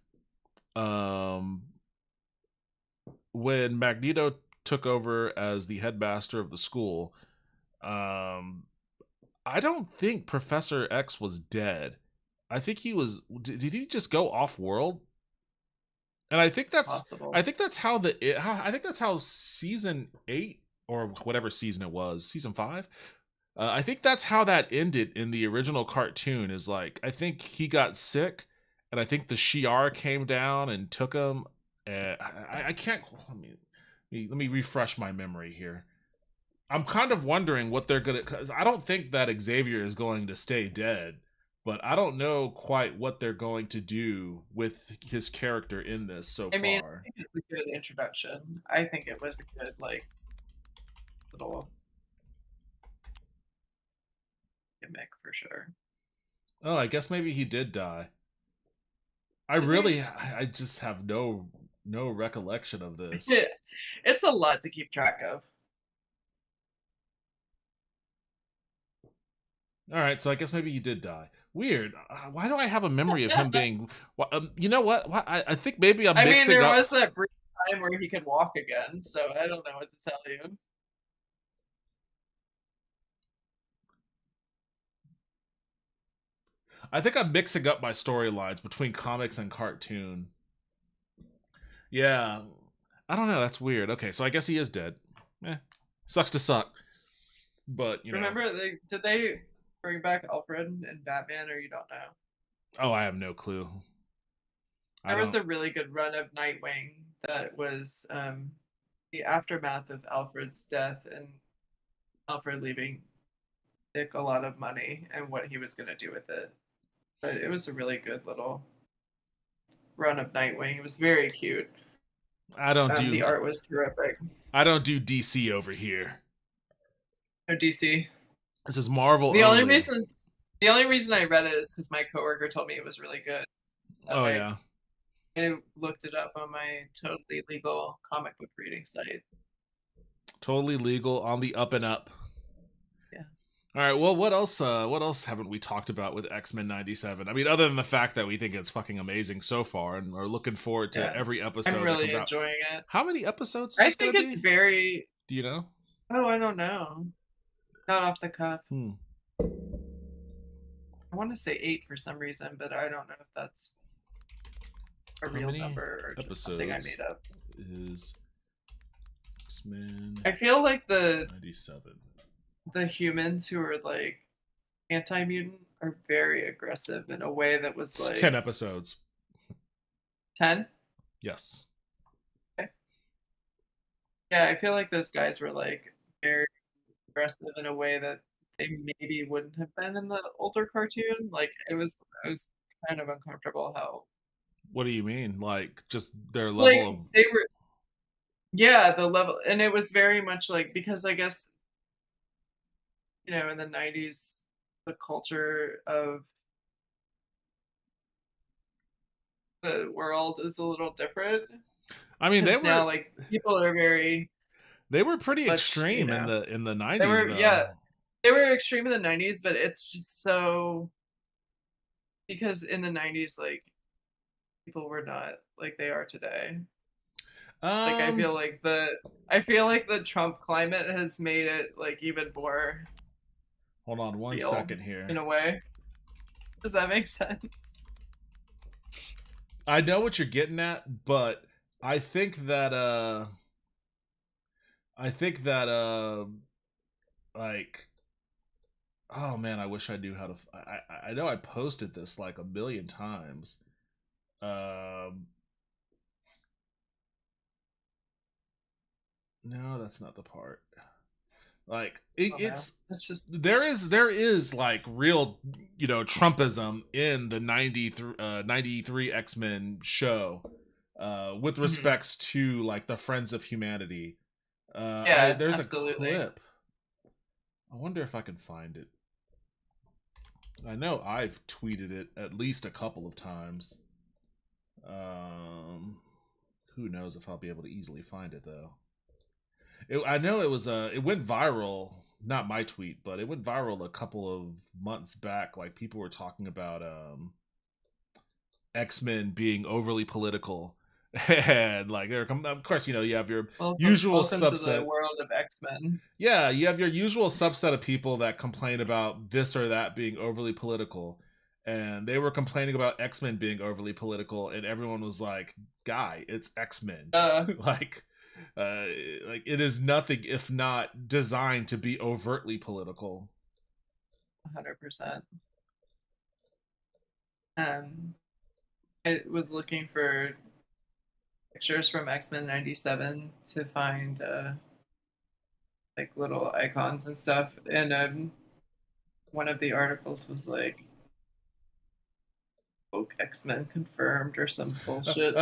Speaker 1: when Magneto took over as the headmaster of the school, I don't think Professor X was dead. I think he was. Did he just go off world? And I think that's possible. I think that's how season 8 or whatever season it was, season 5. I think that's how that ended in the original cartoon. Is like I think he got sick, and I think the Shi'ar came down and took him. I can't. Let me refresh my memory here. I'm kind of wondering what they're gonna. Cause I don't think that Xavier is going to stay dead, but I don't know quite what they're going to do with his character in this so far.
Speaker 2: I think it's a good introduction. I think it was a good like little gimmick for sure.
Speaker 1: Oh, I guess maybe he did die. I just have no recollection of this.
Speaker 2: It's a lot to keep track of.
Speaker 1: All right, so I guess maybe he did die. Weird. Why do I have a memory of him being? You know what? I think maybe I'm mixing up.
Speaker 2: There was that brief time where he could walk again, so I don't know what to tell you.
Speaker 1: I think I'm mixing up my storylines between comics and cartoon. Yeah, I don't know. That's weird. Okay, so I guess he is dead. Sucks to suck. But you
Speaker 2: know, did they bring back Alfred and Batman, or you don't know?
Speaker 1: Oh, I have no clue.
Speaker 2: There was a really good run of Nightwing that was the aftermath of Alfred's death and Alfred leaving Dick a lot of money and what he was going to do with it. But it was a really good little run of Nightwing. It was very cute.
Speaker 1: I don't do
Speaker 2: the art was terrific.
Speaker 1: I don't do DC over here.
Speaker 2: No DC.
Speaker 1: This is Marvel.
Speaker 2: The only reason I read it is because my coworker told me it was really good.
Speaker 1: Yeah.
Speaker 2: I looked it up on my totally legal comic book reading site.
Speaker 1: Totally legal on the up and up.
Speaker 2: Yeah.
Speaker 1: All right. Well, what else haven't we talked about with X-Men 97? I mean, other than the fact that we think it's fucking amazing so far and are looking forward to every episode.
Speaker 2: I'm really enjoying it.
Speaker 1: How many episodes?
Speaker 2: I think it's very.
Speaker 1: Do you know?
Speaker 2: Oh, I don't know. Not off the cuff. I want to say 8 for some reason, but I don't know if that's a real number or just something I made up.
Speaker 1: Is X-Men?
Speaker 2: I feel like the
Speaker 1: 97.
Speaker 2: The humans who are like anti-mutant are very aggressive in a way that was like
Speaker 1: 10 episodes.
Speaker 2: 10?
Speaker 1: Yes.
Speaker 2: Okay. Yeah, I feel like those guys were like very aggressive in a way that they maybe wouldn't have been in the older cartoon. Like I was kind of uncomfortable how.
Speaker 1: What do you mean? Like just their level of.
Speaker 2: They were. Yeah, the level, and it was very much like, because I guess, you know, in the 90s, the culture of the world is a little different.
Speaker 1: I mean, they were
Speaker 2: now like people are very.
Speaker 1: They were pretty extreme in the 90s.
Speaker 2: They were, they were extreme in the 90s, but it's just so, because in the 90s, like people were not like they are today. Like I feel like the Trump climate has made it like even more.
Speaker 1: Hold on one second here.
Speaker 2: In a way, does that make sense?
Speaker 1: I know what you're getting at, but I think that like, oh man, I wish I knew how to. I know I posted this like a million times. No, that's not the part. Like it's just there is like real, you know, Trumpism in the 93 X-Men show, with respects to like the Friends of Humanity. There's
Speaker 2: absolutely.
Speaker 1: a clip. I wonder if I can find it. I know I've tweeted it at least a couple of times. Who knows if I'll be able to easily find it though. I know it was it went viral, not my tweet, but it went viral a couple of months back. Like people were talking about X-Men being overly political, and like of course, you know, you have your usual subset.
Speaker 2: To the world of X-Men.
Speaker 1: Yeah, you have your usual subset of people that complain about this or that being overly political, and they were complaining about X-Men being overly political, and everyone was like, "Guy, it's X-Men." Like it is nothing if not designed to be overtly political.
Speaker 2: 100%. I was looking for pictures from X-Men 97 to find like little icons and stuff, and one of the articles was like woke X-Men confirmed or some bullshit.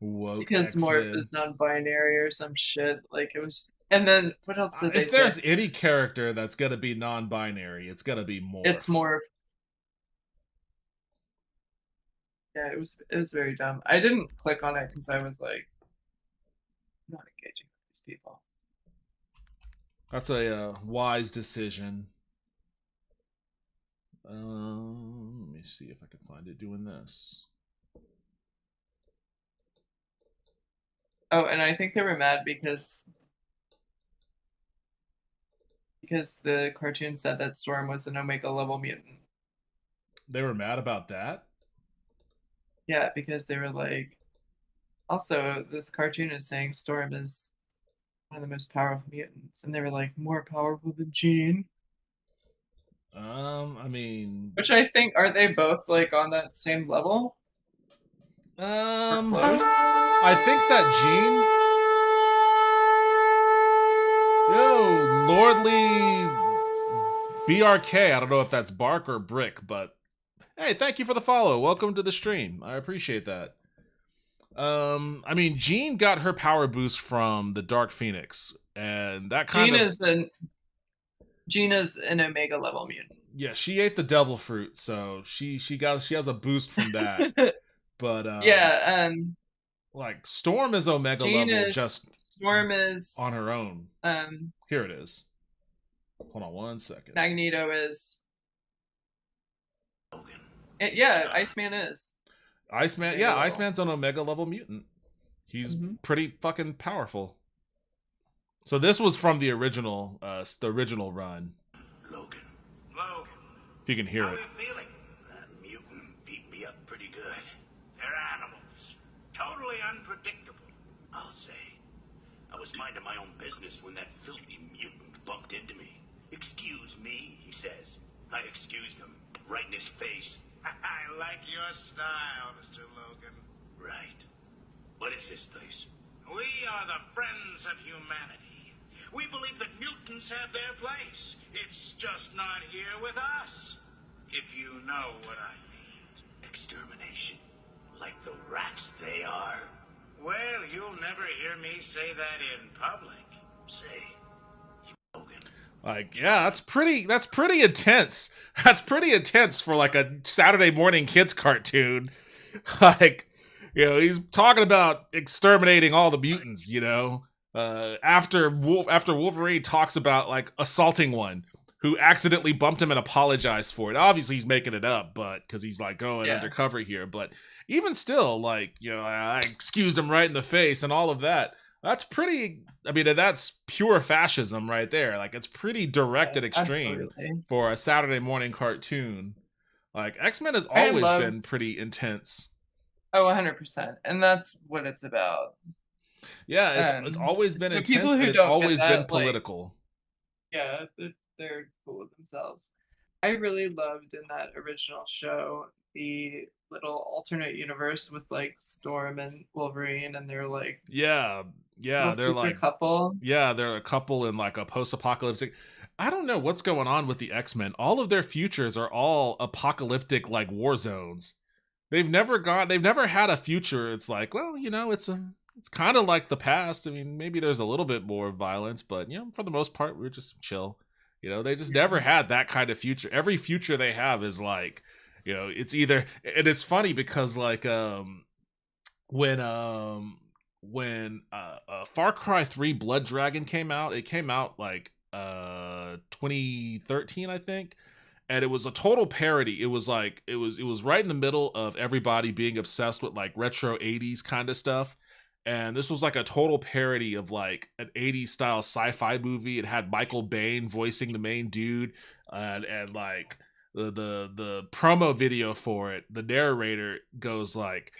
Speaker 1: Woke
Speaker 2: because
Speaker 1: X-Men.
Speaker 2: Morph is non-binary or some shit. Like it was, and then what else did they say?
Speaker 1: If there's any character that's gonna be non-binary, it's gonna be Morph.
Speaker 2: It's Morph. Yeah, it was very dumb. I didn't click on it because I was like, not engaging with these people.
Speaker 1: That's a wise decision. Let me see if I can find it doing this.
Speaker 2: Oh, and I think they were mad because the cartoon said that Storm was an Omega level mutant.
Speaker 1: They were mad about that?
Speaker 2: Yeah, because they were like, also, this cartoon is saying Storm is one of the most powerful mutants, and they were like, more powerful than Jean.
Speaker 1: I mean,
Speaker 2: which I think, are they both like on that same level?
Speaker 1: I think that Jean. Yo, Lordly BRK. I don't know if that's Bark or Brick, but hey, thank you for the follow. Welcome to the stream. I appreciate that. I mean, Jean got her power boost from the Dark Phoenix, and that kind
Speaker 2: Jean is an Omega level mutant.
Speaker 1: Yeah, she ate the devil fruit, so she has a boost from that. But
Speaker 2: yeah,
Speaker 1: like Storm is Omega level,
Speaker 2: Storm is
Speaker 1: on her own. Here it is. Hold on 1 second.
Speaker 2: Magneto is. Yeah, Iceman is.
Speaker 1: Iceman, yeah, Iceman's an Omega level mutant. He's pretty fucking powerful. So this was from the original run.
Speaker 5: Logan.
Speaker 1: If you can hear it.
Speaker 5: How are you feeling? That mutant beat me up pretty good. They're animals. Totally unpredictable, I'll say. I was minding my own business when that filthy mutant bumped into me. Excuse me, he says. I excused him, right in his face. I like your style, Mr. Logan. Right. What is this place? We are the Friends of Humanity. We believe that mutants have their place. It's just not here with us. If you know what I mean. Extermination. Like the rats they are. Well, you'll never hear me say that in public. Say, Logan.
Speaker 1: Like, yeah, that's pretty intense. That's pretty intense for like a Saturday morning kids cartoon. Like, you know, he's talking about exterminating all the mutants, you know. After Wolverine talks about like assaulting one who accidentally bumped him and apologized for it. Obviously he's making it up, but because he's like going undercover here. But even still, like, you know, I excused him right in the face and all of that. That's pretty, I mean, that's pure fascism right there. Like, it's pretty direct and extreme for a Saturday morning cartoon. Like, X-Men has always been pretty intense.
Speaker 2: Oh, 100%. And that's what it's about.
Speaker 1: Yeah, it's always been intense, and it's always been political.
Speaker 2: Like, yeah, they're cool with themselves. I really loved in that original show the little alternate universe with like Storm and Wolverine, and they're like
Speaker 1: they're like
Speaker 2: a couple.
Speaker 1: Yeah, they're a couple in like a post-apocalyptic. I don't know what's going on with the X-Men. All of their futures are all apocalyptic, like war zones. They've never had a future. It's like, well, you know, it's kind of like the past. I mean, maybe there's a little bit more violence, but you know, for the most part, we're just chill. You know, they just never had that kind of future. Every future they have is like, you know, it's either, and it's funny because like when Far Cry 3 Blood Dragon came out, it came out like 2013, I think. And it was a total parody. It was like it was right in the middle of everybody being obsessed with like retro 80s kind of stuff. And this was like a total parody of like an 80s style sci-fi movie. It had Michael Biehn voicing the main dude, and like the promo video for it, the narrator goes like,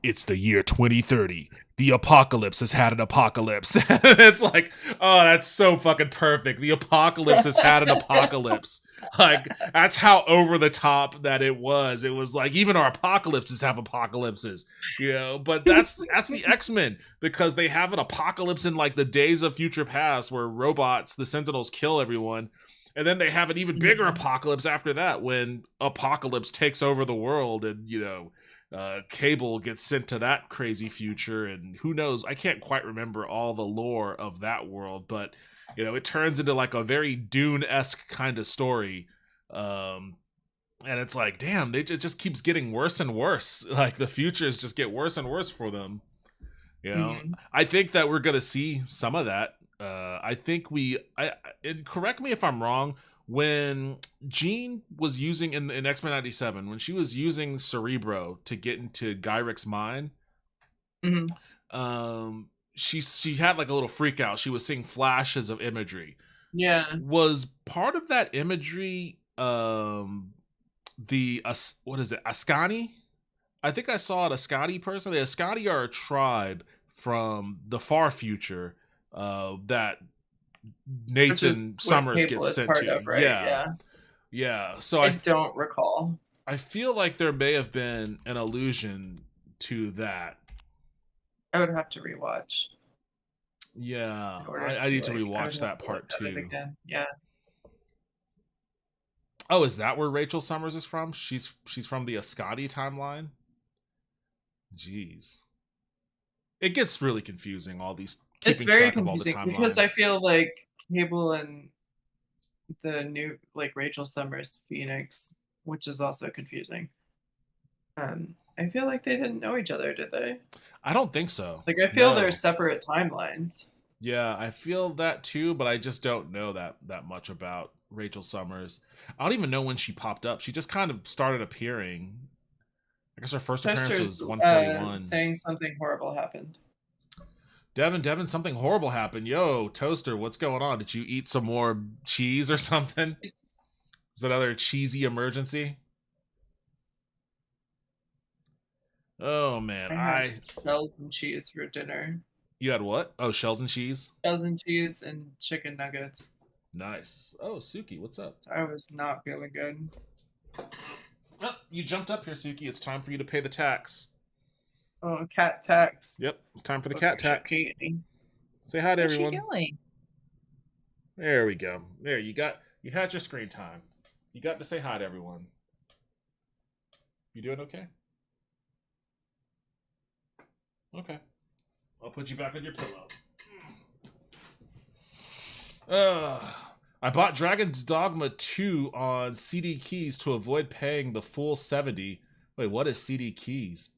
Speaker 1: "It's the year 2030. The apocalypse has had an apocalypse." It's like, oh, that's so fucking perfect. The apocalypse has had an apocalypse. Like, that's how over the top that it was. It was like, even our apocalypses have apocalypses, you know. But that's the X-Men, because they have an apocalypse in like the days of future past where robots, the Sentinels, kill everyone. And then they have an even bigger apocalypse after that when Apocalypse takes over the world, and, you know, Cable gets sent to that crazy future, and who knows, I can't quite remember all the lore of that world, but you know, it turns into like a very Dune-esque kind of story. And it's like, damn, it just keeps getting worse and worse. Like the futures just get worse and worse for them. You know, I think that we're gonna see some of that. I think and correct me if I'm wrong. When Jean was using in X-Men 97, when she was using Cerebro to get into Gyric's mind, she had like a little freak out. She was seeing flashes of imagery.
Speaker 2: Yeah.
Speaker 1: Was part of that imagery what is it, Ascani? I think I saw an Ascani person. The Ascani are a tribe from the far future that Nathan Summers gets sent to.
Speaker 2: Of, right?
Speaker 1: Yeah. So
Speaker 2: I don't recall.
Speaker 1: I feel like there may have been an allusion to that.
Speaker 2: I would have to rewatch.
Speaker 1: Yeah, I need to rewatch that part too.
Speaker 2: Yeah.
Speaker 1: Oh, is that where Rachel Summers is from? She's from the Ascani timeline. Jeez, it gets really confusing. All these.
Speaker 2: It's very confusing because I feel like Cable and the new like Rachel Summers Phoenix, which is also confusing. I feel like they didn't know each other, did they?
Speaker 1: I don't think so.
Speaker 2: Like I feel they're separate timelines.
Speaker 1: Yeah, I feel that too, but I just don't know that much about Rachel Summers. I don't even know when she popped up. She just kind of started appearing. I guess her first appearance was 141.
Speaker 2: Saying something horrible happened.
Speaker 1: Devin, something horrible happened. Yo, Toaster, what's going on? Did you eat some more cheese or something? Is that another cheesy emergency? Oh, man.
Speaker 2: I had shells and cheese for dinner.
Speaker 1: You had what? Oh, shells and cheese?
Speaker 2: Shells and cheese and chicken nuggets.
Speaker 1: Nice. Oh, Suki, what's up?
Speaker 2: I was not feeling good.
Speaker 1: Oh, you jumped up here, Suki. It's time for you to pay the tax.
Speaker 2: Oh, cat tax.
Speaker 1: Yep, it's time for the cat tax. Say hi to everyone. There we go. There, you had your screen time. You got to say hi to everyone. You doing okay? Okay. I'll put you back on your pillow. I bought Dragon's Dogma 2 on CD keys to avoid paying the full $70. Wait, what is CD keys?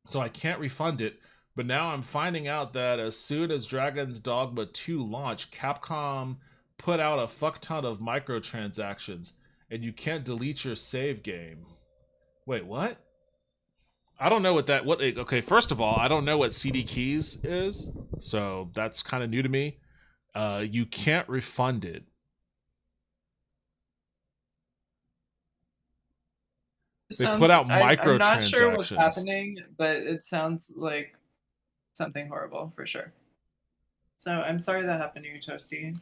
Speaker 1: So I can't refund it, but now I'm finding out that as soon as Dragon's Dogma 2 launched, Capcom put out a fuck ton of microtransactions, and you can't delete your save game. Wait, what? I don't know okay, first of all, I don't know what CD keys is, so that's kind of new to me. You can't refund it. They put out microtransactions. I'm not sure what's
Speaker 2: happening, but it sounds like something horrible for sure. So I'm sorry that happened to you, Toasty.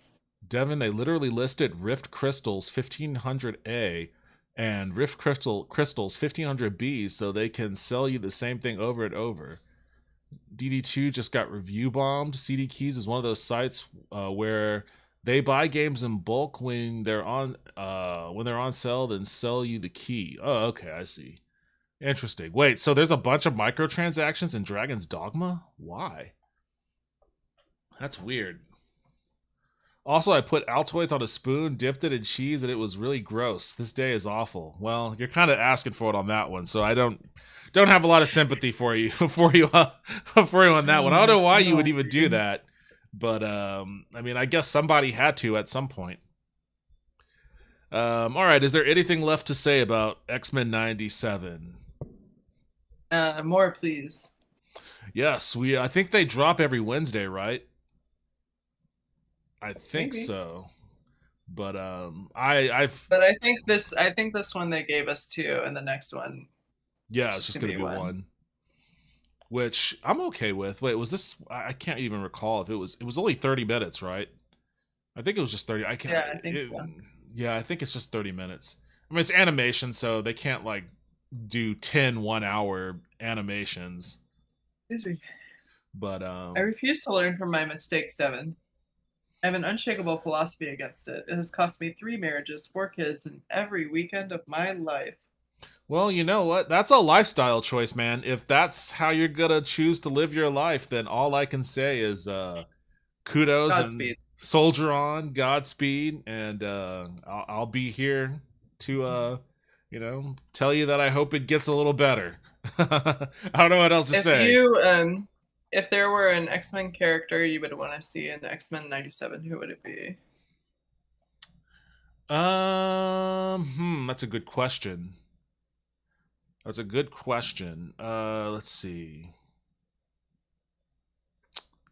Speaker 1: Devin, they literally listed Rift Crystals 1500A and Rift Crystals 1500B so they can sell you the same thing over and over. DD2 just got review bombed. CD Keys is one of those sites where they buy games in bulk when they're on sale, then sell you the key. Oh, okay, I see. Interesting. Wait, so there's a bunch of microtransactions in Dragon's Dogma? Why? That's weird. Also, I put Altoids on a spoon, dipped it in cheese, and it was really gross. This day is awful. Well, you're kind of asking for it on that one, so I don't have a lot of sympathy for you on that one. I don't know why you would even do that. But, I mean, I guess somebody had to at some point. All right, is there anything left to say about X-Men 97?
Speaker 2: More, please.
Speaker 1: Yes, I think they drop every Wednesday, right? I think Maybe. So. But,
Speaker 2: But I think this one they gave us 2, and the next one.
Speaker 1: Yeah, it's just going to be one. Which I'm okay with. Wait, was this? I can't even recall if it was only 30 minutes, right? I think it was just 30. I can't.
Speaker 2: Yeah, I think so.
Speaker 1: Yeah, I think it's just 30 minutes. I mean, it's animation, so they can't like do 10 1-hour animations.
Speaker 2: Excuse me.
Speaker 1: But
Speaker 2: I refuse to learn from my mistakes, Devin. I have an unshakable philosophy against it. It has cost me 3 marriages, 4 kids, and every weekend of my life.
Speaker 1: Well, you know what? That's a lifestyle choice, man. If that's how you're gonna choose to live your life, then all I can say is kudos
Speaker 2: Godspeed.
Speaker 1: And soldier on, Godspeed, and I'll be here to tell you that I hope it gets a little better. I don't know what else to say.
Speaker 2: If there were an X-Men character you would want to see in X-Men 97, who would it be?
Speaker 1: That's a good question. Let's see.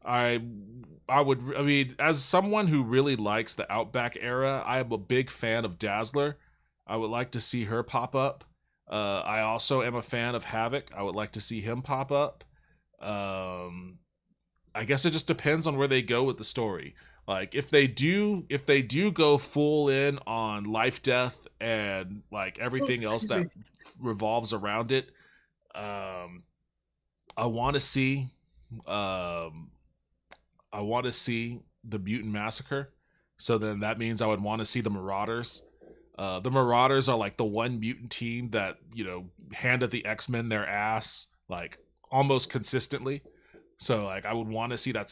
Speaker 1: I mean, as someone who really likes the Outback era, I am a big fan of Dazzler. I would like to see her pop up. I also am a fan of Havoc. I would like to see him pop up. I guess it just depends on where they go with the story. Like if they do go full in on life, death, and like everything else that revolves around it, I want to see the Mutant Massacre. So then that means I would want to see the Marauders. The Marauders are like the one mutant team that, handed the X-Men their ass like almost consistently. So like I would want to see I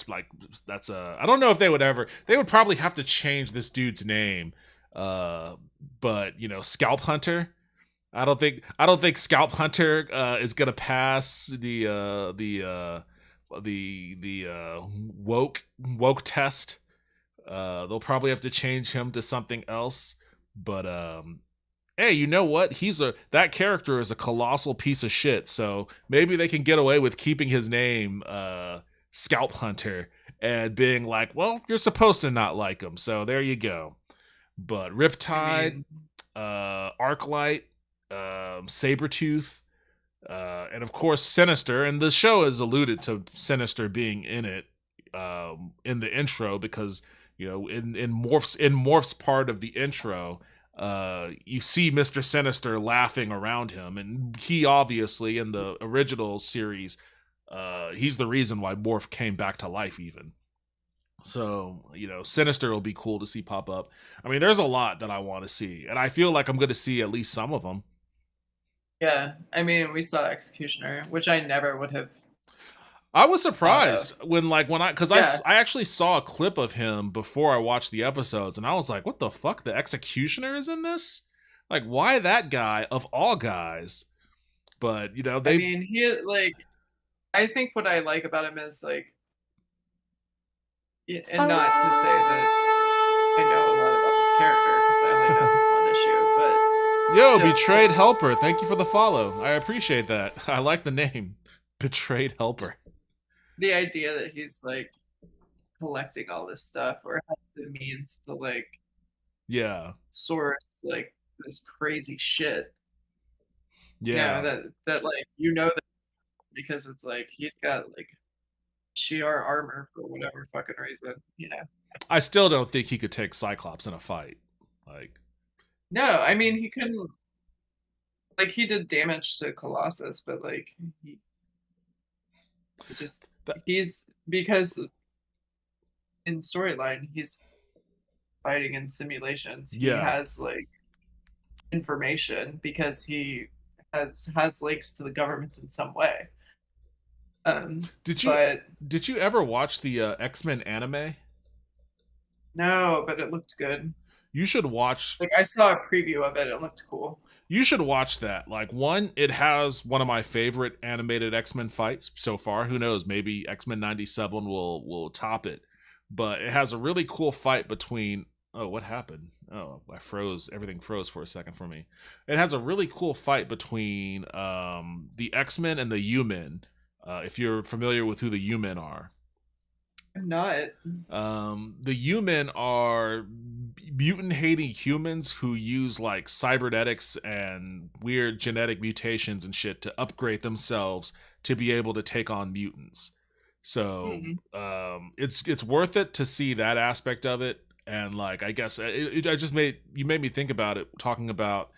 Speaker 1: don't know if they would probably have to change this dude's name. But Scalp Hunter. I don't think Scalp Hunter is gonna pass the woke test. They'll probably have to change him to something else. But hey, you know what? That character is a colossal piece of shit. So maybe they can get away with keeping his name Scalp Hunter and being like, well, you're supposed to not like him. So there you go. But Riptide, Arclight, Sabretooth, and of course Sinister. And the show has alluded to Sinister being in it in the intro because in Morph's part of the intro, you see Mr. Sinister laughing around him, and he obviously in the original series, he's the reason why Morph came back to life even. So, Sinister will be cool to see pop up. I mean, there's a lot that I want to see, and I feel like I'm going to see at least some of them.
Speaker 2: Yeah, I mean, we saw Executioner, which I never would have.
Speaker 1: I was surprised I actually saw a clip of him before I watched the episodes, and I was like, what the fuck? The Executioner is in this? Like, why that guy of all guys? But, I
Speaker 2: mean, I think what I like about him is, like, and not to say that I know a lot about this character, because I only know this one issue, but...
Speaker 1: Yo, Betrayed Helper, thank you for the follow. I appreciate that. I like the name. Betrayed Helper.
Speaker 2: The idea that he's like collecting all this stuff or has the means to source like this crazy shit.
Speaker 1: Yeah.
Speaker 2: That that because it's like he's got like Shi'ar armor for whatever fucking reason,
Speaker 1: I still don't think he could take Cyclops in a fight. Like
Speaker 2: no, I mean he couldn't he did damage to Colossus, but he's because in storyline he's fighting in simulations. He has information because he has links to the government in some way.
Speaker 1: Did you ever watch the X-Men anime?
Speaker 2: No, but it looked good.
Speaker 1: You should watch.
Speaker 2: I saw a preview of it. It looked cool.
Speaker 1: You should watch that. It has one of my favorite animated X-Men fights so far. Who knows? Maybe X-Men 97 will top it. But it has a really cool fight between... Oh, what happened? Oh, I froze. Everything froze for a second for me. It has a really cool fight between the X-Men and the U-Men. If you're familiar with who the U-Men are.
Speaker 2: I'm not.
Speaker 1: The U-Men are mutant-hating humans who use cybernetics and weird genetic mutations and shit to upgrade themselves to be able to take on mutants. So it's worth it to see that aspect of it. And I guess you made me think about it, talking about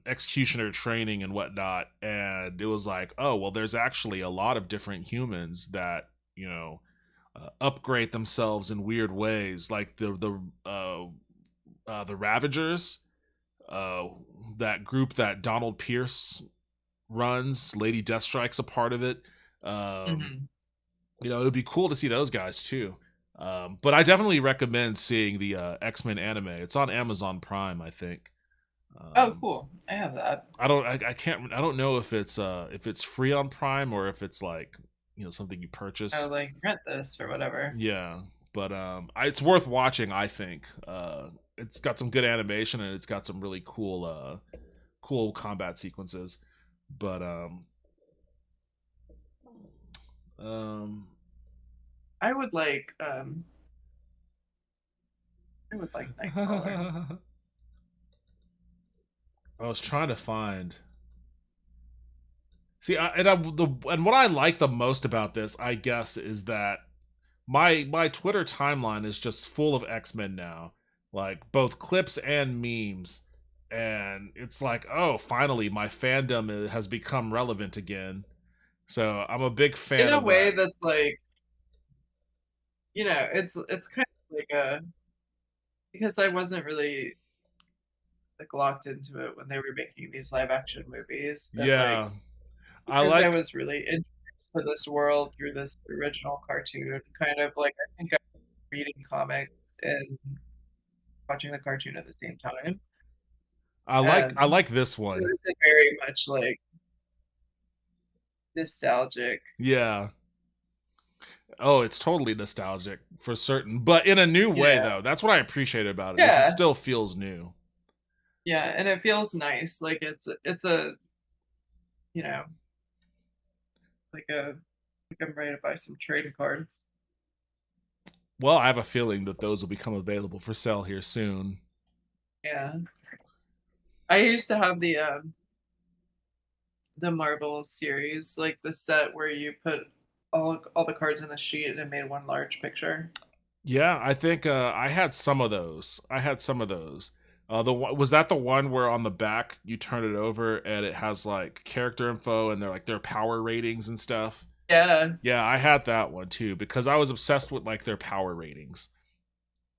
Speaker 1: executioner training and whatnot, and it was like, oh well, there's actually a lot of different humans that upgrade themselves in weird ways, like the Ravagers, that group that Donald Pierce runs. Lady Deathstrike's a part of it. It would be cool to see those guys too. But I definitely recommend seeing the X-Men anime. It's on Amazon Prime, I think.
Speaker 2: Oh, cool! I have that.
Speaker 1: I don't know if it's free on Prime or if it's like, you know, something you purchase.
Speaker 2: Oh, like rent this or whatever.
Speaker 1: Yeah, but it's worth watching. I think it's got some good animation and it's got some really cool cool combat sequences. But
Speaker 2: I would like Nightcrawler.
Speaker 1: I was trying to find. See, and what I like the most about this, I guess, is that my Twitter timeline is just full of X-Men now, like both clips and memes, and it's like, oh, finally, my fandom has become relevant again. So I'm a big fan.
Speaker 2: In a
Speaker 1: of
Speaker 2: way
Speaker 1: that.
Speaker 2: that's like, you know, it's kind of like because I wasn't really like locked into it when they were making these live action movies. But
Speaker 1: Yeah,
Speaker 2: because I was really introduced to this world through this original cartoon, kind of like I think I was reading comics and watching the cartoon at the same time.
Speaker 1: I like this one.
Speaker 2: So it's very much like nostalgic.
Speaker 1: Yeah. Oh, it's totally nostalgic for certain, but in a new way though. That's what I appreciate about it.
Speaker 2: Yeah.
Speaker 1: Is it still feels new.
Speaker 2: Yeah, and it feels nice. Like it's a, you know, like I'm ready to buy some trading cards.
Speaker 1: Well, I have a feeling that those will become available for sale here soon.
Speaker 2: Yeah. I used to have the Marvel series, like the set where you put all the cards in the sheet and it made one large picture.
Speaker 1: Yeah, I think I had some of those. Was that the one where on the back you turn it over and it has like character info and they're like their power ratings and stuff?
Speaker 2: Yeah.
Speaker 1: Yeah, I had that one too because I was obsessed with like their power ratings.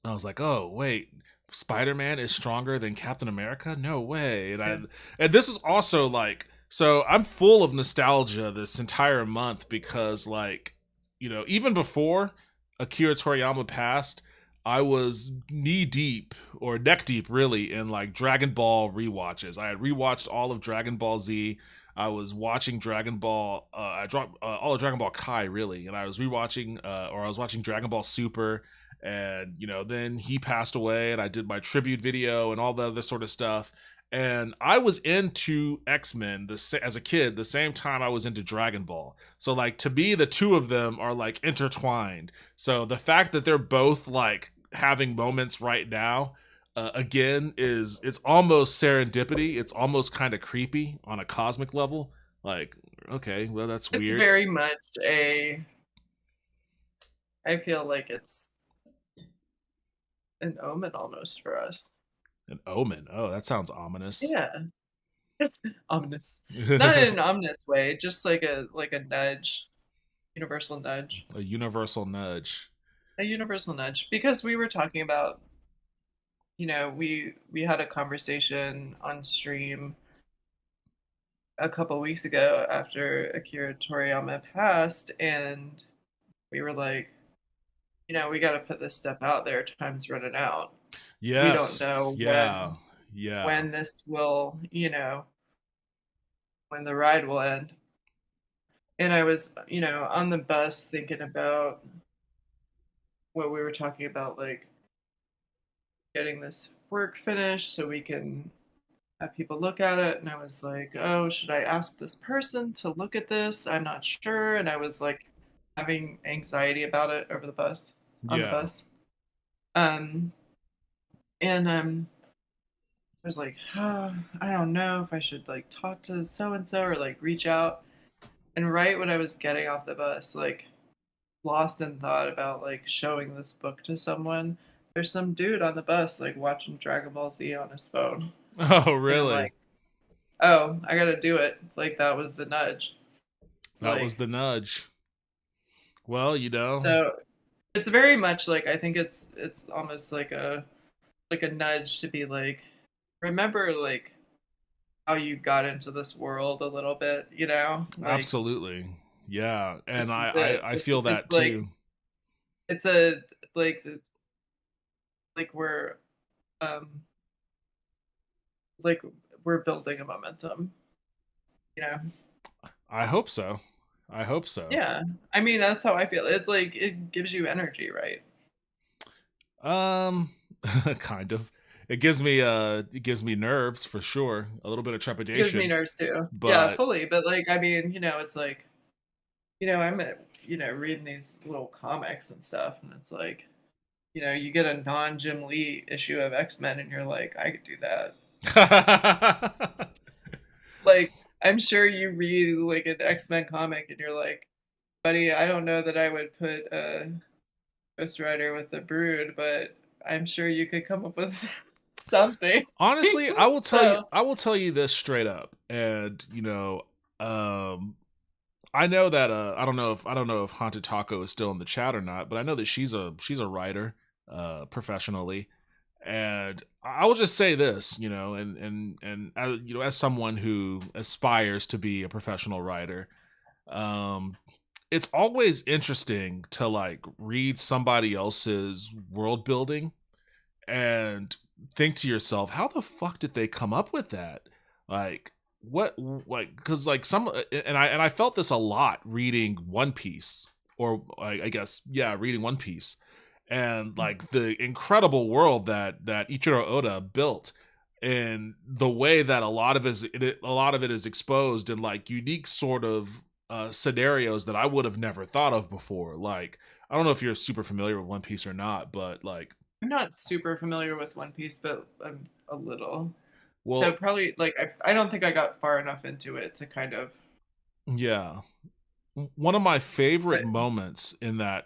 Speaker 1: I was like, "Oh, wait, Spider-Man is stronger than Captain America? No way." And this was also like, so I'm full of nostalgia this entire month because like, you know, even before Akira Toriyama passed, I was knee deep or neck deep really in like Dragon Ball rewatches. I had rewatched all of Dragon Ball Z. I was watching Dragon Ball. I dropped all of Dragon Ball Kai really, and I was rewatching, or I was watching Dragon Ball Super. And you know, then he passed away, and I did my tribute video and all the other sort of stuff. And I was into X-Men as a kid, the same time I was into Dragon Ball. So like to me, the two of them are like intertwined. So the fact that they're both like having moments right now, again, it's almost serendipity. It's almost kind of creepy on a cosmic level. Like, okay, well that's weird.
Speaker 2: It's very much I feel like it's an omen almost for us.
Speaker 1: An omen. Oh, that sounds ominous.
Speaker 2: Yeah. Ominous. Not in an ominous way, just like a nudge. Universal nudge.
Speaker 1: A universal nudge.
Speaker 2: A universal nudge. Because we were talking about, you know, we had a conversation on stream a couple weeks ago after Akira Toriyama passed, and we were like, you know, we got to put this stuff out there. Time's running out.
Speaker 1: Yes.
Speaker 2: We don't know when this will, you know, when the ride will end. And I was, you know, on the bus thinking about what we were talking about, like getting this work finished so we can have people look at it. And I was like, oh, should I ask this person to look at this? I'm not sure. And I was like having anxiety about it over the bus, on the bus. I was like, I don't know if I should like talk to so-and-so or like reach out. And right when I was getting off the bus, like lost in thought about like showing this book to someone, there's some dude on the bus like watching Dragon Ball Z on his phone.
Speaker 1: Oh, really?
Speaker 2: Like, oh, I gotta do it. Like that was the nudge.
Speaker 1: That was the nudge. Well, you know.
Speaker 2: So it's very much like I think it's almost like a nudge to be like, remember like how you got into this world a little bit, you know? Like,
Speaker 1: absolutely. Yeah. And I feel that too.
Speaker 2: Like, it's a like we're like we're building a momentum, you know.
Speaker 1: I hope so. I hope so.
Speaker 2: Yeah, I mean that's how I feel. It's like it gives you energy, right?
Speaker 1: Kind of. It gives me nerves for sure. A little bit of trepidation.
Speaker 2: It gives me nerves too.
Speaker 1: But
Speaker 2: yeah, fully. But like, I mean, it's like, I'm reading these little comics and stuff, and it's like, you get a non-Jim Lee issue of X-Men, and you're like, I could do that. Like, I'm sure you read like an X-Men comic, and you're like, buddy, I don't know that I would put a Ghost Rider with the Brood, but I'm sure you could come up with something.
Speaker 1: Honestly, I will tell you this straight up, and I know that I don't know if Haunted Taco is still in the chat or not, but I know that she's a writer professionally, and I will just say this, and as someone who aspires to be a professional writer, it's always interesting to like read somebody else's world building and think to yourself, how the fuck did they come up with that? Like because like I felt this a lot reading One Piece, or I guess reading One Piece, and like the incredible world that Ichiro Oda built, and the way that a lot of it is exposed in like unique sort of scenarios that I would have never thought of before. Like, I don't know if you're super familiar with One Piece or not, but like,
Speaker 2: I'm not super familiar with One Piece, but I'm a little.
Speaker 1: Well,
Speaker 2: so probably like I don't think I got far enough into it to kind of.
Speaker 1: Yeah, one of my favorite moments in that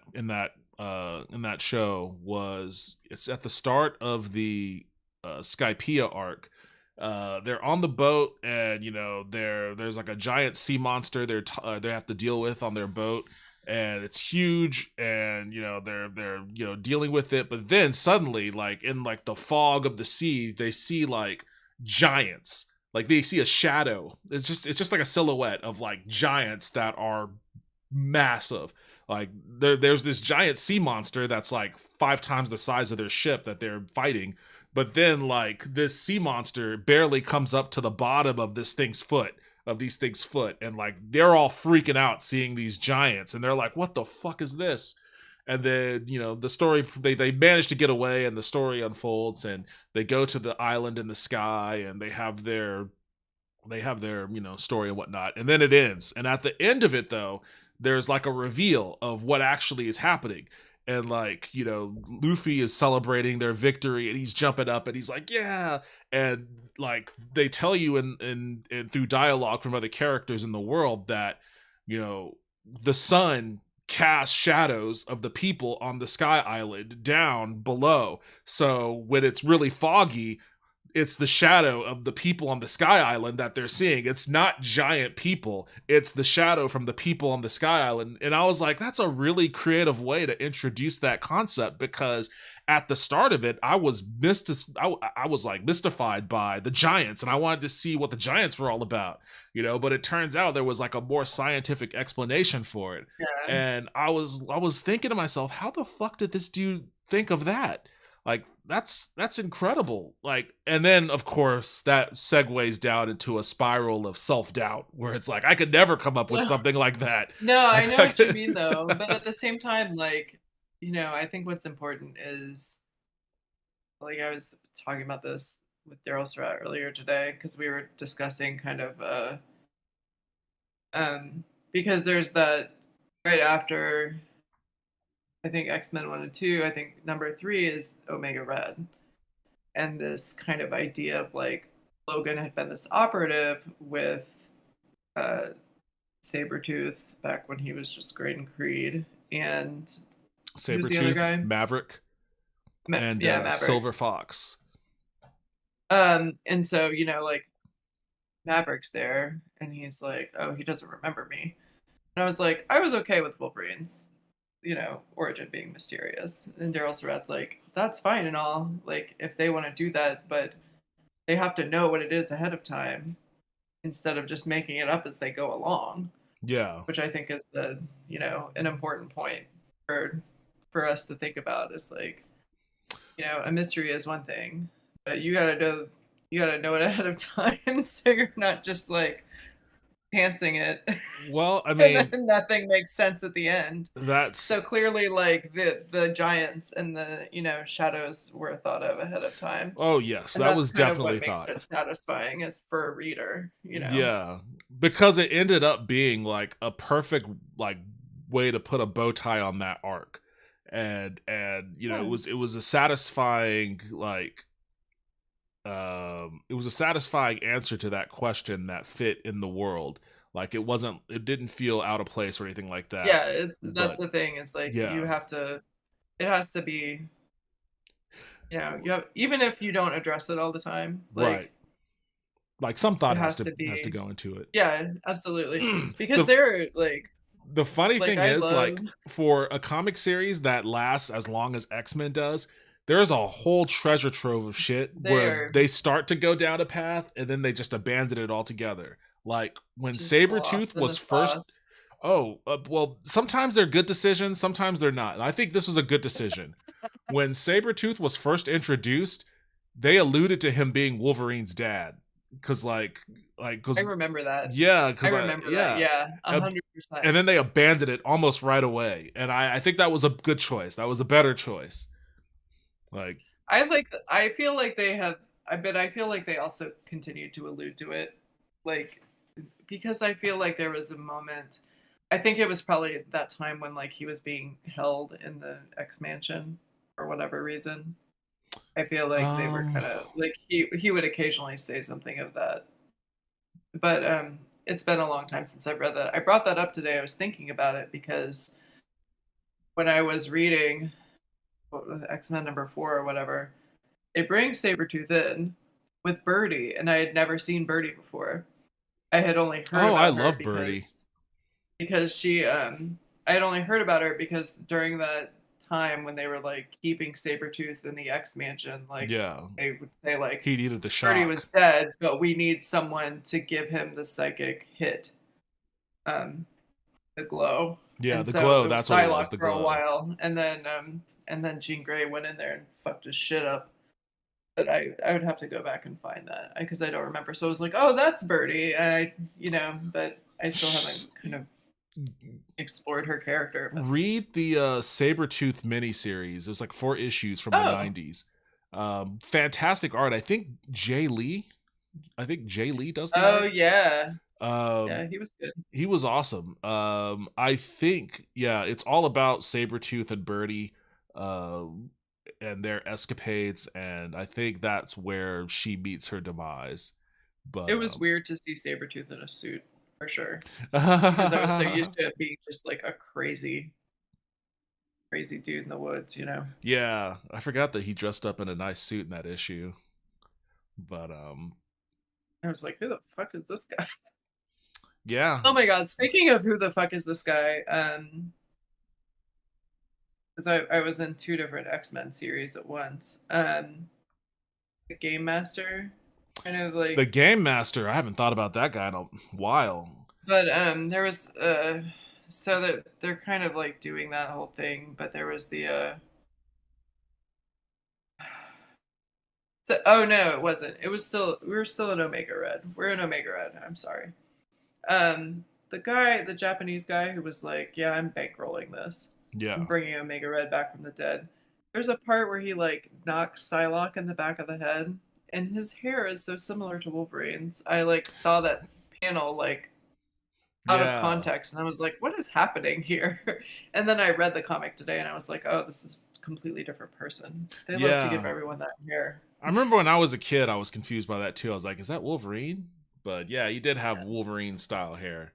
Speaker 1: show was it's at the start of the Skypiea arc. They're on the boat, and there's like a giant sea monster they have to deal with on their boat, and it's huge, and they're dealing with it. But then suddenly, like in like the fog of the sea, they see like giants. Like they see a shadow. It's just like a silhouette of like giants that are massive. Like there's this giant sea monster that's like 5 times the size of their ship that they're fighting. But then like this sea monster barely comes up to the bottom of these thing's foot, and like they're all freaking out seeing these giants, and they're like, what the fuck is this? And then the story, they manage to get away, and the story unfolds, and they go to the island in the sky, and they have their story and whatnot, and then it ends. And at the end of it though, there's like a reveal of what actually is happening. And like, Luffy is celebrating their victory, and he's jumping up, and he's like, yeah. And like they tell you in through dialogue from other characters in the world that the sun cast shadows of the people on the sky island down below. So when it's really foggy, it's the shadow of the people on the sky island that they're seeing. It's not giant people, it's the shadow from the people on the sky island. And I was like, that's a really creative way to introduce that concept, because at the start of it, I was like mystified by the giants, and I wanted to see what the giants were all about, but it turns out there was like a more scientific explanation for it.
Speaker 2: Yeah.
Speaker 1: And I was thinking to myself, how the fuck did this dude think of that? Like, that's incredible. Like, and then of course that segues down into a spiral of self-doubt where it's like, I could never come up with something like that.
Speaker 2: No, I know what you mean though. But at the same time, like, I think what's important is, like, I was talking about this with Daryl Surratt earlier today, because we were discussing kind of because there's that right after, I think, X-Men 1 and 2, I think number 3 is Omega Red. And this kind of idea of like Logan had been this operative with Sabretooth back when he was just great in Creed, and
Speaker 1: Sabretooth, Maverick, and Maverick. Silver Fox.
Speaker 2: And so, like, Maverick's there, and he's like, oh, he doesn't remember me. And I was like, I was okay with Wolverine's, origin being mysterious. And Daryl Surratt's like, that's fine and all, like, if they want to do that, but they have to know what it is ahead of time instead of just making it up as they go along.
Speaker 1: Yeah.
Speaker 2: Which I think is the, an important point for us to think about, is like, a mystery is one thing, but you got to know you gotta know it ahead of time, so you're not just like pantsing it.
Speaker 1: Well, I mean,
Speaker 2: and then nothing makes sense at the end.
Speaker 1: that's
Speaker 2: So clearly, like the giants and the shadows were thought of ahead of time.
Speaker 1: oh yes,
Speaker 2: And
Speaker 1: that
Speaker 2: that's
Speaker 1: was
Speaker 2: kind of
Speaker 1: definitely
Speaker 2: what makes
Speaker 1: thought.
Speaker 2: it satisfying as for a reader,
Speaker 1: Yeah, because it ended up being like a perfect like way to put a bow tie on that arc, and it was a satisfying like it was a satisfying answer to that question that fit in the world. Like it didn't feel out of place or anything like that.
Speaker 2: Yeah, that's
Speaker 1: But
Speaker 2: the thing. It's like you
Speaker 1: yeah,
Speaker 2: have to. It has to be. You have, even if you don't address it all the time,
Speaker 1: right. Like some thought
Speaker 2: it has to
Speaker 1: has to
Speaker 2: be.
Speaker 1: go into it.
Speaker 2: Yeah, absolutely. Because
Speaker 1: the
Speaker 2: they're like
Speaker 1: the funny thing
Speaker 2: I
Speaker 1: is,
Speaker 2: love.
Speaker 1: like, for a comic series that lasts as long as X-Men does, there's a whole treasure trove of shit where they start to go down a path and then they just abandon it altogether. Like when Sabretooth was first. Oh, well, sometimes they're good decisions, sometimes they're not. And I think this was a good decision. When Sabretooth was first introduced, they alluded to him being Wolverine's dad. Cause
Speaker 2: I remember that.
Speaker 1: Yeah, because
Speaker 2: I remember that. Yeah, 100%.
Speaker 1: And then they abandoned it almost right away. And I think that was a good choice. That was a better choice. Like
Speaker 2: I feel like they have. I feel like they also continued to allude to it, like because I feel like there was a moment. I think it was probably that time when like he was being held in the X Mansion for whatever reason. I feel like they were kind of like he would occasionally say something of that, but it's been a long time since I've read that. I brought that up today. I was thinking about it because when I was reading X-Men #4 or whatever, it brings Sabretooth in with Birdie, and I had never seen Birdie before. I had only heard about
Speaker 1: I
Speaker 2: her
Speaker 1: love Birdie.
Speaker 2: Because she I had only heard about her because during that time when they were like keeping Sabretooth in the X Mansion, like they would say like
Speaker 1: he needed the shock.
Speaker 2: Birdie was dead, but we need someone to give him the psychic hit. The glow.
Speaker 1: Yeah,
Speaker 2: and
Speaker 1: the
Speaker 2: so
Speaker 1: glow,
Speaker 2: it was
Speaker 1: that's what it was, the
Speaker 2: for
Speaker 1: glow.
Speaker 2: a while. And then Jean Grey went in there and fucked his shit up. But I would have to go back and find that because I don't remember. So I was like, oh, that's Birdie. And but I still haven't kind of explored her character.
Speaker 1: Read the Sabretooth miniseries. It was like 4 issues from the 90s. Fantastic art. I think Jay Lee does the art.
Speaker 2: Yeah. Yeah, he was good.
Speaker 1: He was awesome. I think, it's all about Sabretooth and Birdie and their escapades, and I think that's where she meets her demise. But
Speaker 2: it was weird to see Sabretooth in a suit, for sure. Because I was so used to it being just like a crazy dude in the woods,
Speaker 1: Yeah, I forgot that he dressed up in a nice suit in that issue. But
Speaker 2: I was like, who the fuck is this guy?
Speaker 1: Yeah.
Speaker 2: Oh my god, speaking of who the fuck is this guy, because I was in 2 different X-Men series at once. The Game Master, kind of like
Speaker 1: the Game Master. I haven't thought about that guy in a while.
Speaker 2: But there was so that they're kind of like doing that whole thing, but there was the oh no, it wasn't. We were still in Omega Red. We're in Omega Red. I'm sorry. The Japanese guy who was like, yeah, I'm bankrolling this.
Speaker 1: Yeah.
Speaker 2: I'm bringing Omega Red back from the dead. There's a part where he like knocks Psylocke in the back of the head, and his hair is so similar to Wolverine's. I like saw that panel like out of context, and I was like, what is happening here? And then I read the comic today, and I was like, oh, this is a completely different person. They love to give everyone that hair.
Speaker 1: I remember when I was a kid, I was confused by that too. I was like, is that Wolverine? But yeah, he did have Wolverine style hair.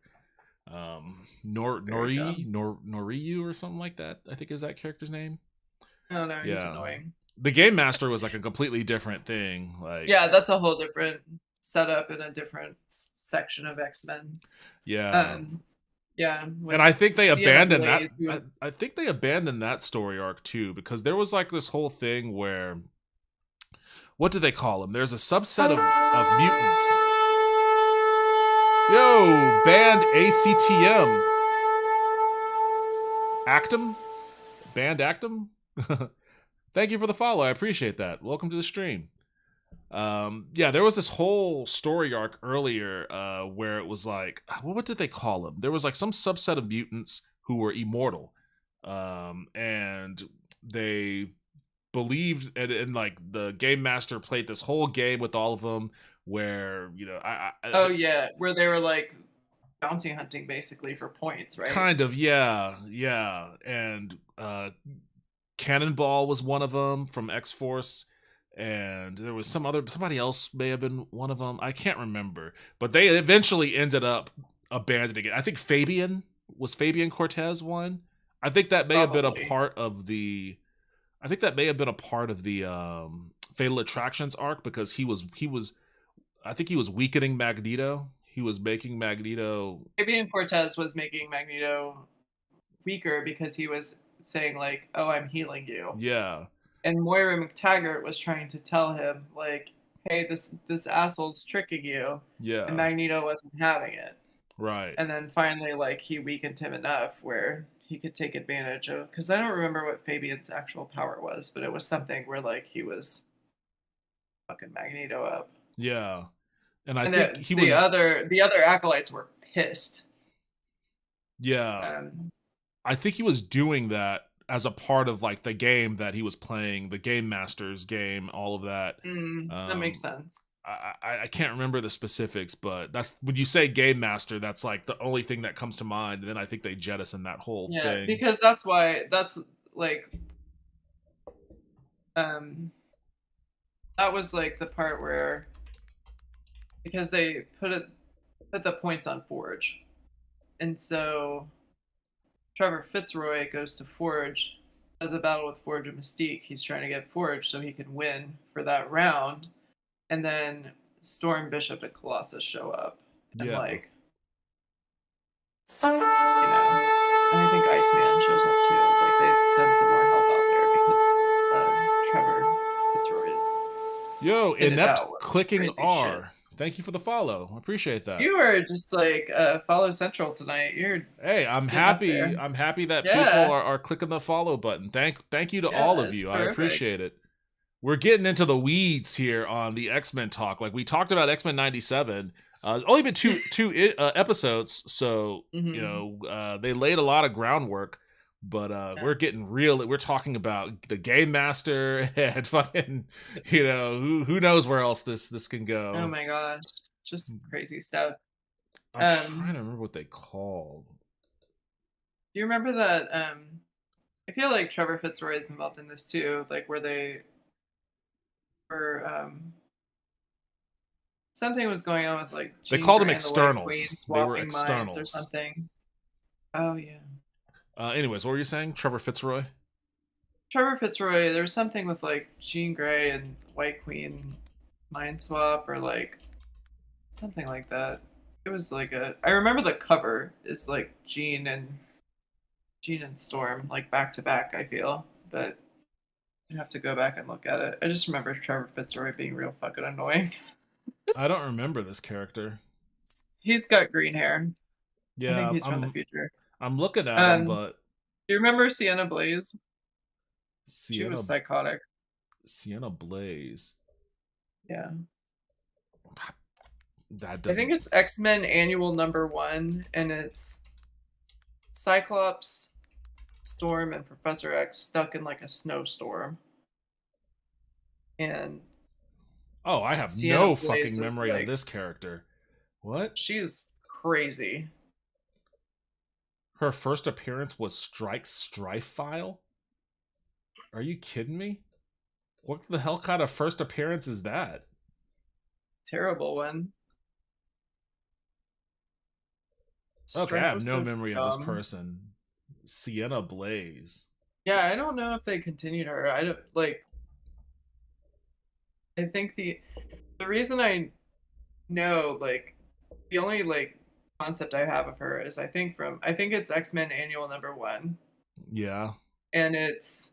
Speaker 1: Noriyu or something like that, I think is that character's name.
Speaker 2: Oh no, he's annoying.
Speaker 1: The Game Master was like a completely different thing. Like,
Speaker 2: yeah, that's a whole different setup in a different section of X-Men.
Speaker 1: Yeah.
Speaker 2: Yeah.
Speaker 1: And I think they abandoned that. I think they abandoned that story arc too, because there was like this whole thing where, what do they call them? There's a subset of mutants. Yo, band ACTM. Actum? Band Actum? Thank you for the follow. I appreciate that. Welcome to the stream. Yeah, there was this whole story arc earlier where it was like, what did they call them? There was like some subset of mutants who were immortal, and they believed, and like the game master played this whole game with all of them, where
Speaker 2: oh yeah, where they were like bounty hunting basically for points, right?
Speaker 1: Kind of, yeah, and Cannonball was one of them from X-Force. And there was somebody else may have been one of them. I can't remember, but they eventually ended up abandoning it. I think Fabian Cortez one. I think that may have been a part of the. I think that may have been a part of the Fatal Attractions arc, because he was. I think he was weakening Magneto. He was making Magneto.
Speaker 2: Fabian Cortez was making Magneto weaker because he was saying like, "Oh, I'm healing you."
Speaker 1: Yeah.
Speaker 2: And Moira McTaggart was trying to tell him, like, hey, this asshole's tricking you.
Speaker 1: Yeah.
Speaker 2: And Magneto wasn't having it.
Speaker 1: Right.
Speaker 2: And then finally, like, he weakened him enough where he could take advantage of... Because I don't remember what Fabian's actual power was, but it was something where, like, he was fucking Magneto up.
Speaker 1: Yeah. And I think he was...
Speaker 2: The other acolytes were pissed.
Speaker 1: Yeah. I think he was doing that as a part of like the game that he was playing, the Game Master's game, all of that.
Speaker 2: That makes sense.
Speaker 1: I can't remember the specifics, but that's when you say Game Master, that's like the only thing that comes to mind. And then I think they jettison that whole thing.
Speaker 2: Yeah, because that's like that was like the part where, because they put the points on Forge, and so Trevor Fitzroy goes to Forge, has a battle with Forge and Mystique. He's trying to get Forge so he can win for that round. And then Storm, Bishop, and Colossus show up. And like, and I think Iceman shows up too. Like, they send some more help out there because Trevor Fitzroy is...
Speaker 1: Yo, inept clicking R. Shit. Thank you for the follow. I appreciate that.
Speaker 2: You were just like follow central tonight.
Speaker 1: Hey, I'm happy. I'm happy that people are clicking the follow button. Thank you to all of you. Perfect. I appreciate it. We're getting into the weeds here on the X-Men talk. Like, we talked about X-Men 97. It's only been two episodes, so they laid a lot of groundwork. But we're getting real. We're talking about the Game Master and fucking, who knows where else this can go.
Speaker 2: Oh my gosh, just crazy stuff.
Speaker 1: I'm trying to remember what they called.
Speaker 2: Do you remember that? I feel like Trevor Fitzroy is involved in this too, like where they were. Something was going on with like
Speaker 1: Jean they called them externals. They were externals
Speaker 2: or something. Oh yeah.
Speaker 1: Anyways, what were you saying? Trevor Fitzroy?
Speaker 2: Trevor Fitzroy, there was something with like Jean Grey and White Queen mind swap, or like something like that. It was like I remember the cover is like Jean and Storm, like back to back, I feel. But I'd have to go back and look at it. I just remember Trevor Fitzroy being real fucking annoying.
Speaker 1: I don't remember this character.
Speaker 2: He's got green hair.
Speaker 1: Yeah,
Speaker 2: I think he's from the future.
Speaker 1: I'm looking at him, but...
Speaker 2: Do you remember Sienna Blaze?
Speaker 1: She
Speaker 2: was psychotic.
Speaker 1: Sienna Blaze.
Speaker 2: Yeah.
Speaker 1: That doesn't...
Speaker 2: I think it's X-Men Annual #1, and it's Cyclops, Storm, and Professor X stuck in like a snowstorm. And...
Speaker 1: Oh, I have no fucking memory of this character. What?
Speaker 2: She's crazy.
Speaker 1: Her first appearance was Strife File? Are you kidding me? What the hell kind of first appearance is that?
Speaker 2: Terrible one.
Speaker 1: Okay, I have no memory of this person. Sienna Blaze.
Speaker 2: Yeah, I don't know if they continued her. I don't like... I think the reason I know, like, the only like concept I have of her is I think it's X-Men Annual #1.
Speaker 1: Yeah.
Speaker 2: And it's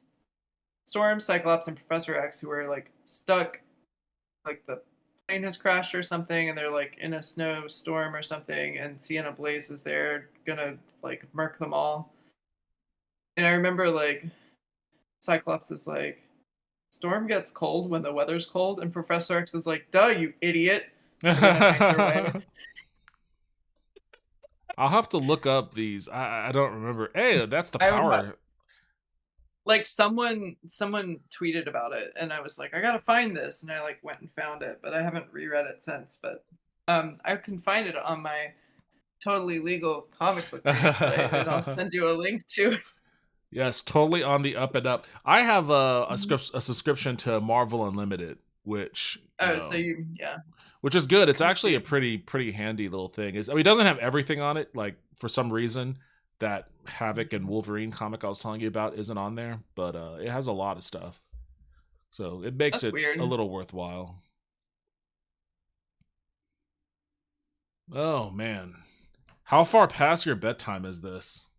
Speaker 2: Storm, Cyclops, and Professor X who are like stuck, like the plane has crashed or something, and they're like in a snowstorm or something, and Sienna Blaze is there gonna like murk them all. And I remember like Cyclops is like, Storm gets cold when the weather's cold, and Professor X is like, duh, you idiot.
Speaker 1: I'll have to look up these. I don't remember. Hey, that's the power.
Speaker 2: Like someone tweeted about it, and I was like, I gotta find this, and I like went and found it, but I haven't reread it since. But I can find it on my totally legal comic book site, and I'll send you a link to it.
Speaker 1: Yes, totally on the up and up. I have a subscription to Marvel Unlimited, which which is good. It's actually a pretty handy little thing. It doesn't have everything on it. Like for some reason, that Havoc and Wolverine comic I was telling you about isn't on there, but it has a lot of stuff, so it makes it a little worthwhile. Oh man, how far past your bedtime is this?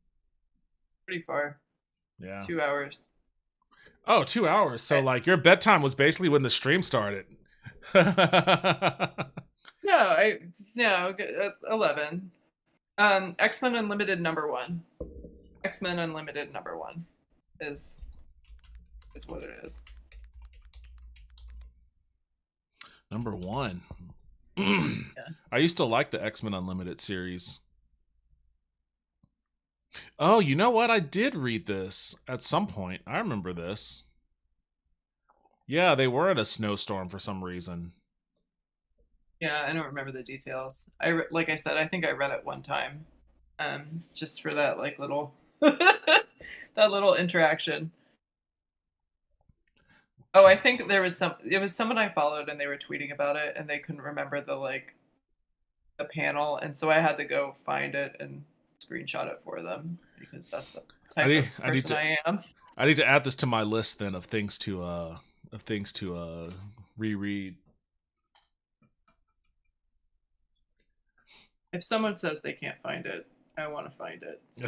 Speaker 2: Pretty far.
Speaker 1: Yeah.
Speaker 2: 2 hours.
Speaker 1: Oh, 2 hours. So like your bedtime was basically when the stream started.
Speaker 2: No, 11. X-Men Unlimited #1. X-Men Unlimited #1 is what it is.
Speaker 1: #1. Yeah. I used to like the X-Men Unlimited series. Oh, you know what? I did read this at some point. I remember this. Yeah, they were in a snowstorm for some reason.
Speaker 2: Yeah, I don't remember the details. Like I said, I think I read it one time, just for that like little that little interaction. Oh, I think it was someone I followed, and they were tweeting about it, and they couldn't remember the panel, and so I had to go find it and screenshot it for them, because that's the type of person I am.
Speaker 1: I need to add this to my list then of things to reread.
Speaker 2: If someone says they can't find it, I want to find it. So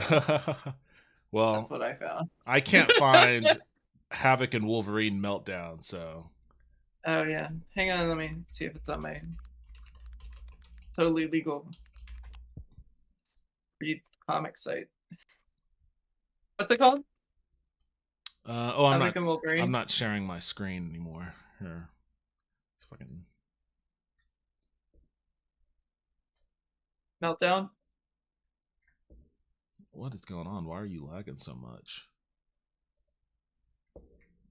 Speaker 1: well,
Speaker 2: that's what I found.
Speaker 1: I can't find Havoc and Wolverine Meltdown, so.
Speaker 2: Oh yeah, hang on, let me see if it's on my totally legal read comic site. What's it called?
Speaker 1: I'm not sharing my screen anymore. Here. It's fucking
Speaker 2: Meltdown.
Speaker 1: What is going on? Why are you lagging so much?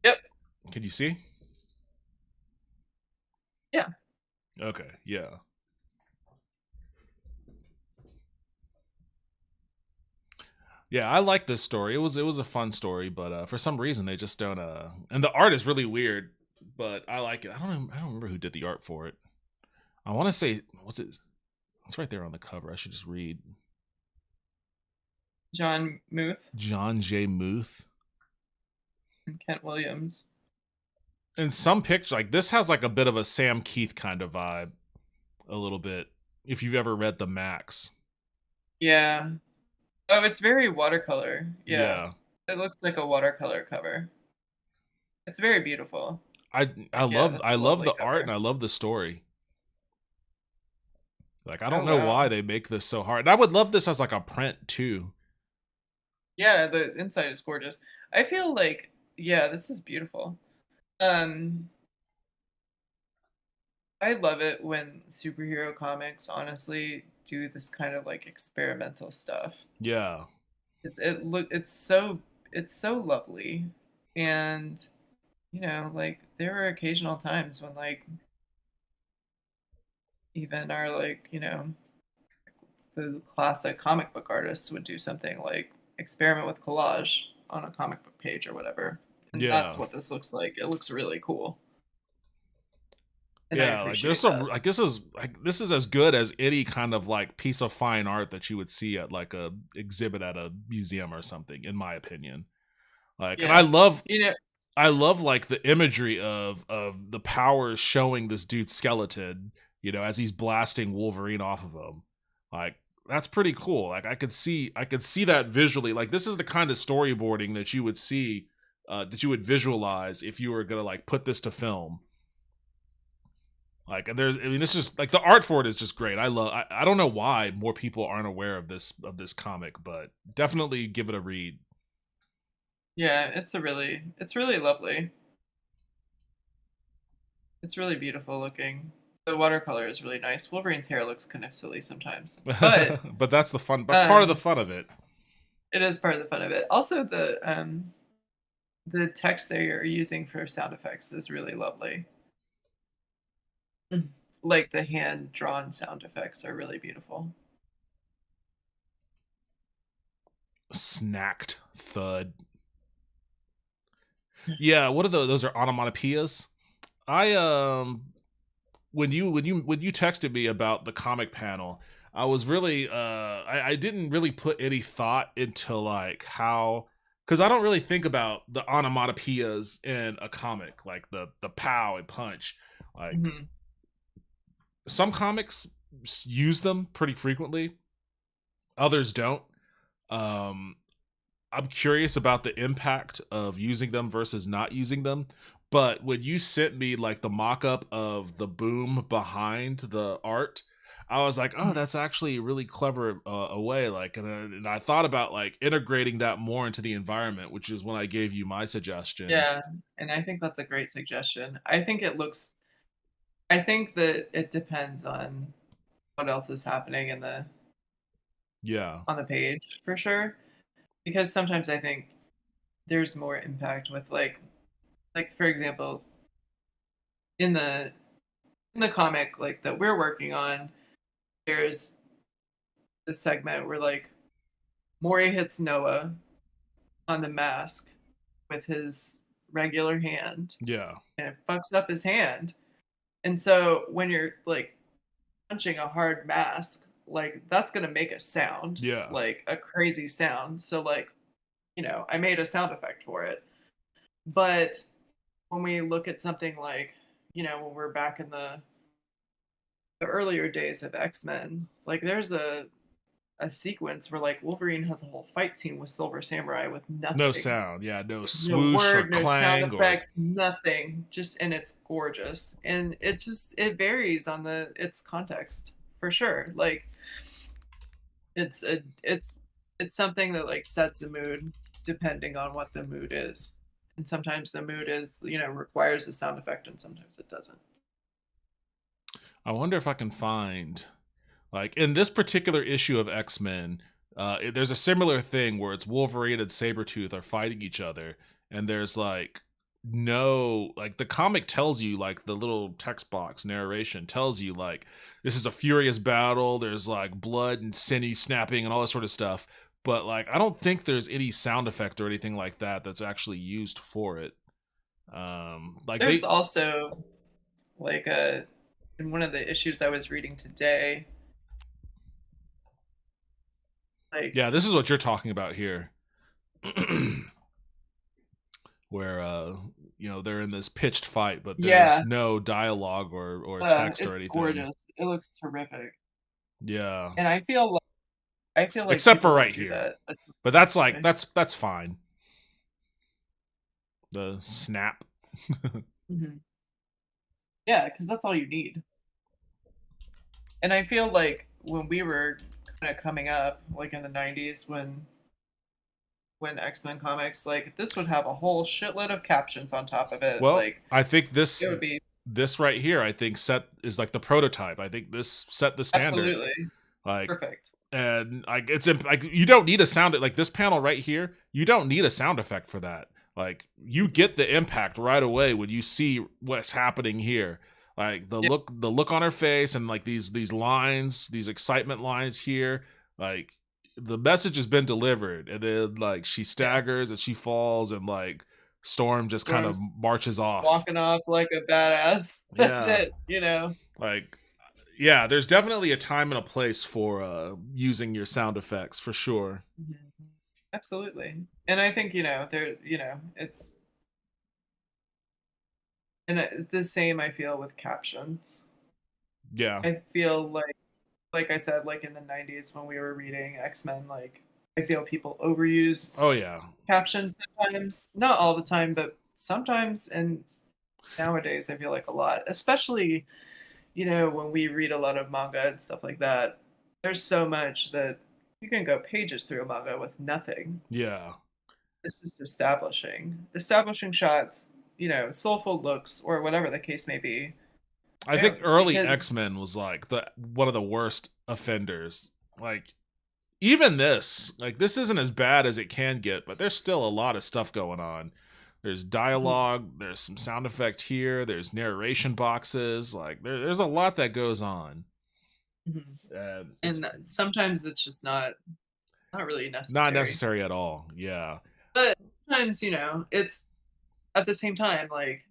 Speaker 2: Yep.
Speaker 1: Can you see?
Speaker 2: Yeah.
Speaker 1: Okay, yeah. Yeah, I like this story. It was a fun story, but for some reason they just don't and the art is really weird, but I like it. I don't remember who did the art for it. I want to say, what's it? It's right there on the cover. I should just read.
Speaker 2: John Muth.
Speaker 1: John J. Muth.
Speaker 2: And Kent Williams.
Speaker 1: In some pictures, like this has like a bit of a Sam Keith kind of vibe, a little bit. If you've ever read The Max. Yeah.
Speaker 2: Oh, it's very watercolor. Yeah. It looks like a watercolor cover. It's very beautiful.
Speaker 1: I love the art and I love the story. Like I don't know why they make this so hard. And I would love this as like a print too.
Speaker 2: Yeah, the inside is gorgeous. I feel like this is beautiful. I love it when superhero comics honestly do this kind of like experimental stuff.
Speaker 1: Yeah.
Speaker 2: It's so lovely, and like there are occasional times when like even our like the classic comic book artists would do something like experiment with collage on a comic book page or whatever, and that's what this looks like. It looks really cool. And
Speaker 1: like there's this is as good as any kind of like piece of fine art that you would see at like a exhibit at a museum or something, in my opinion. Like, and I love like the imagery of the powers showing this dude's skeleton, as he's blasting Wolverine off of him. Like that's pretty cool. Like I could see that visually. Like this is the kind of storyboarding that you would see, that you would visualize if you were gonna like put this to film. Like, and this is like the art for it is just great. I don't know why more people aren't aware of this comic, but definitely give it a read.
Speaker 2: Yeah, it's really lovely. It's really beautiful looking. The watercolor is really nice. Wolverine's hair looks kind of silly sometimes, but
Speaker 1: but that's the fun. But part of the fun of it.
Speaker 2: It is part of the fun of it. Also, the text they are using for sound effects is really lovely. Like the hand drawn sound effects are really beautiful.
Speaker 1: Snacked thud. Yeah, what are those? Those are onomatopoeias. When you texted me about the comic panel, I was really I didn't really put any thought into like how, because I don't really think about the onomatopoeias in a comic, like the pow and punch. Like some comics use them pretty frequently, others don't. I'm curious about the impact of using them versus not using them. But when you sent me like the mock-up of the boom behind the art, I was like, oh, that's actually really clever a way. Like, and I thought about like integrating that more into the environment, which is when I gave you my suggestion.
Speaker 2: Yeah, and I think that's a great suggestion. I think that it depends on what else is happening in the on the page for sure. Because sometimes I think there's more impact with like for example, in the comic like that we're working on, there's this segment where like Mori hits Noah on the mask with his regular hand.
Speaker 1: Yeah.
Speaker 2: And it fucks up his hand. And so when you're like punching a hard mask, like that's gonna make a sound.
Speaker 1: Yeah.
Speaker 2: Like a crazy sound. So like, I made a sound effect for it. But when we look at something like, when we're back in the earlier days of X-Men, like there's a sequence where like Wolverine has a whole fight scene with Silver Samurai with nothing.
Speaker 1: No sound, yeah, no swoosh
Speaker 2: no word,
Speaker 1: or clang,
Speaker 2: no sound effects, nothing. And it's gorgeous. And it varies on its context for sure. Like it's something that like sets a mood depending on what the mood is. And sometimes the mood is, requires a sound effect and sometimes it doesn't.
Speaker 1: I wonder if I can find, like, in this particular issue of X-Men, there's a similar thing where it's Wolverine and Sabretooth are fighting each other, and there's, like, the comic tells you, like, the little text box narration tells you, like, this is a furious battle, there's, like, blood and sinew snapping and all this sort of stuff, but, like, I don't think there's any sound effect or anything like that that's actually used for it.
Speaker 2: There's also, like, in one of the issues I was reading today, like,
Speaker 1: yeah, this is what you're talking about here. Where they're in this pitched fight, but there's no dialogue or text or anything.
Speaker 2: It's gorgeous. It looks terrific.
Speaker 1: Yeah.
Speaker 2: And I feel like
Speaker 1: except for right here. But that's like that's fine. The snap.
Speaker 2: Yeah, because that's all you need. And I feel like when we were kind of coming up, like in the 90s, when X-Men comics, like this would have a whole shitload of captions on top of it.
Speaker 1: Well,
Speaker 2: like
Speaker 1: I think this right here, I think is like the prototype. I think this set the standard.
Speaker 2: Absolutely.
Speaker 1: Like
Speaker 2: perfect.
Speaker 1: And like it's like you don't need a sound, like this panel right here, you don't need a sound effect for that. Like you get the impact right away when you see what's happening here. Like the look on her face and like these lines, these excitement lines here, like the message has been delivered, and then like she staggers and she falls, and like Storm just kind of marches off,
Speaker 2: walking off like a badass. That's it,
Speaker 1: Like, yeah, there's definitely a time and a place for using your sound effects for sure.
Speaker 2: Absolutely, and I think it's. And the same I feel with captions.
Speaker 1: Yeah.
Speaker 2: I feel like I said, like in the 90s when we were reading X-Men, like I feel people overuse captions sometimes. Not all the time, but sometimes. And nowadays I feel like a lot. Especially, when we read a lot of manga and stuff like that. There's so much that you can go pages through a manga with nothing.
Speaker 1: Yeah.
Speaker 2: It's just establishing shots, soulful looks or whatever the case may be.
Speaker 1: I think early X-Men was like one of the worst offenders. Like, even this isn't as bad as it can get, but there's still a lot of stuff going on. There's dialogue, there's some sound effect here, there's narration boxes, like there's a lot that goes on.
Speaker 2: And sometimes it's just not really necessary.
Speaker 1: Not necessary at all, yeah.
Speaker 2: But sometimes, it's at the same time, like,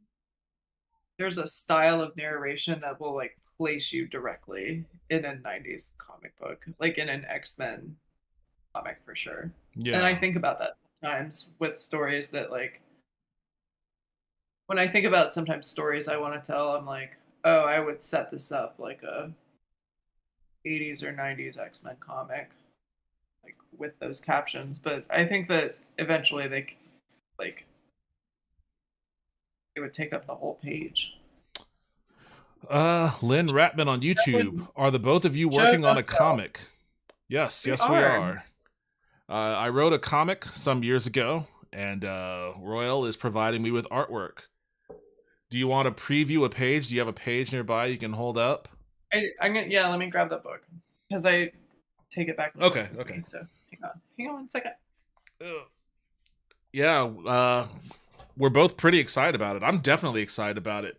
Speaker 2: there's a style of narration that will, like, place you directly in a 90s comic book, like in an X-Men comic for sure. Yeah. And I think about that sometimes with stories that, like, when I think about sometimes stories I want to tell, I'm like, oh, I would set this up like a 80s or 90s X-Men comic, like with those captions. But I think that eventually they would take up the whole page.
Speaker 1: Lynn Ratman on YouTube. Are the both of you working on a comic? Yes, we are. I wrote a comic some years ago, and Royal is providing me with artwork. Do you want to preview a page? Do you have a page nearby you can hold up?
Speaker 2: Let me grab that book because I take it back.
Speaker 1: Okay.
Speaker 2: So hang on 1 second.
Speaker 1: Yeah, we're both pretty excited about it. I'm definitely excited about it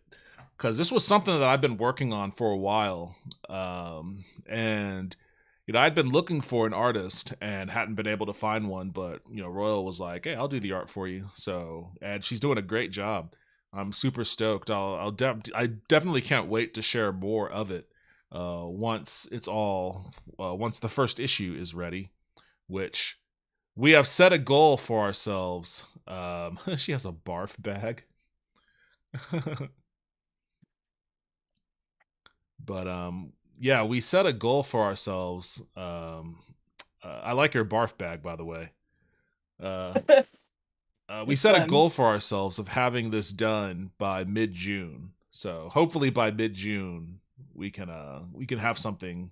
Speaker 1: because this was something that I've been working on for a while, and I'd been looking for an artist and hadn't been able to find one. But Royal was like, "Hey, I'll do the art for you." And she's doing a great job. I'm super stoked. I definitely can't wait to share more of it once the first issue is ready, which we have set a goal for ourselves. She has a barf bag. But yeah, we set a goal for ourselves. I like your barf bag, by the way. We set a goal for ourselves of having this done by mid-June. So hopefully by mid-June we can have something.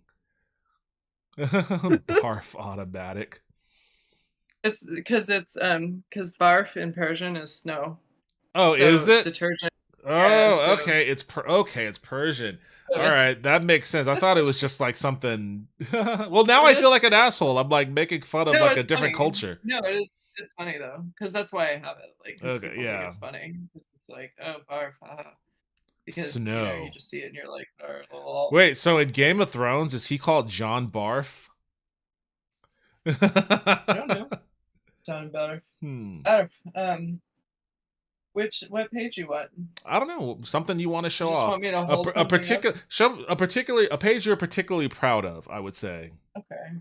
Speaker 1: Barf automatic.
Speaker 2: It's because barf in Persian is snow.
Speaker 1: Oh, so is it
Speaker 2: detergent?
Speaker 1: Oh, okay. It's Persian. All right, that makes sense. I thought it was just like something. Well, now I feel like an asshole. I'm like making fun of like a different culture.
Speaker 2: No, it is. It's funny though, because that's why I have it. Like,
Speaker 1: okay, yeah,
Speaker 2: think it's funny. It's like, oh, barf, because
Speaker 1: snow.
Speaker 2: You just see it and you're like, oh.
Speaker 1: Wait, so in Game of Thrones, is he called John Barf?
Speaker 2: I don't know. John Barf. Barf. What page you want?
Speaker 1: I don't know. Something you want to show
Speaker 2: you
Speaker 1: off.
Speaker 2: Want me to hold
Speaker 1: a page you're particularly proud of, I would say.
Speaker 2: Okay.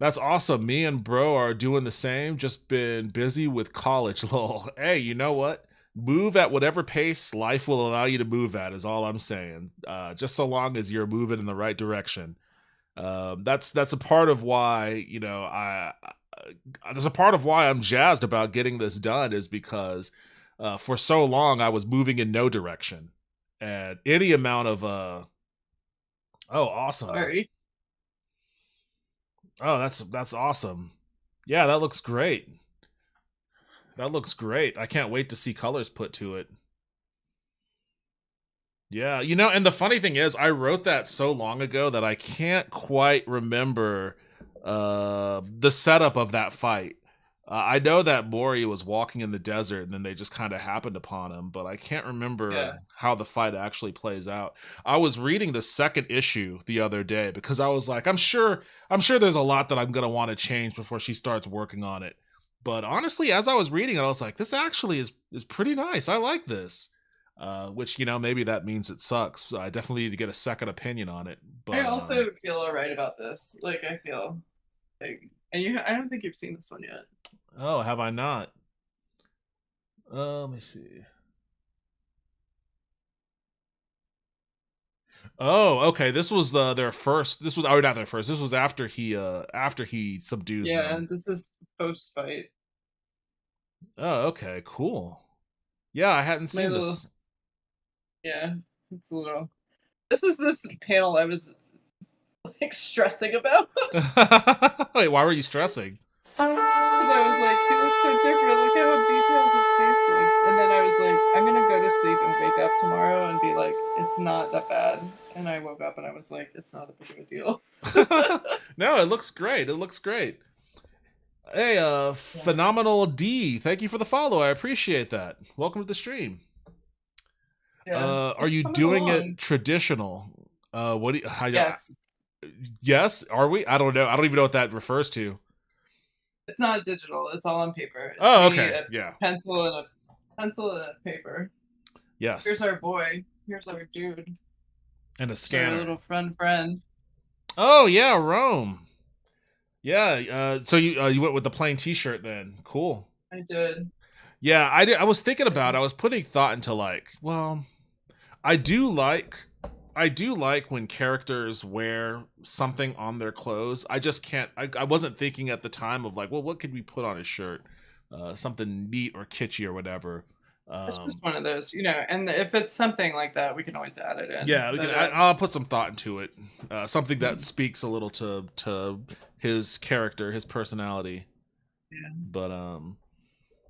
Speaker 1: That's awesome. Me and bro are doing the same. Just been busy with college. Lol. Hey, you know what? Move at whatever pace life will allow you to move at is all I'm saying. Just so long as you're moving in the right direction. That's a part of why there's a part of why I'm jazzed about getting this done is because for so long I was moving in no direction, and any amount of oh, awesome.
Speaker 2: Sorry.
Speaker 1: Oh, that's awesome. Yeah, that looks great. That looks great. I can't wait to see colors put to it. Yeah, and the funny thing is, I wrote that so long ago that I can't quite remember the setup of that fight. I know that Mori was walking in the desert and then they just kind of happened upon him, but I can't remember how the fight actually plays out. I was reading the second issue the other day because I was like, I'm sure there's a lot that I'm going to want to change before she starts working on it. But honestly, as I was reading it, I was like, this actually is pretty nice. I like this. Which, maybe that means it sucks. So I definitely need to get a second opinion on it. But
Speaker 2: I also feel all right about this. Like, I feel like, and I don't think you've seen this one yet.
Speaker 1: Oh, have I not? Let me see. Oh, okay. This was their first. This was not their first. This was after he subdues them.
Speaker 2: Yeah, this is post fight.
Speaker 1: Oh, okay, cool. Yeah, I hadn't seen this.
Speaker 2: Yeah, it's a little. This is this panel I was like stressing about.
Speaker 1: Wait, why were you stressing?
Speaker 2: Because I was like, he looks so different. Look at how detailed his face looks. And then I was like, I'm gonna go to sleep and wake up tomorrow and be like, it's not that bad. And I woke up and I was like, it's not a big of a deal.
Speaker 1: No, it looks great. It looks great. Hey, Phenomenal D, thank you for the follow. I appreciate that. Welcome to the stream.
Speaker 2: Yeah,
Speaker 1: are you doing it traditional? What do you,
Speaker 2: yes.
Speaker 1: Yes, are we? I don't know. I don't even know what that refers to.
Speaker 2: It's not digital. It's all on paper. It's
Speaker 1: oh, okay. Yeah.
Speaker 2: Pencil and a paper.
Speaker 1: Yes.
Speaker 2: Here's our boy. Here's our dude.
Speaker 1: And a scanner.
Speaker 2: Our little friend.
Speaker 1: Oh yeah, Rome. Yeah. So you went with the plain T-shirt then? Cool.
Speaker 2: I did.
Speaker 1: Yeah, I did. I was thinking about it. I was putting thought into like, well, I do like when characters wear something on their clothes. I just can't. I wasn't thinking at the time of like, well, what could we put on his shirt? Something neat or kitschy or whatever.
Speaker 2: It's just one of those, you know. And if it's something like that, we can always add it in.
Speaker 1: Yeah, I'll put some thought into it. Something that speaks a little to his character, his personality.
Speaker 2: Yeah.
Speaker 1: But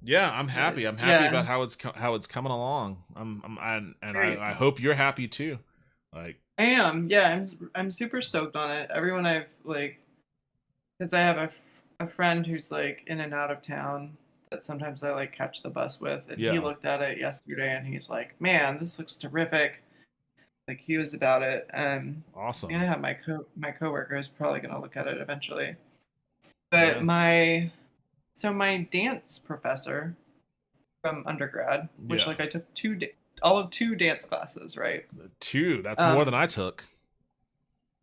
Speaker 1: yeah, I'm happy. I'm happy about how it's coming along. I hope you're happy too. Like
Speaker 2: I am. Yeah, I'm super stoked on it. Everyone I've like, because I have a friend who's like in and out of town that sometimes I like catch the bus with, and he looked at it yesterday and he's like, "Man, this looks terrific." Like he was about it.
Speaker 1: Awesome.
Speaker 2: I'm gonna have my coworker is probably gonna look at it eventually. But my dance professor from undergrad, which like I took all of two dance classes, right?
Speaker 1: Two. That's more than I took.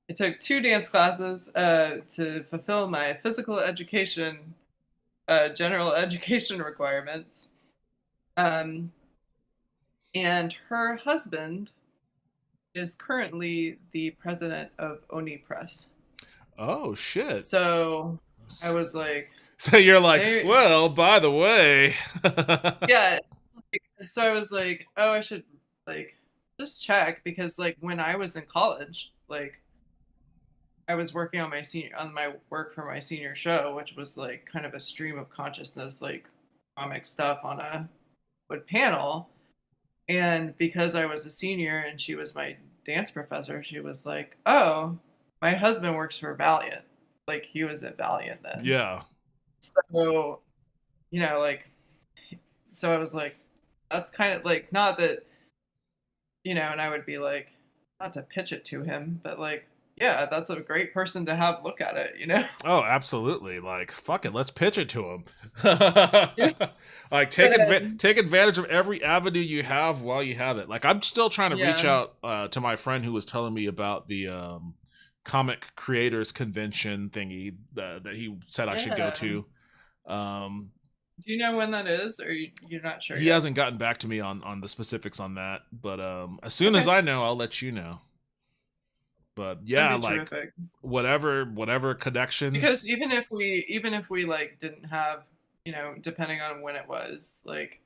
Speaker 2: I took 2 dance classes to fulfill my physical education, general education requirements. And her husband is currently the president of Oni Press.
Speaker 1: Oh, shit.
Speaker 2: So I was like...
Speaker 1: So you're like, well, by the way...
Speaker 2: Yeah. So I was like, oh, I should, like, just check. Because, like, when I was in college, like... I was working on my work for my senior show, which was like kind of a stream of consciousness, like comic stuff on a wood panel. And because I was a senior and she was my dance professor, she was like, "Oh, my husband works for Valiant." Like he was at Valiant then.
Speaker 1: Yeah.
Speaker 2: So, you know, like, so I was like, that's kind of like, not that, you know, and I would be like, not to pitch it to him, but like, yeah, that's a great person to have look at it, you know?
Speaker 1: Oh, absolutely. Like, fuck it, let's pitch it to him. Like, take advantage of every avenue you have while you have it. Like, I'm still trying to reach out to my friend who was telling me about the comic creators convention thingy that he said I should go to.
Speaker 2: Do you know when that is, or you're not sure?
Speaker 1: He hasn't gotten back to me on the specifics on that, but as soon as I know, I'll let you know. But yeah, like terrific. whatever connections.
Speaker 2: Because even if we like didn't have, you know, depending on when it was, like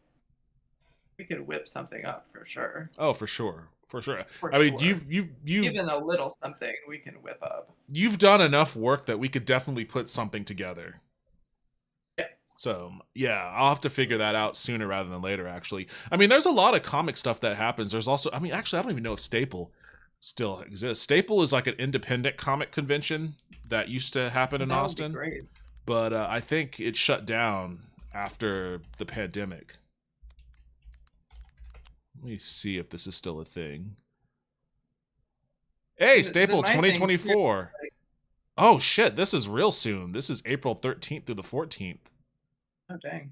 Speaker 2: we could whip something up for sure.
Speaker 1: Oh, for sure. I mean, you've
Speaker 2: even a little something we can whip up.
Speaker 1: You've done enough work that we could definitely put something together.
Speaker 2: Yeah.
Speaker 1: So yeah, I'll have to figure that out sooner rather than later. Actually, I mean, there's a lot of comic stuff that happens. There's also, I mean, actually, I don't even know if Staple still exists. Staple is like an independent comic convention that used to happen in Austin,
Speaker 2: great.
Speaker 1: But I think it shut down after the pandemic. Let me see if this is still a thing. Hey, Staple 2024. Oh shit, this is real soon. This is April 13th through the 14th.
Speaker 2: Oh dang.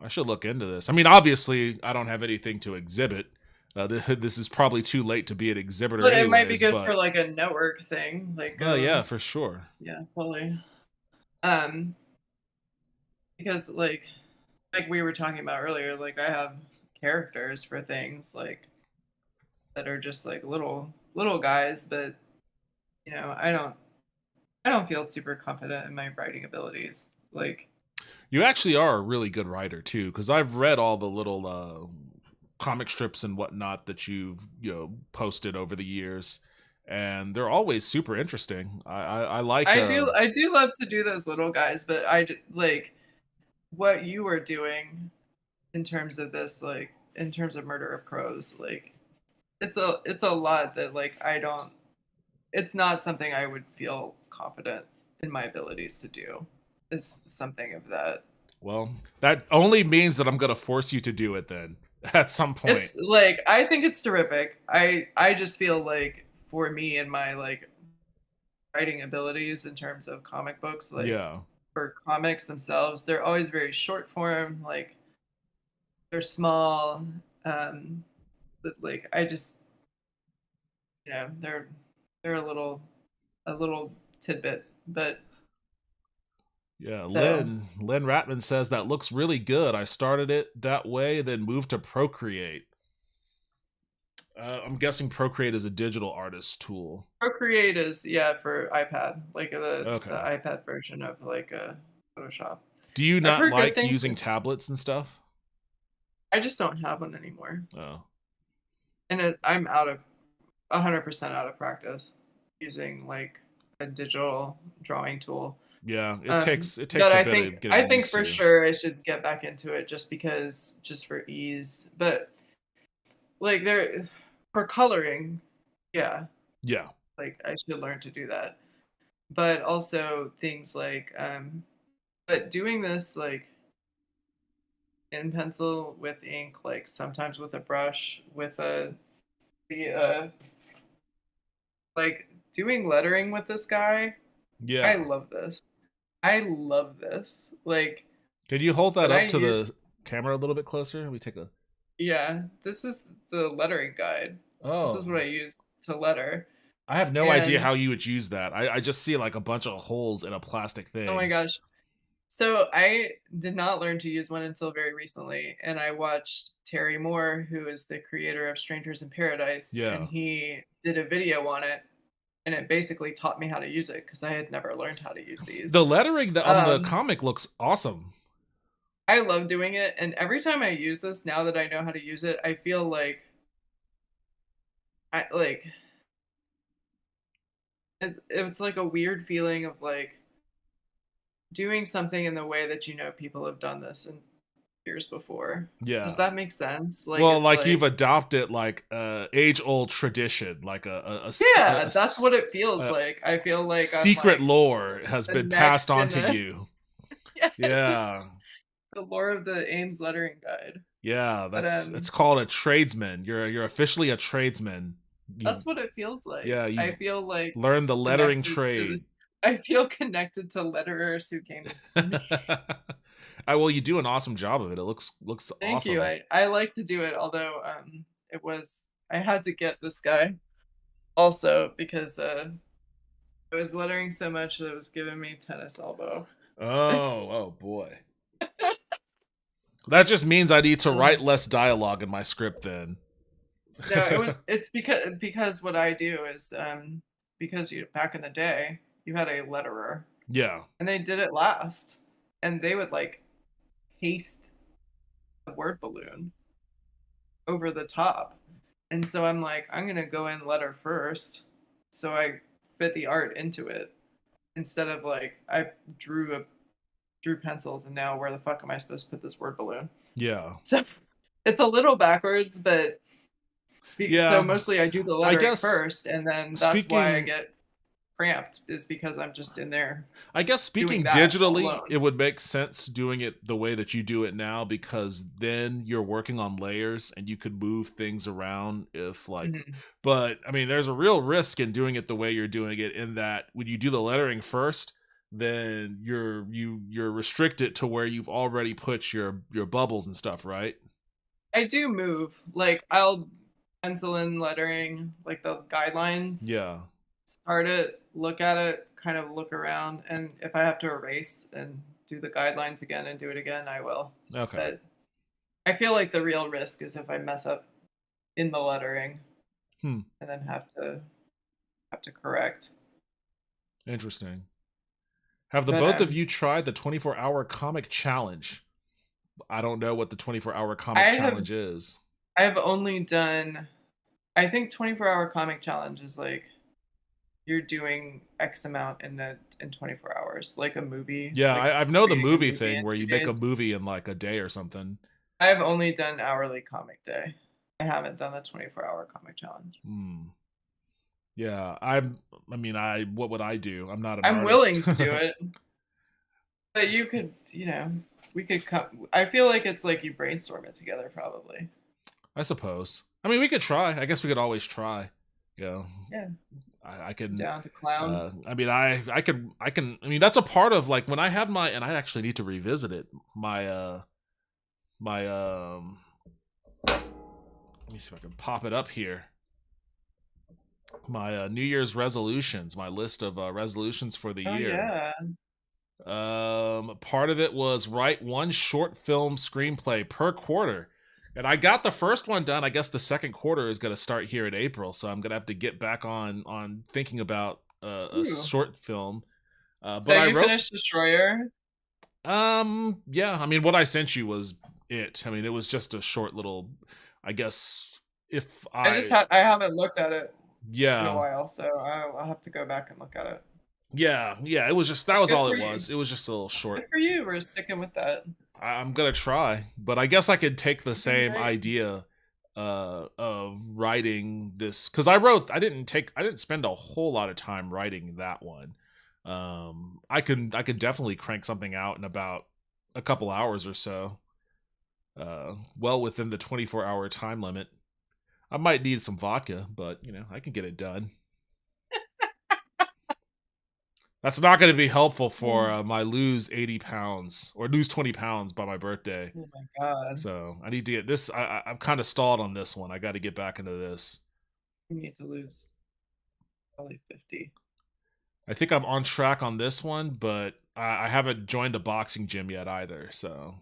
Speaker 1: I should look into this. I mean, obviously, I don't have anything to exhibit. This is probably too late to be an exhibitor.
Speaker 2: But it might be good for like a network thing. Like,
Speaker 1: oh yeah, for sure.
Speaker 2: Yeah, totally. Because like we were talking about earlier, like I have characters for things like that are just like little guys, but you know, I don't feel super confident in my writing abilities. Like,
Speaker 1: you actually are a really good writer too, because I've read all the little comic strips and whatnot that you've posted over the years, and they're always super interesting. I like.
Speaker 2: I do love to do those little guys, but I like what you were doing in terms of this, like in terms of Murder of Crows, like it's a lot that like it's not something I would feel confident in my abilities to do. Is something of that.
Speaker 1: Well, that only means that I'm gonna force you to do it then at some point.
Speaker 2: It's like I think it's terrific. I just feel like for me and my like writing abilities in terms of comic books, like for comics themselves, they're always very short form, like they're small. But like I just they're a little tidbit, but
Speaker 1: yeah,
Speaker 2: so,
Speaker 1: Lynn Ratman says that looks really good. I started it that way, then moved to Procreate. I'm guessing Procreate is a digital artist tool.
Speaker 2: Procreate is for iPad, like the iPad version of like Photoshop.
Speaker 1: Do you not like using tablets and stuff?
Speaker 2: I just don't have one anymore.
Speaker 1: Oh,
Speaker 2: and I'm 100% out of practice using like a digital drawing tool.
Speaker 1: Yeah, it takes a bit of getting used to.
Speaker 2: I think for sure I should get back into it just for ease. But like for coloring, yeah. Like I should learn to do that. But also things like but doing this like in pencil with ink, like sometimes with a brush, with like doing lettering with this guy.
Speaker 1: Yeah.
Speaker 2: I love this. Like,
Speaker 1: can you hold that up to the camera a little bit closer? Let me take a.
Speaker 2: Yeah, this is the lettering guide. Oh. This is what I use to letter.
Speaker 1: I have no idea how you would use that. I just see like a bunch of holes in a plastic thing.
Speaker 2: Oh my gosh. So I did not learn to use one until very recently, and I watched Terry Moore, who is the creator of Strangers in Paradise, and he did a video on it. And it basically taught me how to use it because I had never learned how to use these.
Speaker 1: The lettering on the comic looks awesome.
Speaker 2: I love doing it. And every time I use this, now that I know how to use it, I feel like it's like a weird feeling of like doing something in the way that people have done this in years before.
Speaker 1: Yeah.
Speaker 2: Does that make sense? Like,
Speaker 1: well, like you've adopted like age-old tradition, like
Speaker 2: that's what it feels like. I feel like
Speaker 1: secret lore has been passed on to you.
Speaker 2: Yes. Yeah. The lore of the Ames lettering guide.
Speaker 1: Yeah, it's called a tradesman. You're officially a tradesman.
Speaker 2: That's what it feels like.
Speaker 1: Yeah,
Speaker 2: I feel like
Speaker 1: learn the lettering trade.
Speaker 2: I feel connected to letterers who came to me.
Speaker 1: Well, you do an awesome job of it. It looks
Speaker 2: Thank
Speaker 1: awesome.
Speaker 2: you. I like to do it, although I had to get this guy also because I was lettering so much that it was giving me tennis elbow.
Speaker 1: Oh boy. That just means I need to write less dialogue in my script then.
Speaker 2: No, it's because what I do is because back in the day you had a letterer.
Speaker 1: Yeah.
Speaker 2: And they did it last. And they would like paste a word balloon over the top. And so I'm like, I'm going to go in letter first. So I fit the art into it instead of like, I drew pencils and now where the fuck am I supposed to put this word balloon?
Speaker 1: Yeah.
Speaker 2: So it's a little backwards, but so mostly I do the lettering first and then that's why I get cramped is because I'm just in there.
Speaker 1: I guess speaking digitally, it would make sense doing it the way that you do it now because then you're working on layers and you could move things around if like but I mean there's a real risk in doing it the way you're doing it in that when you do the lettering first, then you're restricted to where you've already put your bubbles and stuff, right?
Speaker 2: I do move. Like I'll pencil in lettering, like the guidelines.
Speaker 1: Yeah.
Speaker 2: Start it, look at it, kind of look around, and if I have to erase and do the guidelines again and do it again, I will.
Speaker 1: Okay.
Speaker 2: But I feel like the real risk is if I mess up in the lettering and then have to correct.
Speaker 1: Interesting. Have both of you tried the 24-hour comic challenge? I don't know what the 24-hour comic challenge is.
Speaker 2: I've only done, I think 24-hour comic challenge is like you're doing X amount in 24 hours, like a movie.
Speaker 1: Yeah,
Speaker 2: like
Speaker 1: I know the
Speaker 2: creating a
Speaker 1: movie thing
Speaker 2: in
Speaker 1: where
Speaker 2: 2
Speaker 1: you make a
Speaker 2: days.
Speaker 1: movie in like a day or something.
Speaker 2: I've only done hourly comic day. I haven't done the 24-hour comic challenge.
Speaker 1: Yeah, what would I do? I'm not an
Speaker 2: I'm
Speaker 1: artist.
Speaker 2: willing to do it. But you could, we could come. I feel like it's like you brainstorm it together, probably.
Speaker 1: I suppose. I mean, we could try. I guess we could always try. Yeah. I can
Speaker 2: down to clown.
Speaker 1: I mean, I can. I mean, that's a part of like when I had my, and I actually need to revisit it. Let me see if I can pop it up here. My New Year's resolutions, my list of resolutions for the year.
Speaker 2: Yeah.
Speaker 1: Part of it was write one short film screenplay per quarter. And I got the first one done. I guess the second quarter is going to start here in April, so I'm going to have to get back on thinking about a short film.
Speaker 2: So you finished Destroyer?
Speaker 1: Yeah. I mean, what I sent you was it. I mean, it was just a short little. I guess if I
Speaker 2: haven't looked at it.
Speaker 1: Yeah.
Speaker 2: In a while, so I'll have to go back and look at it.
Speaker 1: Yeah. It was just that was all it was. It was just a little short.
Speaker 2: Good for you. We're sticking with that.
Speaker 1: I'm gonna try, but I guess I could take the same idea of writing this because I didn't spend a whole lot of time writing that one. I could definitely crank something out in about a couple hours or so. Well within the 24-hour time limit. I might need some vodka, but I can get it done. That's not going to be helpful for my lose 80 pounds or lose 20 pounds by my birthday.
Speaker 2: Oh my god!
Speaker 1: So I need to get this. I'm kind of stalled on this one. I got to get back into this.
Speaker 2: You need to lose probably 50.
Speaker 1: I think I'm on track on this one, but I haven't joined a boxing gym yet either. So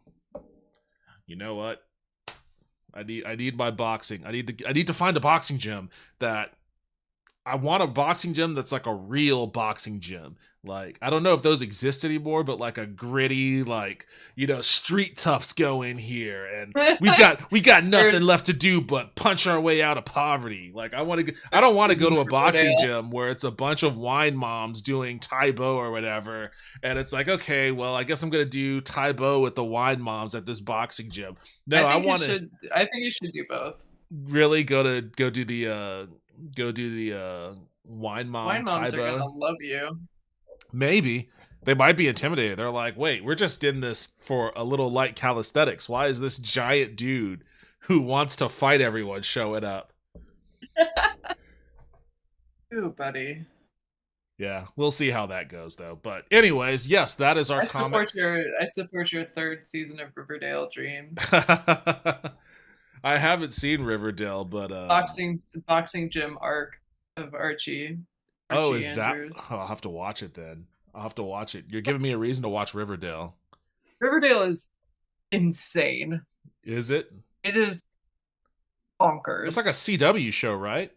Speaker 1: you know what? I need my boxing. I need to find a boxing gym that I want a boxing gym that's like a real boxing gym. Like, I don't know if those exist anymore, but like a gritty, like, street toughs go in here and we got nothing left to do but punch our way out of poverty. Like, I don't want to go to a boxing gym where it's a bunch of wine moms doing Tai Bo or whatever. And it's like, okay, well, I guess I'm going to do Tai Bo with the wine moms at this boxing gym. No, I think
Speaker 2: you should do both.
Speaker 1: Really go do the wine mom.
Speaker 2: Wine moms are gonna love you.
Speaker 1: Maybe they might be intimidated. They're like, "Wait, we're just in this for a little light calisthenics. Why is this giant dude who wants to fight everyone showing up?"
Speaker 2: Ooh, buddy.
Speaker 1: Yeah, we'll see how that goes, though. But anyways, yes, that is our comic.
Speaker 2: I support your third season of Riverdale Dreams.
Speaker 1: I haven't seen Riverdale, but
Speaker 2: boxing gym arc of Archie.
Speaker 1: Oh, is Andrews. That? Oh, I'll have to watch it then. I'll have to watch it. You're giving me a reason to watch Riverdale.
Speaker 2: Riverdale is insane.
Speaker 1: Is it?
Speaker 2: It is bonkers.
Speaker 1: It's like a CW show, right?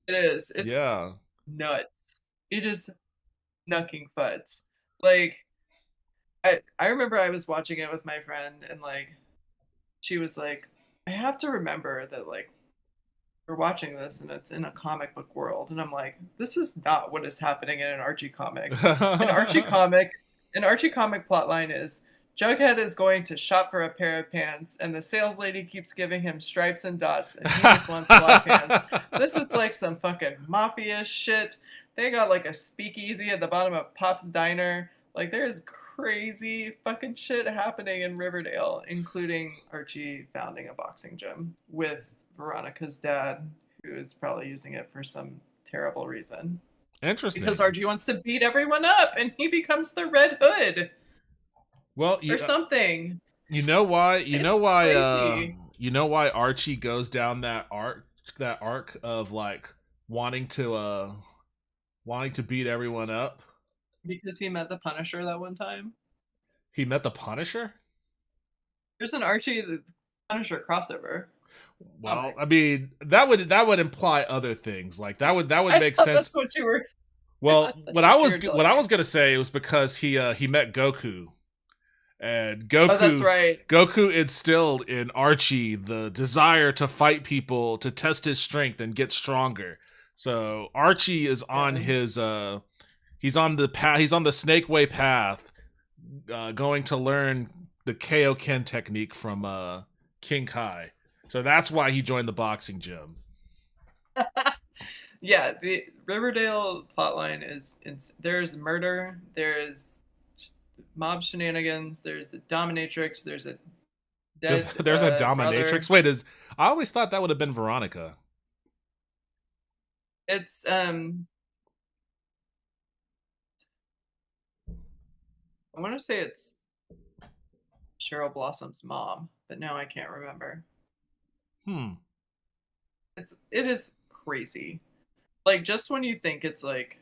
Speaker 2: It is. It's nuts. It is knucking fuds. Like, I remember I was watching it with my friend, and like, she was like, I have to remember that like we're watching this and it's in a comic book world, and I'm like, this is not what is happening in an Archie comic. An Archie comic plotline is Jughead is going to shop for a pair of pants, and the sales lady keeps giving him stripes and dots, and he just wants black pants. This is like some fucking mafia shit. They got like a speakeasy at the bottom of Pop's Diner. Like, there's crazy fucking shit happening in Riverdale, including Archie founding a boxing gym with Veronica's dad, who is probably using it for some terrible reason.
Speaker 1: Interesting.
Speaker 2: Because Archie wants to beat everyone up, and he becomes the Red Hood.
Speaker 1: Well,
Speaker 2: or something.
Speaker 1: You know why? You know why Archie goes down that arc of like wanting to beat everyone up?
Speaker 2: Because he met the Punisher that one time.
Speaker 1: He met the Punisher?
Speaker 2: There's an Archie the Punisher crossover.
Speaker 1: Well, I mean, that would imply other things. Like that would make sense.
Speaker 2: That's what you were.
Speaker 1: Well, what I was gonna say it was because he met Goku. And Goku,
Speaker 2: that's right.
Speaker 1: Goku instilled in Archie the desire to fight people, to test his strength and get stronger. So Archie is on his he's on the path, he's on the Snake Way path, going to learn the Kaioken technique from King Kai. So that's why he joined the boxing gym.
Speaker 2: Yeah, the Riverdale plotline is there's murder, there's mob shenanigans, there's the dominatrix, there's a
Speaker 1: there's a dominatrix.
Speaker 2: Brother.
Speaker 1: Wait, I always thought that would have been Veronica.
Speaker 2: It's I want to say it's Cheryl Blossom's mom, but now I can't remember. It is crazy. Like, just when you think it's like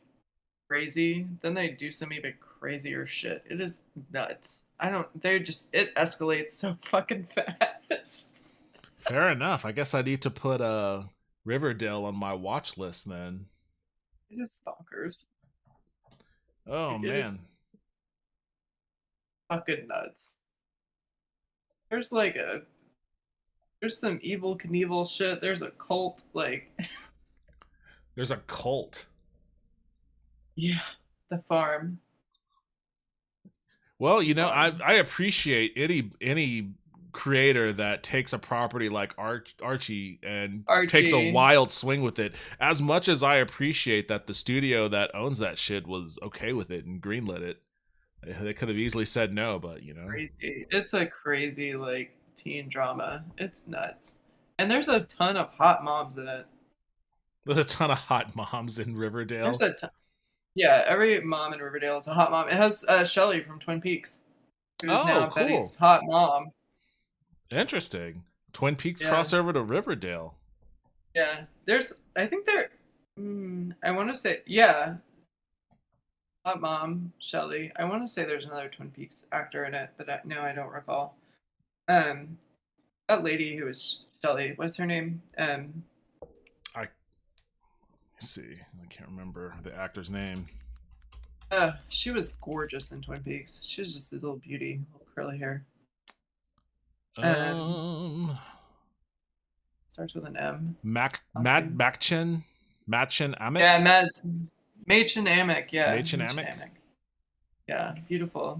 Speaker 2: crazy, then they do some even crazier shit. It is nuts. It escalates so fucking fast.
Speaker 1: Fair enough. I guess I need to put Riverdale on my watch list then.
Speaker 2: It is bonkers.
Speaker 1: Oh,
Speaker 2: like,
Speaker 1: man.
Speaker 2: Fucking nuts. There's some Evel Knievel shit. There's a cult, like...
Speaker 1: There's a cult.
Speaker 2: Yeah, the farm.
Speaker 1: Well, you know, I appreciate any creator that takes a property like Archie and takes a wild swing with it. As much as I appreciate that the studio that owns that shit was okay with it and greenlit it. They could have easily said no, but you know.
Speaker 2: Crazy. It's a crazy, like, teen drama. It's nuts. And there's a ton of hot moms in it.
Speaker 1: There's a ton of hot moms in Riverdale.
Speaker 2: There's a ton. Yeah, every mom in Riverdale is a hot mom. It has Shelley from Twin Peaks, who's now
Speaker 1: cool.
Speaker 2: Betty's hot mom.
Speaker 1: Interesting. Twin Peaks crossover to Riverdale.
Speaker 2: Yeah, I think I want to say, yeah, hot mom, Shelley. I want to say there's another Twin Peaks actor in it, but no, I don't recall. That lady who was Shelley, what's her name?
Speaker 1: See, I can't remember the actor's name.
Speaker 2: She was gorgeous in Twin Peaks. She was just a little beauty, little curly hair. Starts with an M.
Speaker 1: Machen Amick?
Speaker 2: Yeah, Machen Amick, yeah.
Speaker 1: Machen Amick?
Speaker 2: Yeah, beautiful.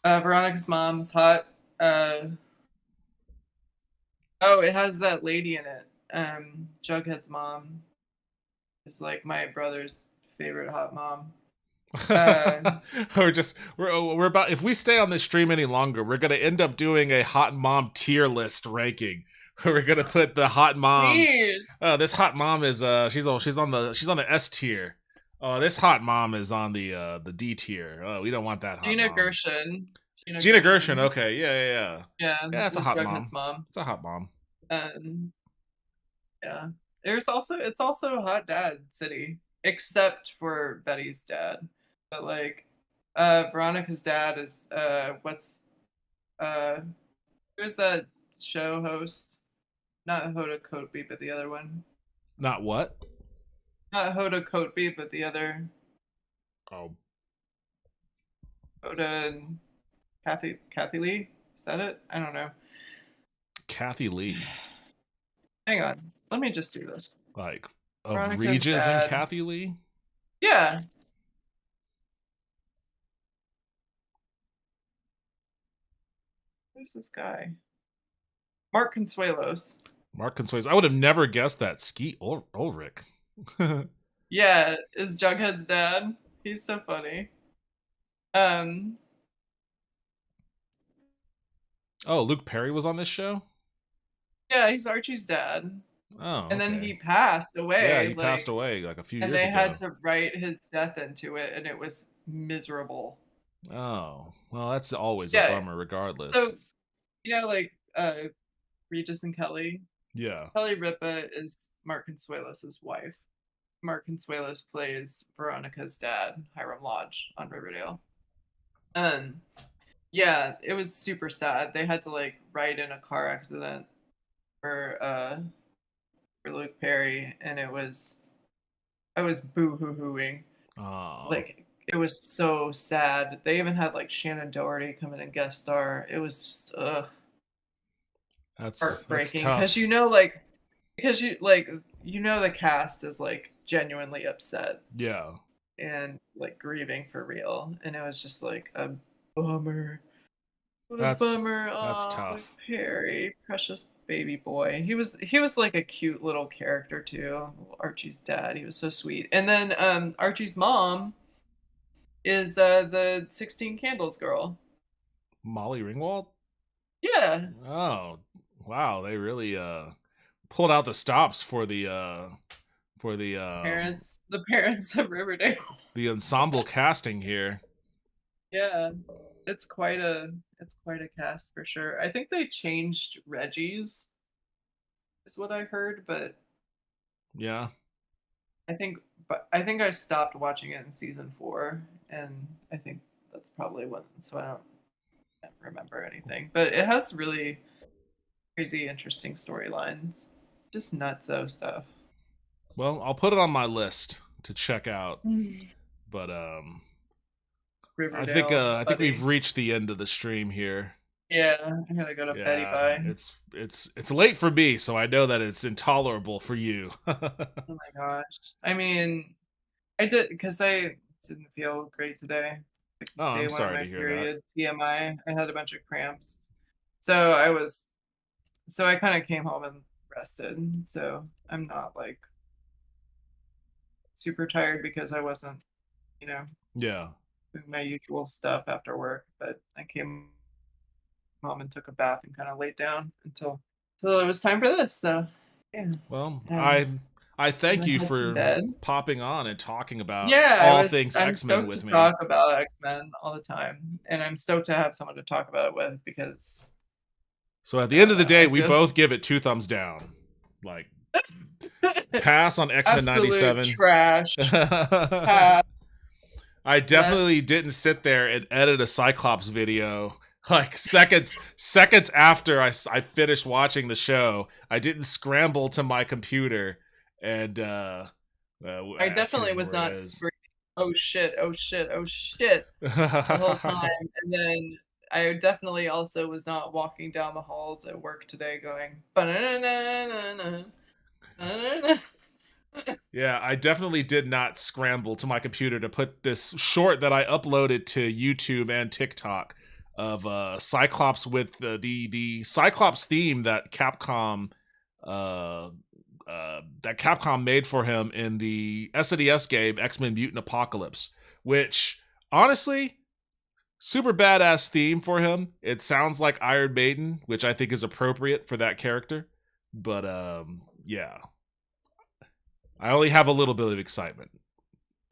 Speaker 2: Veronica's mom's hot. It has that lady in it. Jughead's mom is like my brother's favorite hot mom.
Speaker 1: we're about, if we stay on this stream any longer, we're gonna end up doing a hot mom tier list ranking. We're gonna put the hot moms. This hot mom is she's on the S tier. Oh, this hot mom is on the D tier. Oh, we don't want that hot
Speaker 2: Gina
Speaker 1: mom.
Speaker 2: Gershon.
Speaker 1: Gina Gershon, okay, yeah.
Speaker 2: Yeah,
Speaker 1: it's a hot mom. It's a hot mom.
Speaker 2: Yeah. It's also Hot Dad City, except for Betty's dad. But like Veronica's dad is who's that show host? Not Hoda Kotb, but the other one.
Speaker 1: Not what?
Speaker 2: Not Hoda Kotb, but the other.
Speaker 1: Oh.
Speaker 2: Hoda and Kathy Lee? Is that it? I don't know.
Speaker 1: Kathy Lee.
Speaker 2: Hang on. Let me just do this.
Speaker 1: Like, of Regis and Kathy Lee?
Speaker 2: Yeah. Who's this guy? Mark Consuelos.
Speaker 1: Mark Consuelos. I would have never guessed that. Skeet Ulrich.
Speaker 2: Yeah, is Jughead's dad. He's so funny.
Speaker 1: Oh, Luke Perry was on this show?
Speaker 2: Yeah, he's Archie's dad.
Speaker 1: Oh,
Speaker 2: and then he passed away.
Speaker 1: Yeah, he passed away like a few years ago.
Speaker 2: And they had to write his death into it, and it was miserable.
Speaker 1: Oh, well, that's always a bummer, regardless.
Speaker 2: So, you know, like Regis and Kelly.
Speaker 1: Yeah.
Speaker 2: Kelly Ripa is Mark Consuelos' wife. Mark Consuelos plays Veronica's dad, Hiram Lodge, on Riverdale. Yeah, it was super sad. They had to like write in a car accident for Luke Perry, and I was boo-hoo-hooing.
Speaker 1: Oh.
Speaker 2: Like, it was so sad. They even had like Shannon Doherty come in and guest star. It was just
Speaker 1: that's
Speaker 2: heartbreaking
Speaker 1: because
Speaker 2: because you know the cast is like genuinely upset.
Speaker 1: Yeah.
Speaker 2: And like grieving for real. And it was just like a bummer. What
Speaker 1: That's,
Speaker 2: a bummer.
Speaker 1: That's
Speaker 2: oh,
Speaker 1: tough.
Speaker 2: Perry, precious baby boy. He was like a cute little character too. Archie's dad. He was so sweet. And then Archie's mom is the 16 Candles girl.
Speaker 1: Molly Ringwald?
Speaker 2: Yeah.
Speaker 1: Oh, wow. They really pulled out the stops for the
Speaker 2: parents of Riverdale.
Speaker 1: The ensemble casting here.
Speaker 2: Yeah. It's quite a cast for sure. I think they changed Reggie's is what I heard, but
Speaker 1: yeah.
Speaker 2: I think I stopped watching it in season 4, and I think that's probably when, so I can't remember anything. But it has really crazy, interesting storylines. Just nutso stuff.
Speaker 1: Well, I'll put it on my list to check out. But
Speaker 2: Riverdale,
Speaker 1: I think we've reached the end of the stream here.
Speaker 2: Yeah, I gotta go to Betty Bye.
Speaker 1: It's late for me, so I know that it's intolerable for you.
Speaker 2: Oh my gosh! I mean, I did because I didn't feel great today. Like,
Speaker 1: oh, I'm sorry to hear that.
Speaker 2: TMI. I had a bunch of cramps, so I kind of came home and rested. So I'm not like super tired because I wasn't, yeah, doing my usual stuff after work. But I came home and took a bath and kind of laid down until it was time for this. So yeah.
Speaker 1: Well, I thank you for popping on and talking about all things X-Men with me.
Speaker 2: I'm stoked to talk about X-Men all the time, and I'm stoked to have someone to talk about it with because.
Speaker 1: So at the end of the day, we both give it 2 thumbs down. Like, pass on X-Men 97.
Speaker 2: Trash. Pass.
Speaker 1: I definitely didn't sit there and edit a Cyclops video like seconds after I finished watching the show. I didn't scramble to my computer and
Speaker 2: I definitely was not screaming, oh shit the whole time. And then I definitely also was not walking down the halls at work today going
Speaker 1: Yeah, I definitely did not scramble to my computer to put this short that I uploaded to YouTube and TikTok of Cyclops with the Cyclops theme that Capcom made for him in the SNES game X-Men Mutant Apocalypse, which honestly, super badass theme for him. It sounds like Iron Maiden, which I think is appropriate for that character. But yeah. I only have a little bit of excitement.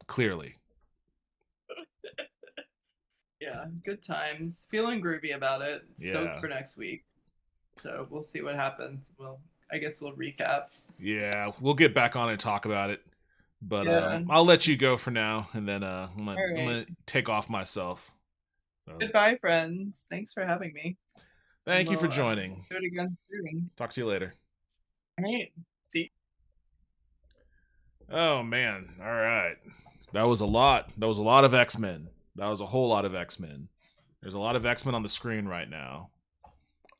Speaker 1: Clearly.
Speaker 2: Yeah, good times. Feeling groovy about it. Stoked for next week. So we'll see what happens. I guess we'll recap.
Speaker 1: Yeah, we'll get back on and talk about it. But I'll let you go for now, and then I'm gonna take off myself. So.
Speaker 2: Goodbye, friends. Thanks for having me.
Speaker 1: Thank you for joining.
Speaker 2: Do it again soon.
Speaker 1: Talk to you later.
Speaker 2: All right. See.
Speaker 1: Oh man! All right, that was a lot. That was a lot of X-Men. That was a whole lot of X-Men. There's a lot of X-Men on the screen right now.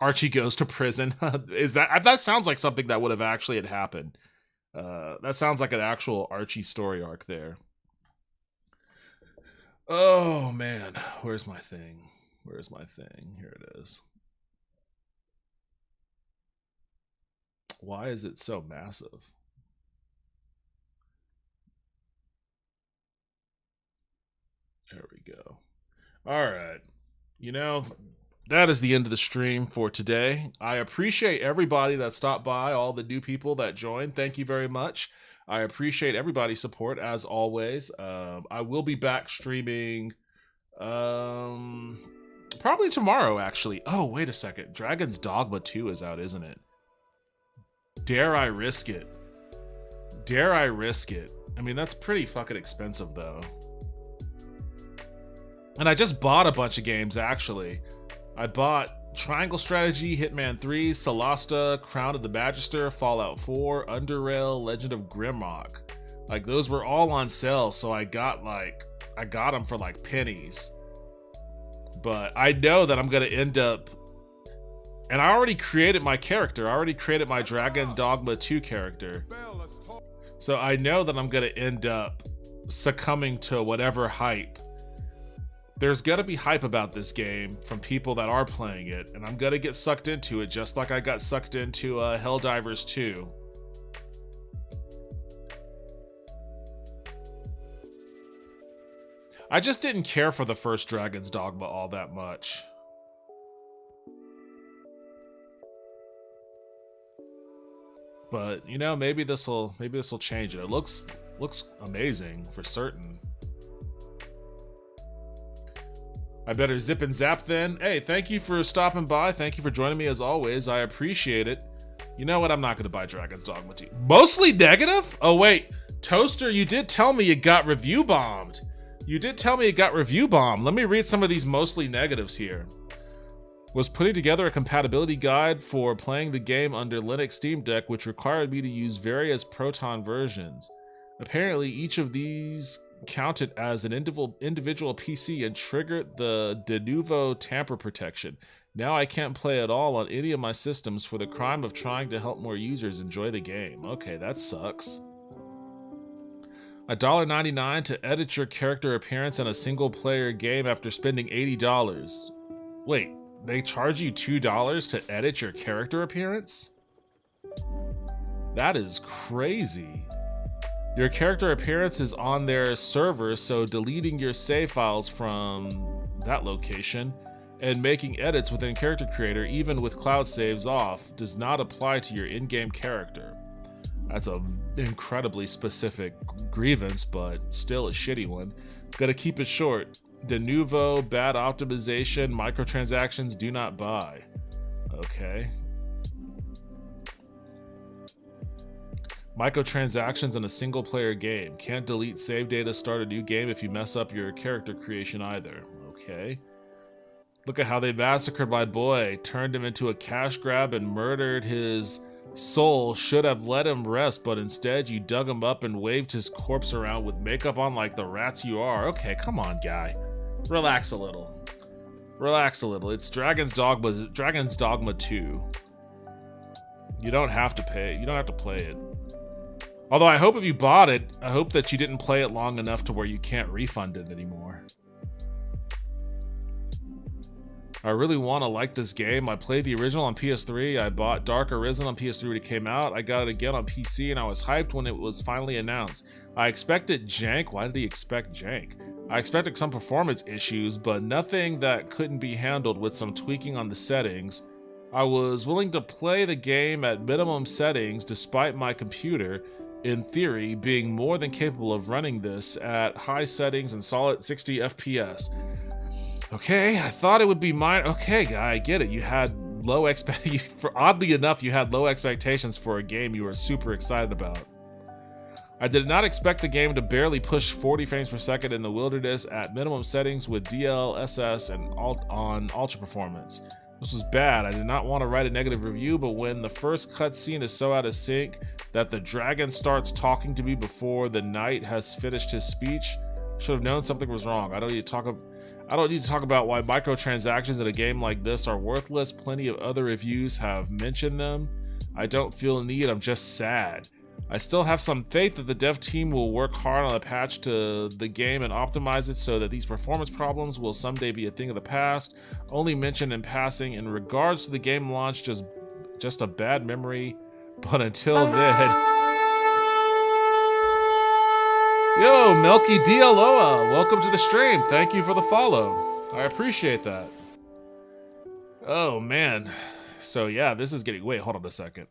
Speaker 1: Archie goes to prison. That sounds like something that would have actually had happened. That sounds like an actual Archie story arc there. Oh man, where's my thing? Where's my thing? Here it is. Why is it so massive? There we go. All right. You know, that is the end of the stream for today. I appreciate everybody that stopped by, all the new people that joined. Thank you very much. I appreciate everybody's support as always. I will be back streaming probably tomorrow, actually. Oh, wait a second. Dragon's Dogma 2 is out, isn't it? Dare I risk it? Dare I risk it? I mean, that's pretty fucking expensive, though. And I just bought a bunch of games, actually. I bought Triangle Strategy, Hitman 3, Solasta, Crown of the Magister, Fallout 4, Underrail, Legend of Grimrock. Like, those were all on sale, so I got them for like pennies. But I know that I'm gonna end up... And I already created my character. I already created my Dragon Dogma 2 character. So I know that I'm going to end up succumbing to whatever hype. There's going to be hype about this game from people that are playing it, and I'm going to get sucked into it just like I got sucked into Helldivers 2. I just didn't care for the first Dragon's Dogma all that much. But, you know, maybe this'll change it. It looks amazing for certain. I better zip and zap then. Hey, thank you for stopping by. Thank you for joining me as always. I appreciate it. You know what? I'm not going to buy Dragon's Dogma 2. Mostly negative? Oh, wait. Toaster, you did tell me it got review bombed. You did tell me it got review bombed. Let me read some of these mostly negatives here. Was putting together a compatibility guide for playing the game under Linux Steam Deck, which required me to use various Proton versions. Apparently, each of these counted as an individual PC and triggered the de novo tamper protection. Now I can't play at all on any of my systems for the crime of trying to help more users enjoy the game. Okay, that sucks. $1.99 to edit your character appearance in a single-player game after spending $80. Wait, they charge you $2 to edit your character appearance? That is crazy. Your character appearance is on their server, so deleting your save files from that location and making edits within Character Creator, even with cloud saves off, does not apply to your in-game character. That's an incredibly specific grievance, but still a shitty one. Gotta keep it short. De novo, bad optimization, microtransactions, do not buy. Okay. Microtransactions in a single player game. Can't delete save data, start a new game if you mess up your character creation either. Okay. Look at how they massacred my boy, turned him into a cash grab and murdered his soul. Should have let him rest, but instead you dug him up and waved his corpse around with makeup on like the rats you are. Okay, come on, guy. Relax a little. Relax a little. It's Dragon's Dogma 2. You don't have to pay. You don't have to play it. Although I hope if you bought it, I hope that you didn't play it long enough to where you can't refund it anymore. I really want to like this game. I played the original on PS3. I bought Dark Arisen on PS3 when it came out. I got it again on PC and I was hyped when it was finally announced. I expected jank. Why did he expect jank? I expected some performance issues, but nothing that couldn't be handled with some tweaking on the settings. I was willing to play the game at minimum settings despite my computer, in theory, being more than capable of running this at high settings and solid 60 FPS. Okay, I thought it would be mine. Okay, guy, I get it. You had low oddly enough, you had low expectations for a game you were super excited about. I did not expect the game to barely push 40 frames per second in the wilderness at minimum settings with DLSS and on ultra performance. This was bad. I did not want to write a negative review, but when the first cutscene is so out of sync that the dragon starts talking to me before the knight has finished his speech, I should have known something was wrong. I don't need to talk about why microtransactions in a game like this are worthless. Plenty of other reviews have mentioned them. I don't feel a need. I'm just sad. I still have some faith that the dev team will work hard on a patch to the game and optimize it so that these performance problems will someday be a thing of the past. Only mentioned in passing in regards to the game launch, just a bad memory. But until then... Yo, Melky Dialoa, welcome to the stream. Thank you for the follow. I appreciate that. Oh, man. So, yeah, this is getting... Wait, hold on a second.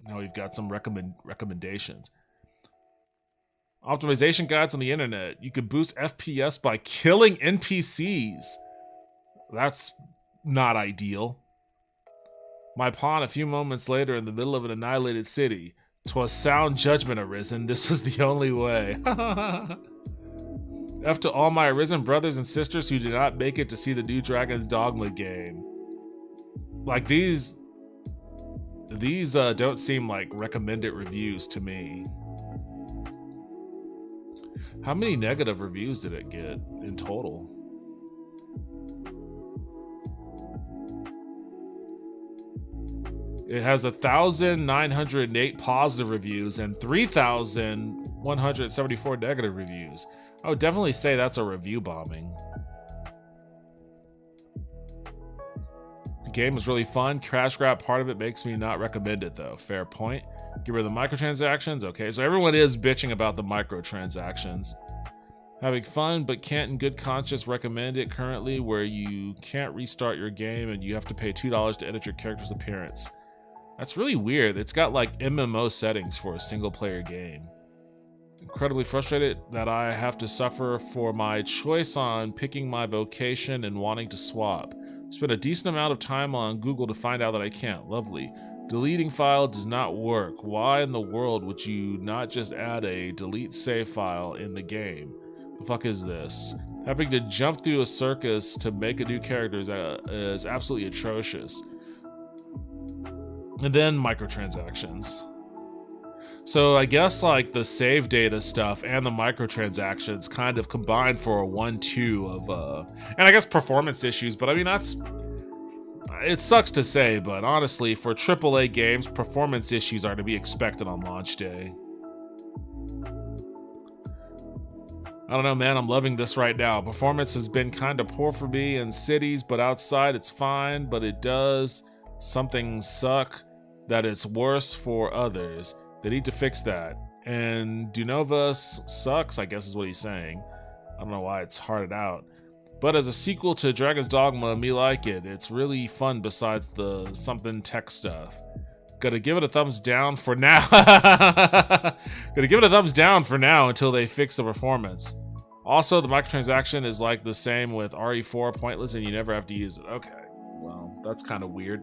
Speaker 1: Now we've got some recommendations. Optimization guides on the internet. You could boost FPS by killing NPCs. That's not ideal. My pawn a few moments later in the middle of an annihilated city. 'Twas sound judgment arisen. This was the only way. F to all my arisen brothers and sisters who did not make it to see the new Dragon's Dogma game. Like these don't seem like recommended reviews to me. How many negative reviews did it get in total? It has 1,908 positive reviews and 3,174 negative reviews. I would definitely say that's a review bombing. The game is really fun. Crash grab part of it makes me not recommend it though. Fair point. Get rid of the microtransactions. Okay, so everyone is bitching about the microtransactions. Having fun, but can't in good conscience recommend it currently, where you can't restart your game and you have to pay $2 to edit your character's appearance. That's really weird. It's got like MMO settings for a single player game. Incredibly frustrated that I have to suffer for my choice on picking my vocation and wanting to swap. Spent a decent amount of time on Google to find out that I can't. Lovely. Deleting file does not work. Why in the world would you not just add a delete save file in the game? The fuck is this? Having to jump through a circus to make a new character is absolutely atrocious. And then microtransactions. So I guess like the save data stuff and the microtransactions kind of combined for a 1-2 of and I guess performance issues, but I mean it sucks to say, but honestly for AAA games, performance issues are to be expected on launch day. I don't know, man, I'm loving this right now. Performance has been kind of poor for me in cities, but outside it's fine, but it does something suck that it's worse for others. They need to fix that. And Dunova sucks, I guess is what he's saying. I don't know why it's hearted out. But as a sequel to Dragon's Dogma, me like it. It's really fun besides the something tech stuff. Gotta give it a thumbs down for now. Gotta give it a thumbs down for now until they fix the performance. Also, the microtransaction is like the same with RE4, pointless, and you never have to use it. Okay, well, that's kind of weird.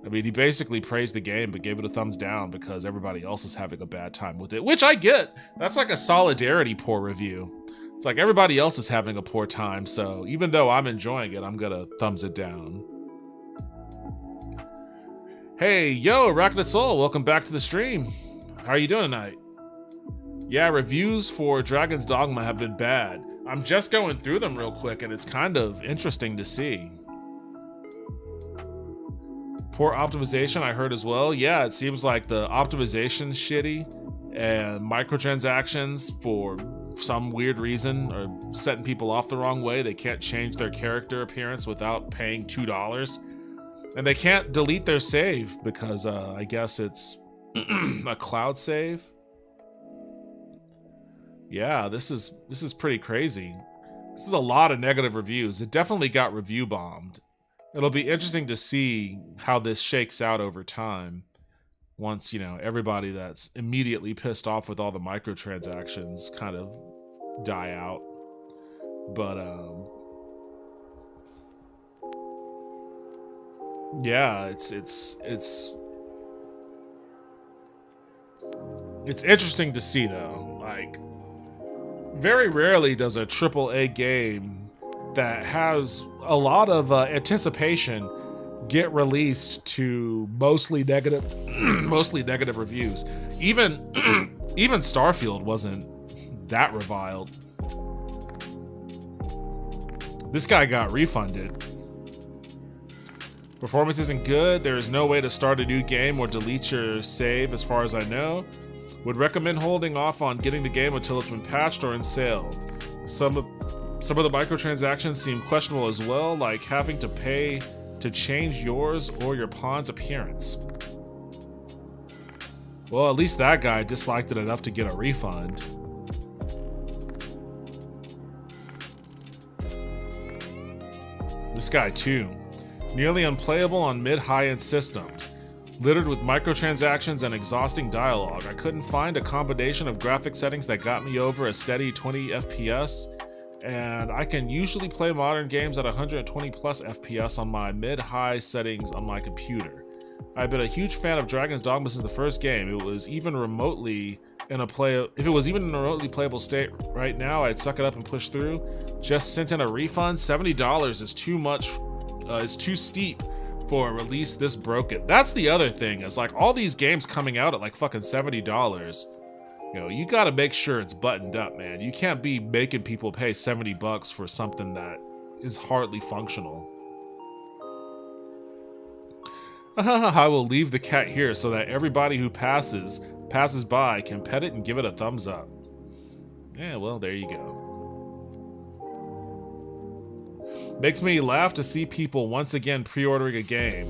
Speaker 1: I mean, he basically praised the game, but gave it a thumbs down because everybody else is having a bad time with it, which I get. That's like a solidarity poor review. It's like everybody else is having a poor time, so even though I'm enjoying it, I'm gonna thumbs it down. Hey, yo, Arachnid Soul, welcome back to the stream. How are you doing tonight? Yeah, reviews for Dragon's Dogma have been bad. I'm just going through them real quick, and it's kind of interesting to see. Poor optimization, I heard as well. Yeah, it seems like the optimization's shitty, and microtransactions, for some weird reason, are setting people off the wrong way. They can't change their character appearance without paying $2. And they can't delete their save because I guess it's a cloud save. Yeah, this is pretty crazy. This is a lot of negative reviews. It definitely got review bombed. It'll be interesting to see how this shakes out over time. Once, you know, everybody that's immediately pissed off with all the microtransactions kind of die out. But yeah, it's interesting to see though. Like, very rarely does a AAA game that has a lot of anticipation get released to mostly negative reviews. Even Starfield wasn't that reviled. This guy got refunded. Performance isn't good. There is no way to start a new game or delete your save as far as I know. Would recommend holding off on getting the game until it's been patched or in sale. Some of the microtransactions seem questionable as well, like having to pay to change yours or your pawn's appearance. Well, at least that guy disliked it enough to get a refund. This guy too. Nearly unplayable on mid-high-end systems. Littered with microtransactions and exhausting dialogue. I couldn't find a combination of graphic settings that got me over a steady 20 FPS. And I can usually play modern games at 120 plus FPS on my mid-high settings on my computer. I've been a huge fan of Dragon's Dogma since the first game. If it was even remotely in a playable state right now, I'd suck it up and push through. Just sent in a refund. $70 is too much, is too steep for a release this broken. That's the other thing, is like all these games coming out at like fucking $70. You know, you gotta make sure it's buttoned up, man. You can't be making people pay $70 for something that is hardly functional. I will leave the cat here so that everybody who passes by can pet it and give it a thumbs up. Yeah, well, there you go. Makes me laugh to see people once again pre-ordering a game.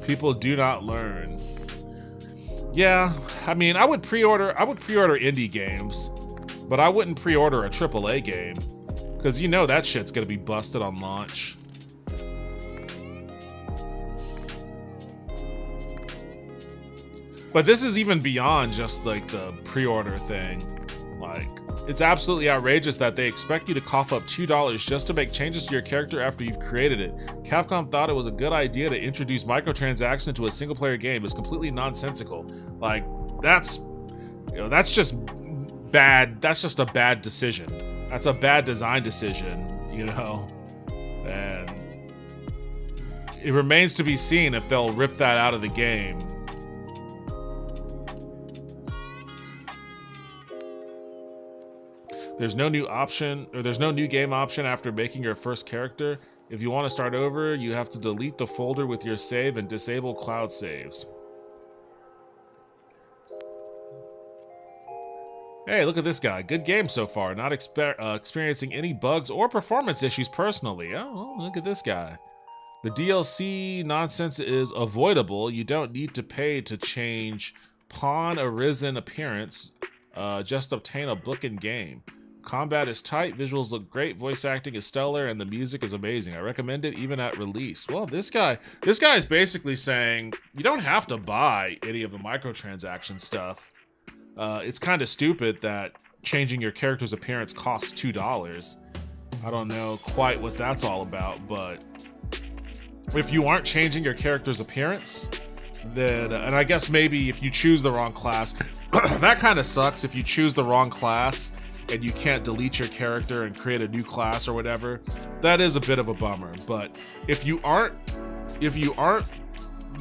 Speaker 1: People do not learn. Yeah, I mean, I would pre-order indie games, but I wouldn't pre-order a AAA game, because you know that shit's gonna be busted on launch. But this is even beyond just like the pre-order thing. Like, it's absolutely outrageous that they expect you to cough up $2 just to make changes to your character after you've created it. Capcom thought it was a good idea to introduce microtransactions to a single-player game. It's completely nonsensical. Like, that's just bad. That's just a bad decision. That's a bad design decision, you know? And it remains to be seen if they'll rip that out of the game. There's no new option, or there's no new game option after making your first character. If you want to start over, you have to delete the folder with your save and disable cloud saves. Hey, look at this guy. Good game so far. Not experiencing any bugs or performance issues personally. Oh, well, look at this guy. The DLC nonsense is avoidable. You don't need to pay to change Pawn Arisen appearance. Just obtain a book in game. Combat is tight, visuals look great, voice acting is stellar, and the music is amazing. I recommend it even at release. Well, this guy is basically saying you don't have to buy any of the microtransaction stuff. It's kind of stupid that changing your character's appearance costs $2. I don't know quite what that's all about, but if you aren't changing your character's appearance, then, and I guess maybe if you choose the wrong class, that kind of sucks if you choose the wrong class and you can't delete your character and create a new class or whatever. That is a bit of a bummer. But if you aren't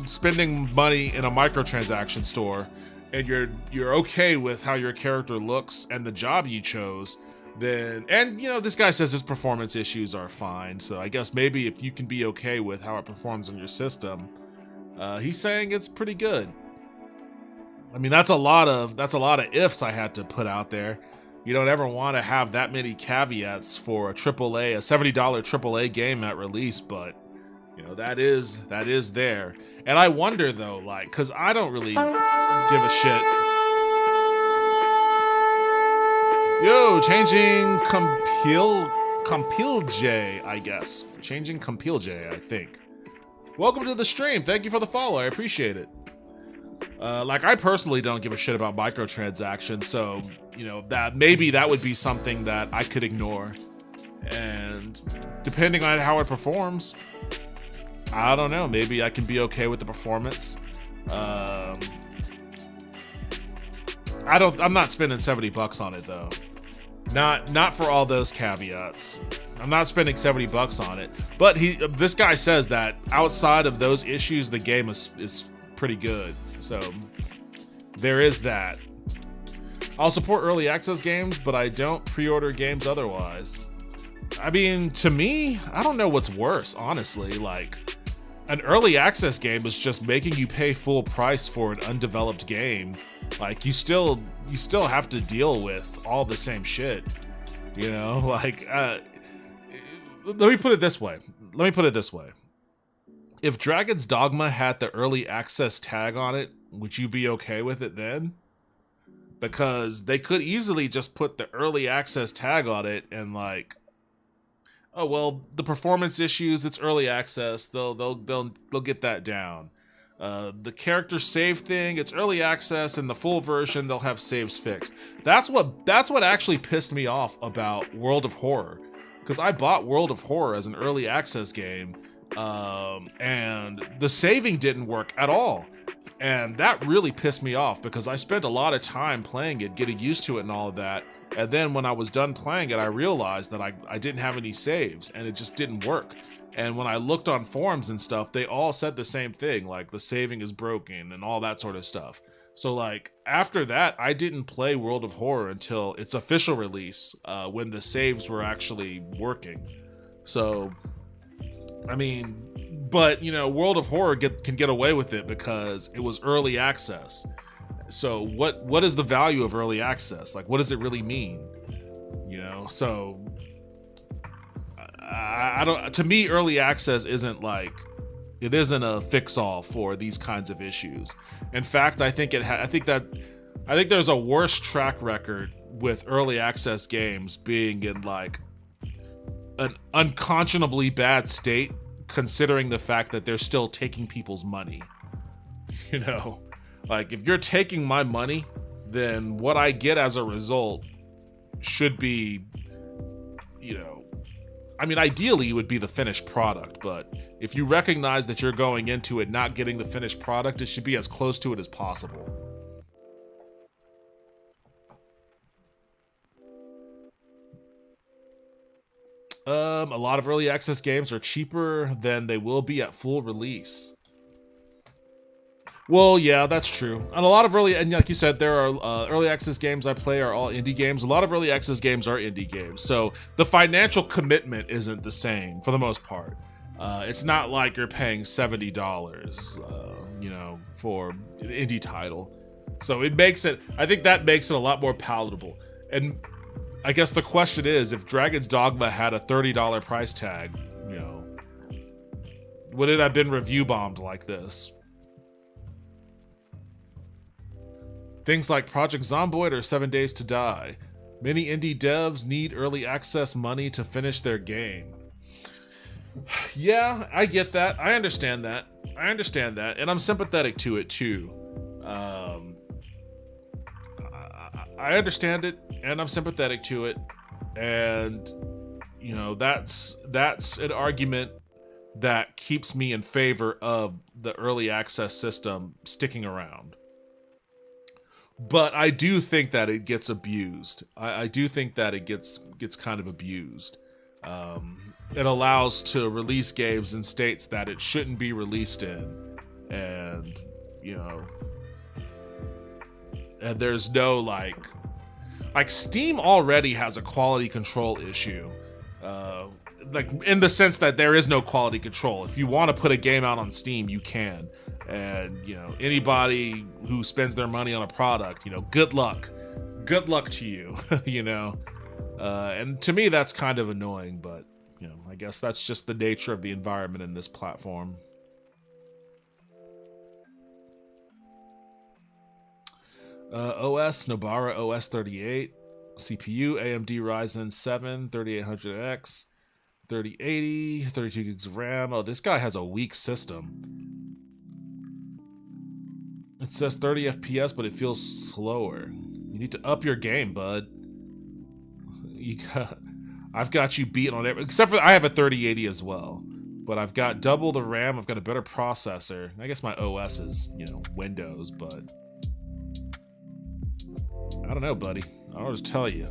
Speaker 1: spending money in a microtransaction store and you're okay with how your character looks and the job you chose, then, and you know, this guy says his performance issues are fine, so I guess maybe if you can be okay with how it performs on your system, he's saying it's pretty good. I mean, that's a lot of ifs I had to put out there. You don't ever want to have that many caveats for a $70 AAA game at release, but you know, that is there. And I wonder though, like, cause I don't really give a shit. Yo, changing CompilJ, I guess. Changing CompilJ, I think. Welcome to the stream. Thank you for the follow. I appreciate it. Like, I personally don't give a shit about microtransactions, so, you know, that would be something that I could ignore. And depending on how it performs, I don't know, maybe I can be okay with the performance. I'm not spending $70 on it though. Not for all those caveats. I'm not spending $70 on it. But this guy says that outside of those issues, the game is pretty good. So there is that. I'll support early access games, but I don't pre-order games otherwise. I mean, to me, I don't know what's worse, honestly. Like, an early access game is just making you pay full price for an undeveloped game. Like, you still have to deal with all the same shit, you know? Like, let me put it this way. If Dragon's Dogma had the early access tag on it, would you be okay with it then? Because they could easily just put the early access tag on it and like, oh well, the performance issues, it's early access, they'll get that down. The character save thing, it's early access, and the full version they'll have saves fixed. That's what actually pissed me off about World of Horror, because I bought World of Horror as an early access game, and the saving didn't work at all. And that really pissed me off because I spent a lot of time playing it, getting used to it and all of that. And then when I was done playing it, I realized that I didn't have any saves and it just didn't work. And when I looked on forums and stuff, they all said the same thing, like the saving is broken and all that sort of stuff. So like after that, I didn't play World of Horror until its official release, when the saves were actually working. So, I mean, But, you know, World of Horror can get away with it because it was early access. So what is the value of early access? Like, what does it really mean? You know, so I don't. To me, early access isn't a fix-all for these kinds of issues. In fact, I think there's a worse track record with early access games being in like an unconscionably bad state, considering the fact that they're still taking people's money. You know, like if you're taking my money, then what I get as a result should be, you know, I mean, ideally it would be the finished product, but if you recognize that you're going into it not getting the finished product, it should be as close to it as possible. A lot of early access games are cheaper than they will be at full release. Well, yeah, that's true. And a lot of and like you said, there are early access games I play are all indie games. A lot of early access games are indie games. So the financial commitment isn't the same for the most part. It's not like you're paying $70, you know, for an indie title. So I think that makes it a lot more palatable. And I guess the question is, if Dragon's Dogma had a $30 price tag, you know, would it have been review bombed like this? Things like Project Zomboid or 7 Days to Die. Many indie devs need early access money to finish their game. Yeah, I get that. I understand that. And I'm sympathetic to it too. I understand it, and I'm sympathetic to it. And, you know, that's an argument that keeps me in favor of the early access system sticking around. But I do think that it gets abused. I do think that it gets kind of abused. It allows to release games in states that it shouldn't be released in, and you know, and there's no like Steam already has a quality control issue. Like in the sense that there is no quality control. If you want to put a game out on Steam, you can. And, you know, anybody who spends their money on a product, you know, good luck to you, you know? And to me, that's kind of annoying, but, you know, I guess that's just the nature of the environment in this platform. OS, Nobara OS 38, CPU, AMD Ryzen 7, 3800X, 3080, 32 gigs of RAM. Oh, this guy has a weak system. It says 30 FPS, but it feels slower. You need to up your game, bud. I've got you beat on every, except for I have a 3080 as well. But I've got double the RAM, I've got a better processor. I guess my OS is, you know, Windows, but I don't know, buddy. I'll just tell you.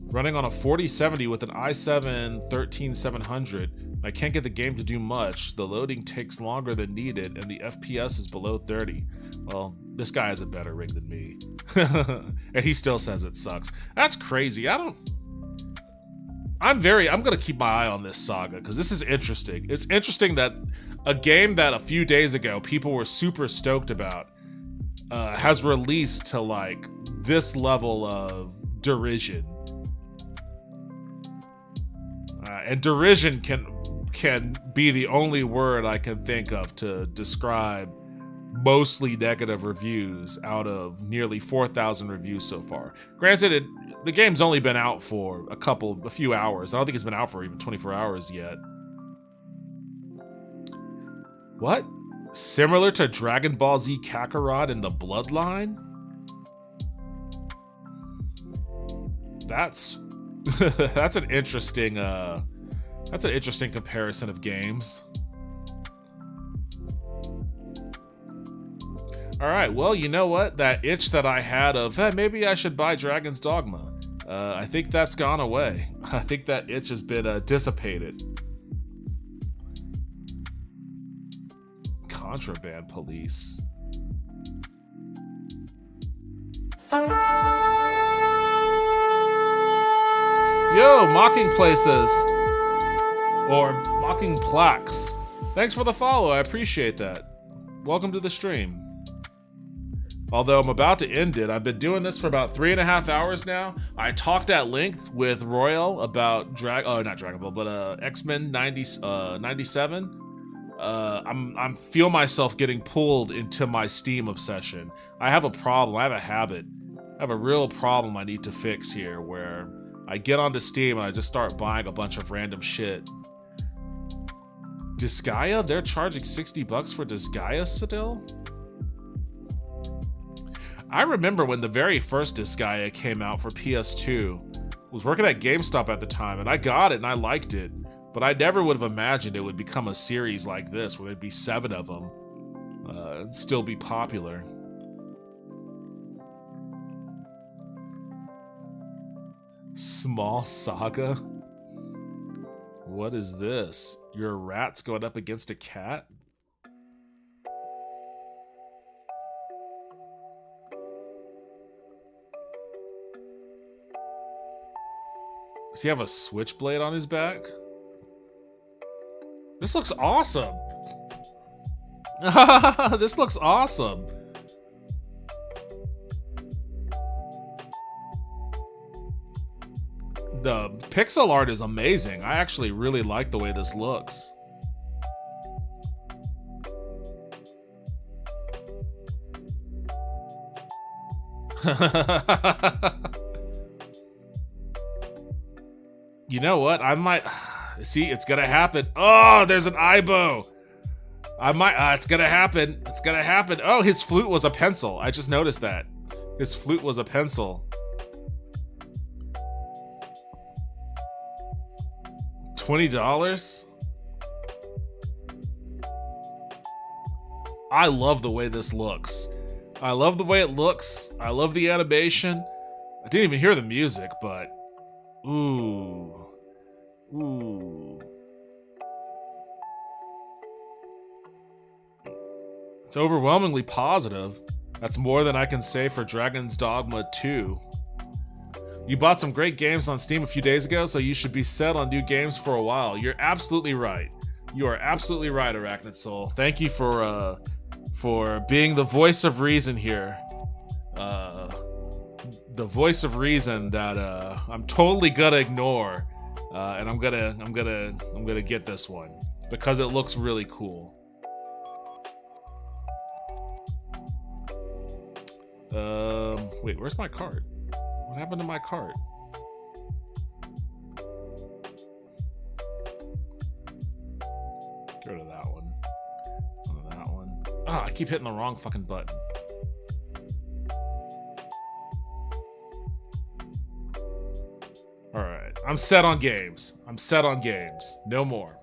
Speaker 1: Running on a 4070 with an i7 13700. I can't get the game to do much. The loading takes longer than needed, and the FPS is below 30. Well, this guy has a better rig than me. And he still says it sucks. That's crazy. I'm gonna keep my eye on this saga, because this is interesting. It's interesting that a game that a few days ago people were super stoked about has released to, like, this level of derision. And derision can be the only word I can think of to describe mostly negative reviews out of nearly 4,000 reviews so far. Granted, the game's only been out for a few hours. I don't think it's been out for even 24 hours yet. What? Similar to Dragon Ball Z Kakarot in the Bloodline? That's that's an interesting comparison of games. All right, well, you know what? That itch that I had of, hey, maybe I should buy Dragon's Dogma, I think that's gone away. I think that itch has been dissipated. Contraband police. Yo, Mocking Places. Or Mocking Plaques. Thanks for the follow, I appreciate that. Welcome to the stream. Although I'm about to end it, I've been doing this for about 3.5 hours now. I talked at length with Royal about not Dragon Ball, but X-Men 97. I'm feel myself getting pulled into my Steam obsession. I have a problem. I have a habit. I have a real problem I need to fix here, where I get onto Steam and I just start buying a bunch of random shit. Disgaea? They're charging $60 for Disgaea still? I remember when the very first Disgaea came out for PS2. I was working at GameStop at the time, and I got it and I liked it. But I never would have imagined it would become a series like this, where there'd be 7 of them. And still be popular. Small Saga? What is this? Your rat's going up against a cat? Does he have a switchblade on his back? This looks awesome! This looks awesome! The pixel art is amazing. I actually really like the way this looks. You know what? I might... See, it's gonna happen. Oh, there's an Aibo! I might... it's gonna happen. It's gonna happen. Oh, his flute was a pencil. I just noticed that. His flute was a pencil. $20? I love the way this looks. I love the way it looks. I love the animation. I didn't even hear the music, but... Ooh. Ooh. It's overwhelmingly positive. That's more than I can say for Dragon's Dogma 2. You bought some great games on Steam a few days ago, so you should be set on new games for a while. You're absolutely right. You are absolutely right, Arachnid Soul. Thank you for being the voice of reason here. The voice of reason that I'm totally gonna ignore, and I'm gonna get this one because it looks really cool. Wait, where's my cart? What happened to my cart? Go to that one. Go to that one. Ah, I keep hitting the wrong fucking button. Alright, I'm set on games. I'm set on games. No more.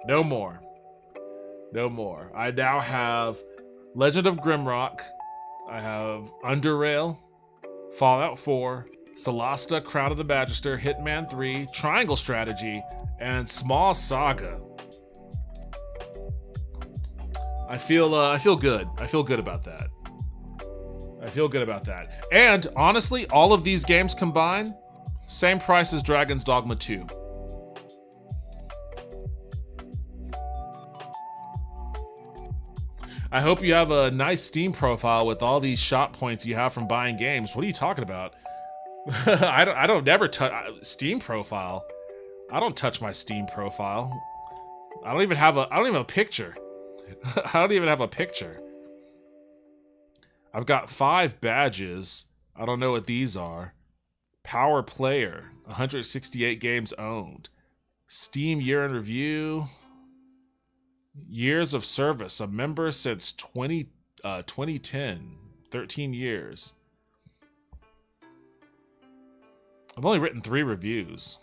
Speaker 1: No more. No more. I now have Legend of Grimrock. I have Underrail. Fallout 4, Solasta, Crown of the Magister, Hitman 3, Triangle Strategy, and Small Saga. I feel good. I feel good about that. I feel good about that. And honestly, all of these games combined, same price as Dragon's Dogma 2. I hope you have a nice Steam profile with all these shot points you have from buying games. What are you talking about? I don't never touch Steam profile. I don't touch my Steam profile. I don't even have a picture. I don't even have a picture. I've got 5 badges. I don't know what these are. Power Player, 168 games owned. Steam year in review. Years of service, a member since 2010, 13 years. I've only written 3 reviews.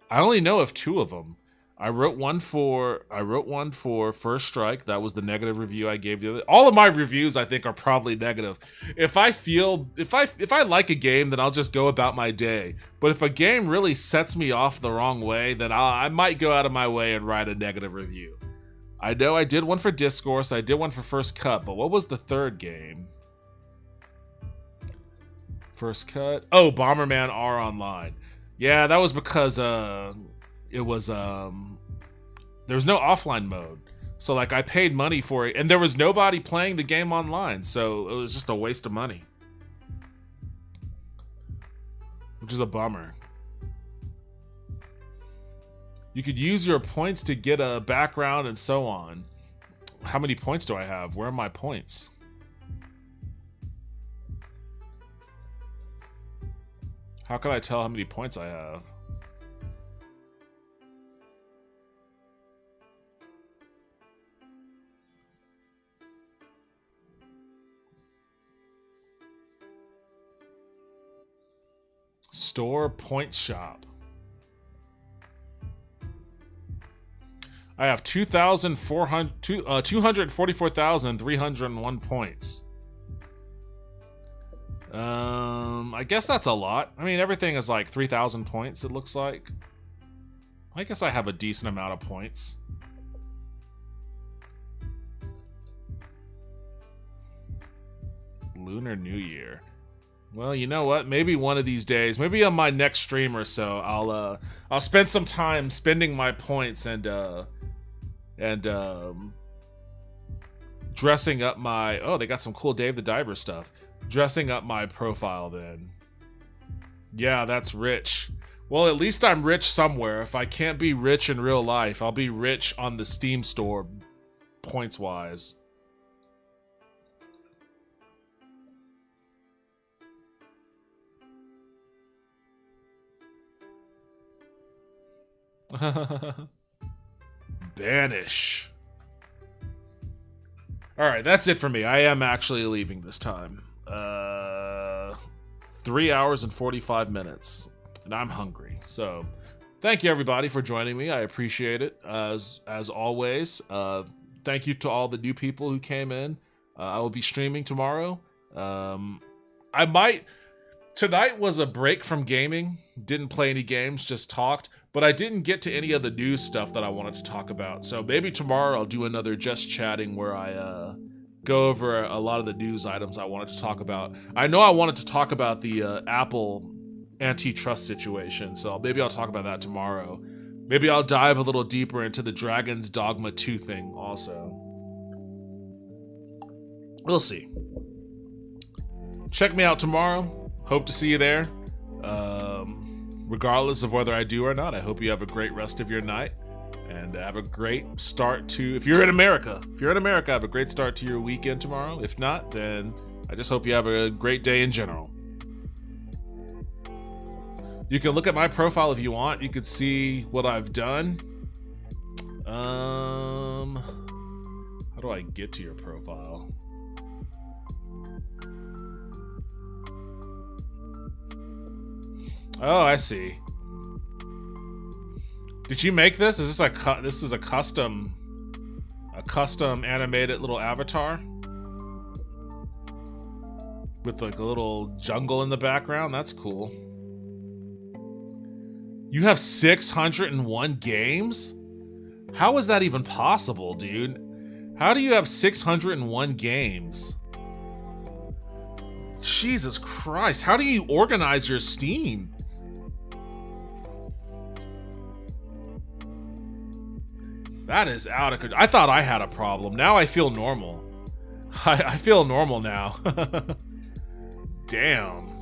Speaker 1: I only know of 2 of them. I wrote one for First Strike. That was the negative review I gave the other. All of my reviews I think are probably negative. If I like a game, then I'll just go about my day. But if a game really sets me off the wrong way, then I might go out of my way and write a negative review. I know I did one for Discourse, I did one for First Cut, but what was the third game? First Cut? Oh, Bomberman R Online. Yeah, that was because it was there was no offline mode. So like I paid money for it and there was nobody playing the game online, so it was just a waste of money. Which is a bummer. You could use your points to get a background and so on. How many points do I have? Where are my points? How can I tell how many points I have? Store points shop. I have 244,301 points. I guess that's a lot. I mean, everything is like 3,000 points, it looks like. I guess I have a decent amount of points. Lunar New Year. Well, you know what? Maybe one of these days, maybe on my next stream or so, I'll spend some time spending my points and dressing up my... Oh, they got some cool Dave the Diver stuff. Dressing up my profile then. Yeah, that's rich. Well, at least I'm rich somewhere. If I can't be rich in real life, I'll be rich on the Steam store, points-wise. Banish. Alright, that's it for me. I am actually leaving this time. 3 hours and 45 minutes. And I'm hungry. So, thank you everybody for joining me. I appreciate it. As always. Thank you to all the new people who came in. I will be streaming tomorrow. Tonight was a break from gaming. Didn't play any games, just talked. But I didn't get to any of the news stuff that I wanted to talk about. So maybe tomorrow I'll do another Just Chatting where I go over a lot of the news items I wanted to talk about. I know I wanted to talk about the Apple antitrust situation, so maybe I'll talk about that tomorrow. Maybe I'll dive a little deeper into the Dragon's Dogma 2 thing also. We'll see. Check me out tomorrow. Hope to see you there. Regardless of whether I do or not, I hope you have a great rest of your night and have a great start to, if you're in America, have a great start to your weekend tomorrow. If not, then I just hope you have a great day in general. You can look at my profile if you want. You can see what I've done. How do I get to your profile? Oh, I see. Did you make this? Is this this is a custom animated little avatar with like a little jungle in the background? That's cool. You have 601 games? How is that even possible, dude? How do you have 601 games? Jesus Christ, how do you organize your Steam? That is out of control. I thought I had a problem. Now I feel normal. I feel normal now. Damn.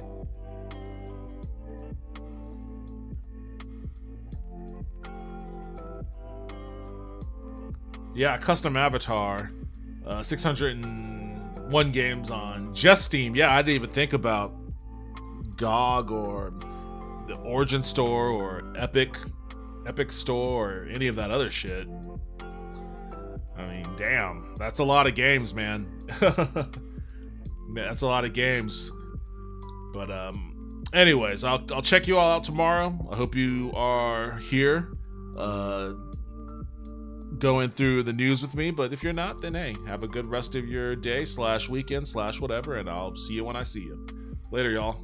Speaker 1: Yeah, custom avatar. 601 games on just Steam. Yeah, I didn't even think about GOG or the Origin Store or Epic Store or any of that other shit. I mean, damn, that's a lot of games, man. That's a lot of games. But anyways, I'll check you all out tomorrow. I hope you are here going through the news with me, but if you're not, then hey, have a good rest of your day / weekend / whatever, and I'll see you when I see you. Later, y'all.